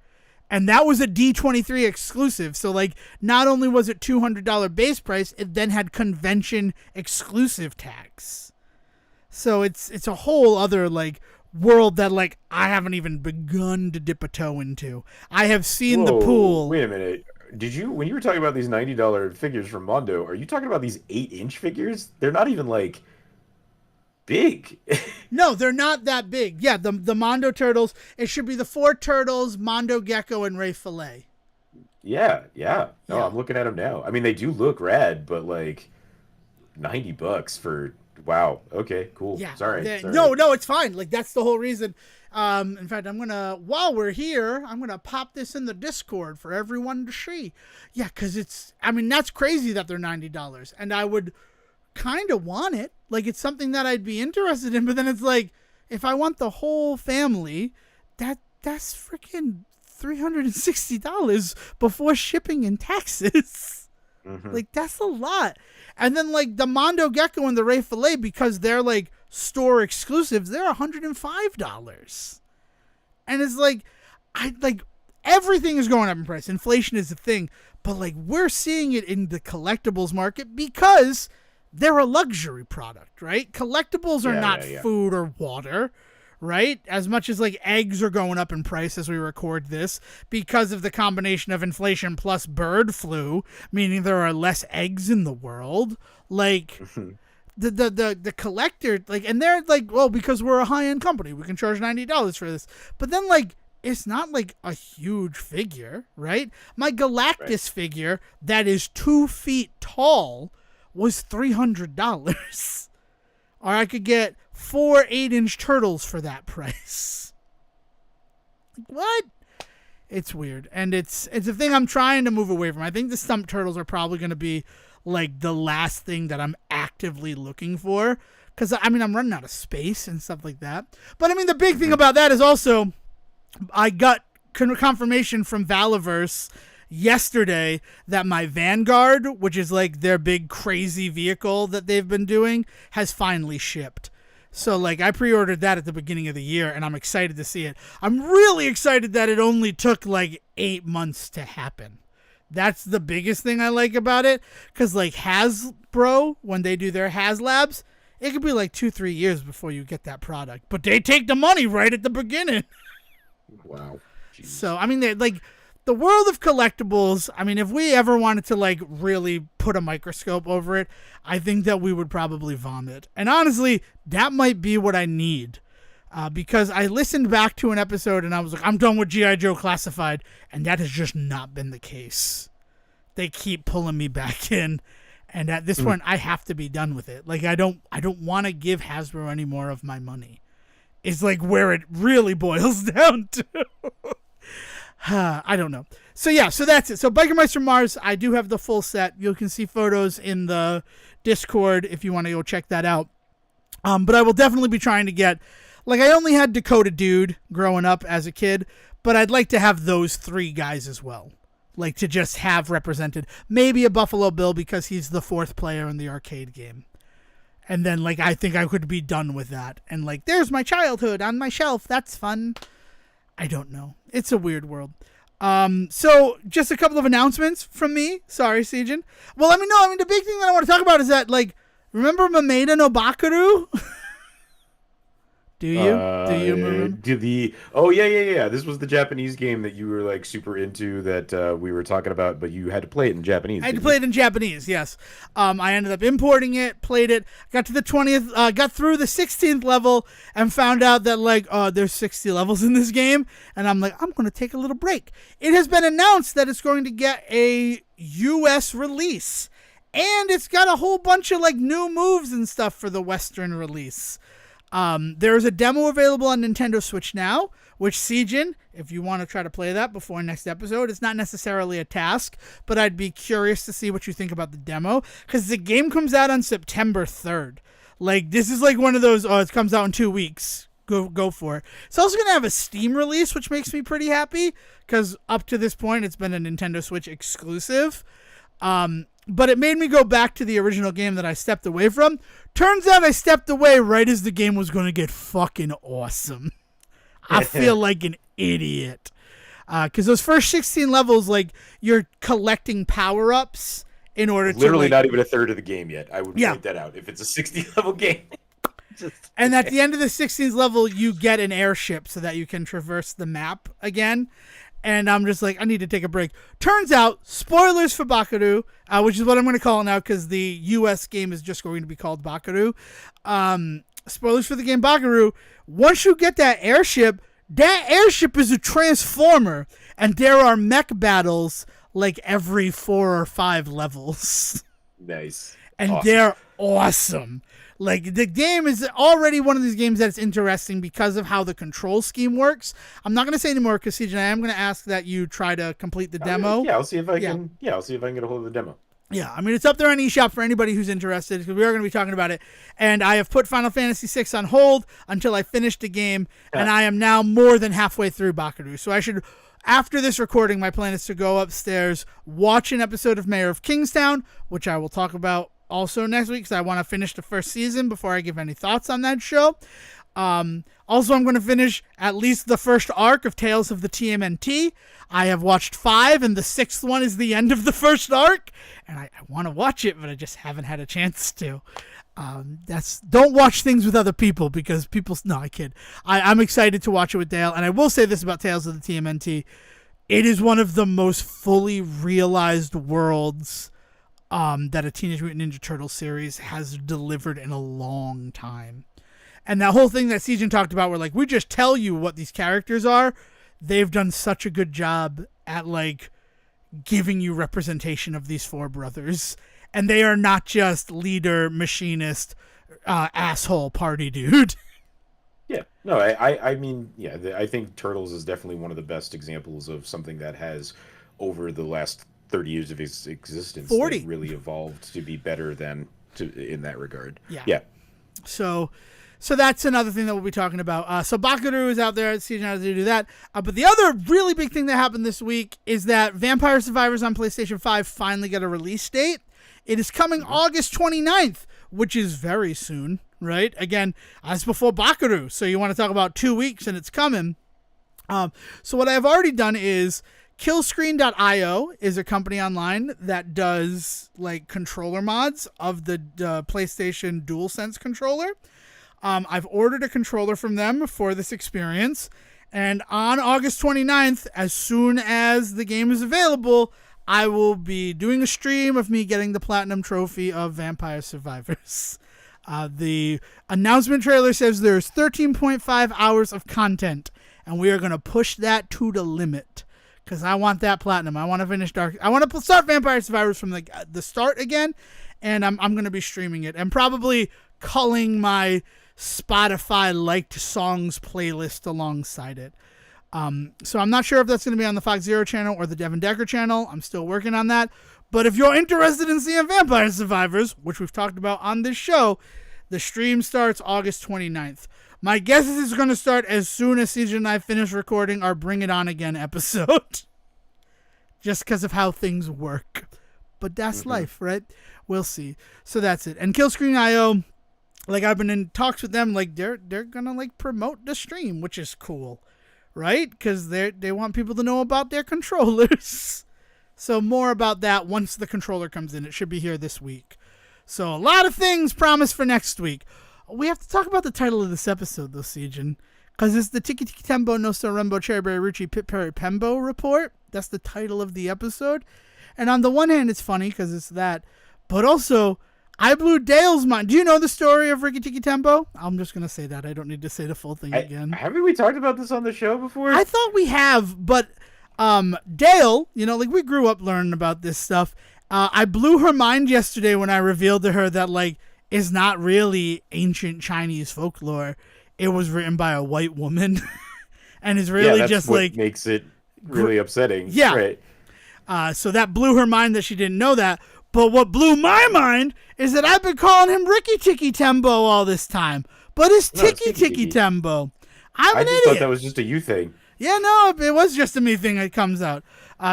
[SPEAKER 1] And that was a D23 exclusive. So like not only was it $200 base price, it then had convention exclusive tags. So it's a whole other like world that like I haven't even begun to dip a toe into. I have seen the pool.
[SPEAKER 2] Wait a minute. Did you, when you were talking about these $90 figures from Mondo, are you talking about these 8-inch figures? They're not even like big.
[SPEAKER 1] No, they're not that big. Yeah, the Mondo turtles. It should be the four turtles, Mondo Gecko, and Ray Fillet.
[SPEAKER 2] Yeah, yeah. No,
[SPEAKER 1] Yeah.
[SPEAKER 2] I'm looking at them now. I mean, they do look rad, but like $90 for wow. Okay, cool.
[SPEAKER 1] Yeah.
[SPEAKER 2] Sorry,
[SPEAKER 1] No,
[SPEAKER 2] sorry.
[SPEAKER 1] no, it's fine. Like that's the whole reason. In fact, while we're here, I'm gonna pop this in the Discord for everyone to see. Yeah, because I mean, that's crazy that they're $90, and I would kind of want it. Like it's something that I'd be interested in, but then it's like, if I want the whole family, that's freaking $360 before shipping and taxes.
[SPEAKER 2] Hmm.
[SPEAKER 1] Like that's a lot. And then like the Mondo Gecko and the Ray Fillet, because they're like store exclusives, they're $105. And it's like, I like everything is going up in price. Inflation is a thing, but like we're seeing it in the collectibles market because they're a luxury product, right? Collectibles are not food or water, right? As much as like eggs are going up in price as we record this because of the combination of inflation plus bird flu, meaning there are less eggs in the world. Like the collector, like, and they're like, well, because we're a high-end company, we can charge $90 for this. But then like it's not like a huge figure, right? My Galactus figure that is 2 feet tall was $300. Or I could get 4 8-inch turtles for that price. Like, what? It's weird. And it's a thing I'm trying to move away from. I think the stump turtles are probably going to be like the last thing that I'm actively looking for. Because, I mean, I'm running out of space and stuff like that. But, I mean, the big thing about that is also I got confirmation from Valiverse yesterday that my Vanguard, which is like their big crazy vehicle that they've been doing, has finally shipped. So like I pre-ordered that at the beginning of the year and I'm excited to see it. I'm really excited that it only took like 8 months to happen. That's the biggest thing I like about it, because like Hasbro, when they do their HasLabs, it could be like 2-3 years before you get that product, but they take the money right at the beginning.
[SPEAKER 2] Wow. Jeez.
[SPEAKER 1] So I mean, they're like, the world of collectibles, I mean, if we ever wanted to like really put a microscope over it, I think that we would probably vomit. And honestly, that might be what I need. Because I listened back to an episode and I was like, I'm done with G.I. Joe Classified. And that has just not been the case. They keep pulling me back in. And at this point, I have to be done with it. Like, I don't want to give Hasbro any more of my money. It's like where it really boils down to. I don't know. So yeah, so that's it. So Biker Mice from Mars, I do have the full set. You can see photos in the Discord if you want to go check that out. But I will definitely be trying to get, like, I only had Dakota Dude growing up as a kid, but I'd like to have those 3 guys as well. Like, to just have represented. Maybe a Buffalo Bill because he's the 4th player in the arcade game. And then, like, I think I could be done with that. And, like, there's my childhood on my shelf. That's fun. I don't know. It's a weird world. So just a couple of announcements from me. Sorry, Seijin. Well, let me know. I mean, the big thing that I want to talk about is that, like, remember Mameda no Bakaru? Do you? Do you remember?
[SPEAKER 2] Oh yeah. This was the Japanese game that you were like super into that we were talking about, but you had to play it in Japanese.
[SPEAKER 1] I had to play it in Japanese, yes. I ended up importing it, played it, got to the 20th, got through the 16th level, and found out that like, there's 60 levels in this game, and I'm like, I'm going to take a little break. It has been announced that it's going to get a US release, and it's got a whole bunch of like new moves and stuff for the Western release. There's a demo available on Nintendo Switch now, which Seijin, if you want to try to play that before next episode, it's not necessarily a task, but I'd be curious to see what you think about the demo, because the game comes out on September 3rd. Like, this is like one of those, it comes out in 2 weeks. Go for it. It's also going to have a Steam release, which makes me pretty happy, because up to this point, it's been a Nintendo Switch exclusive. But it made me go back to the original game that I stepped away from. Turns out I stepped away right as the game was going to get fucking awesome. I feel like an idiot. Because those first 16 levels, like, you're collecting power-ups in order to...
[SPEAKER 2] Literally
[SPEAKER 1] like,
[SPEAKER 2] not even a third of the game yet. I would point that out. If it's a 60-level game.
[SPEAKER 1] And at the end of the 16th level, you get an airship so that you can traverse the map again. And I'm just like, I need to take a break. Turns out, spoilers for Bakaru, which is what I'm going to call it now because the US game is just going to be called Bakaru. spoilers for the game Bakaru, once you get that airship is a transformer, and there are mech battles like every 4 or 5 levels.
[SPEAKER 2] Nice.
[SPEAKER 1] And
[SPEAKER 2] awesome.
[SPEAKER 1] They're awesome. Like, the game is already one of these games that's interesting because of how the control scheme works. I'm not going to say anymore because, CJ, I am going to ask that you try to complete the demo.
[SPEAKER 2] Yeah, I'll see if I can. Yeah, I'll see if I can get a hold of the demo.
[SPEAKER 1] Yeah, I mean, it's up there on eShop for anybody who's interested because we are going to be talking about it. And I have put Final Fantasy VI on hold until I finish the game, and I am now more than halfway through Bakaru. So I should, after this recording, my plan is to go upstairs, watch an episode of Mayor of Kingstown, which I will talk about also next week because I want to finish the first season before I give any thoughts on that show. Also, I'm going to finish at least the first arc of Tales of the TMNT. I have watched 5, and the 6th one is the end of the first arc, and I want to watch it, but I just haven't had a chance to. Don't watch things with other people because I kid. I'm excited to watch it with Dale, and I will say this about Tales of the TMNT. It is one of the most fully realized worlds that a Teenage Mutant Ninja Turtles series has delivered in a long time. And that whole thing that Season talked about where, like, we just tell you what these characters are, they've done such a good job at, like, giving you representation of these 4 brothers. And they are not just leader, machinist, asshole party dude.
[SPEAKER 2] Yeah. No, I mean, yeah, I think Turtles is definitely one of the best examples of something that has, over the last 30 years of its existence,
[SPEAKER 1] 40.
[SPEAKER 2] really evolved to be better than in that regard.
[SPEAKER 1] Yeah. So that's another thing that we'll be talking about. So Bakaru is out there. Season how to do that. But the other really big thing that happened this week is that Vampire Survivors on PlayStation 5 finally got a release date. It is coming August 29th, which is very soon, right? Again, as before Bakaru. So you want to talk about 2 weeks and it's coming. So what I have already done is Killscreen.io is a company online that does like controller mods of the PlayStation DualSense controller. I've ordered a controller from them for this experience, and on August 29th, as soon as the game is available, I will be doing a stream of me getting the Platinum Trophy of Vampire Survivors. The announcement trailer says there's 13.5 hours of content, and we are going to push that to the limit. Because I want that platinum. I want to finish I want to start Vampire Survivors from the start again, and I'm going to be streaming it and probably culling my Spotify liked songs playlist alongside it. So I'm not sure if that's going to be on the Fox Zero channel or the Devon Decker channel. I'm still working on that. But if you're interested in seeing Vampire Survivors, which we've talked about on this show, the stream starts August 29th. My guess is it's going to start as soon as CJ and I finish recording our Bring It On Again episode. Just because of how things work. But that's life, right? We'll see. So that's it. And Killscreen.io, like, I've been in talks with them, like, they're gonna, like, promote the stream, which is cool, right? Because they want people to know about their controllers. So more about that once the controller comes in. It should be here this week. So a lot of things promised for next week. We have to talk about the title of this episode, though, Seijin, because it's the Tikki Tembo no So Rembo Cherry Berry Ruchi Peri Pembo report. That's the title of the episode. And on the one hand, it's funny because it's that, but also, I blew Dale's mind. Do you know the story of Tikki Tembo? I'm just going to say that. I don't need to say the full thing again.
[SPEAKER 2] Haven't we talked about this on the show before?
[SPEAKER 1] I thought we have, but Dale, like, we grew up learning about this stuff. I blew her mind yesterday when I revealed to her that, like, it's not really ancient Chinese folklore. It was written by a white woman. And it's really
[SPEAKER 2] that's
[SPEAKER 1] just
[SPEAKER 2] what
[SPEAKER 1] like...
[SPEAKER 2] makes it really upsetting.
[SPEAKER 1] Yeah.
[SPEAKER 2] Right.
[SPEAKER 1] So that blew her mind that she didn't know that. But what blew my mind is that I've been calling him Tikki Tembo all this time. But it's Tikki Tembo. I'm an idiot.
[SPEAKER 2] I thought that was just a you thing.
[SPEAKER 1] Yeah, no, it was just a me thing that comes out.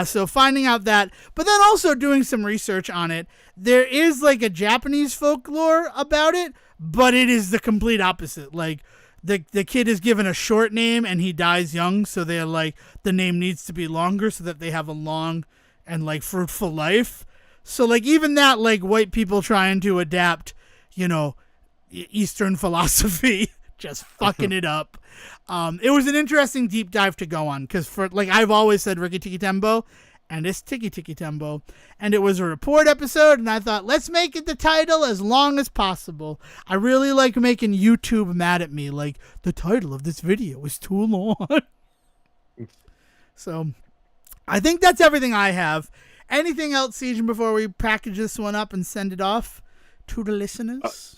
[SPEAKER 1] So finding out that, but then also doing some research on it, there is like a Japanese folklore about it, but it is the complete opposite. Like the kid is given a short name and he dies young, so they're like, the name needs to be longer so that they have a long and like fruitful life. So like even that, like white people trying to adapt, Eastern philosophy, just fucking it up. It was an interesting deep dive to go on because for like I've always said Tikki Tembo, and it's Tikki Tembo. And it was a report episode, and I thought, let's make it the title as long as possible. I really like making YouTube mad at me, like, the title of this video is too long. So, I think that's everything I have. Anything else, Siegen, before we package this one up and send it off to the listeners?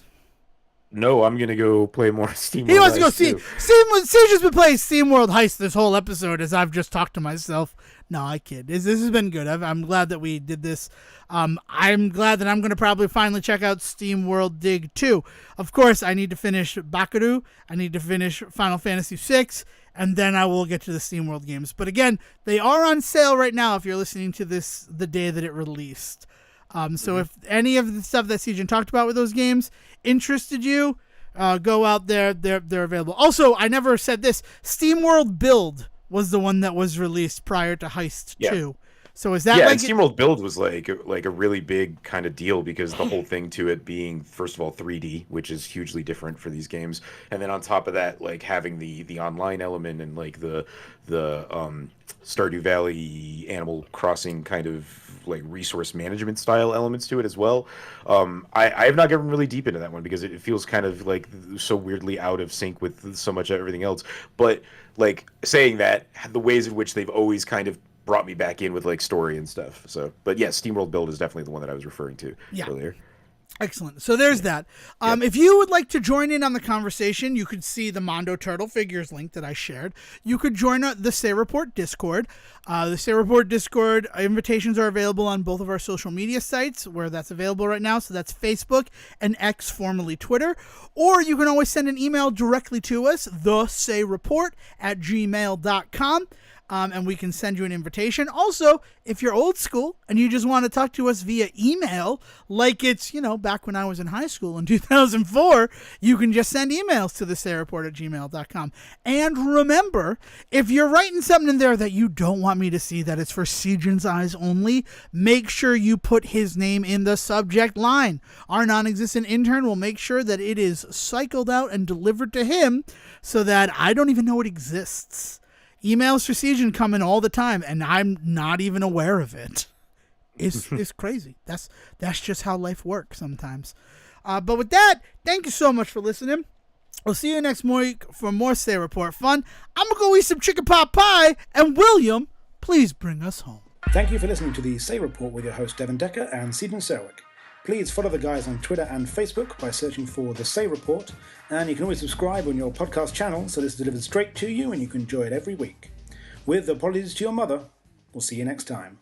[SPEAKER 2] No, I'm gonna go play more SteamWorld.
[SPEAKER 1] He wants to go see. Siege's been playing SteamWorld Heist this whole episode as I've just talked to myself. No, I kid. This has been good. I'm glad that we did this. I'm glad that I'm going to probably finally check out SteamWorld Dig 2. Of course, I need to finish Bakaru. I need to finish Final Fantasy VI. And then I will get to the SteamWorld games. But again, they are on sale right now if you're listening to this the day that it released. So if any of the stuff that Siegen talked about with those games interested you, go out there. They're available. Also, I never said this. SteamWorld Build was the one that was released prior to Heist 2. So is that
[SPEAKER 2] and SteamWorld Build was like a really big kind of deal because the whole thing to it being, first of all, 3D, which is hugely different for these games, and then on top of that, like having the online element and like the Stardew Valley, Animal Crossing kind of like resource management style elements to it as well. I have not gotten really deep into that one because it feels kind of like so weirdly out of sync with so much of everything else. But like saying that, the ways in which they've always kind of brought me back in with like story and stuff. So, but yeah, SteamWorld Build is definitely the one that I was referring to earlier.
[SPEAKER 1] Excellent. So there's that. If you would like to join in on the conversation, you could see the Mondo Turtle figures link that I shared. You could join the Say Report Discord. The Say Report Discord invitations are available on both of our social media sites where that's available right now. So that's Facebook and X, formerly Twitter. Or you can always send an email directly to us, thesayreport@gmail.com. And we can send you an invitation. Also, if you're old school and you just want to talk to us via email, like it's, back when I was in high school in 2004, you can just send emails to thesayreport@gmail.com. And remember, if you're writing something in there that you don't want me to see, that it's for Siegen's eyes only, make sure you put his name in the subject line. Our non-existent intern will make sure that it is cycled out and delivered to him so that I don't even know it exists. Emails for Siegen come in all the time, and I'm not even aware of it. It's crazy. That's just how life works sometimes. But with that, thank you so much for listening. We'll see you next week for more Say Report fun. I'm going to go eat some chicken pot pie, and William, please bring us home.
[SPEAKER 3] Thank you for listening to the Say Report with your host Devon Decker and Siegen Serwick. Please follow the guys on Twitter and Facebook by searching for The Say Report, and you can always subscribe on your podcast channel so this is delivered straight to you and you can enjoy it every week. With apologies to your mother, we'll see you next time.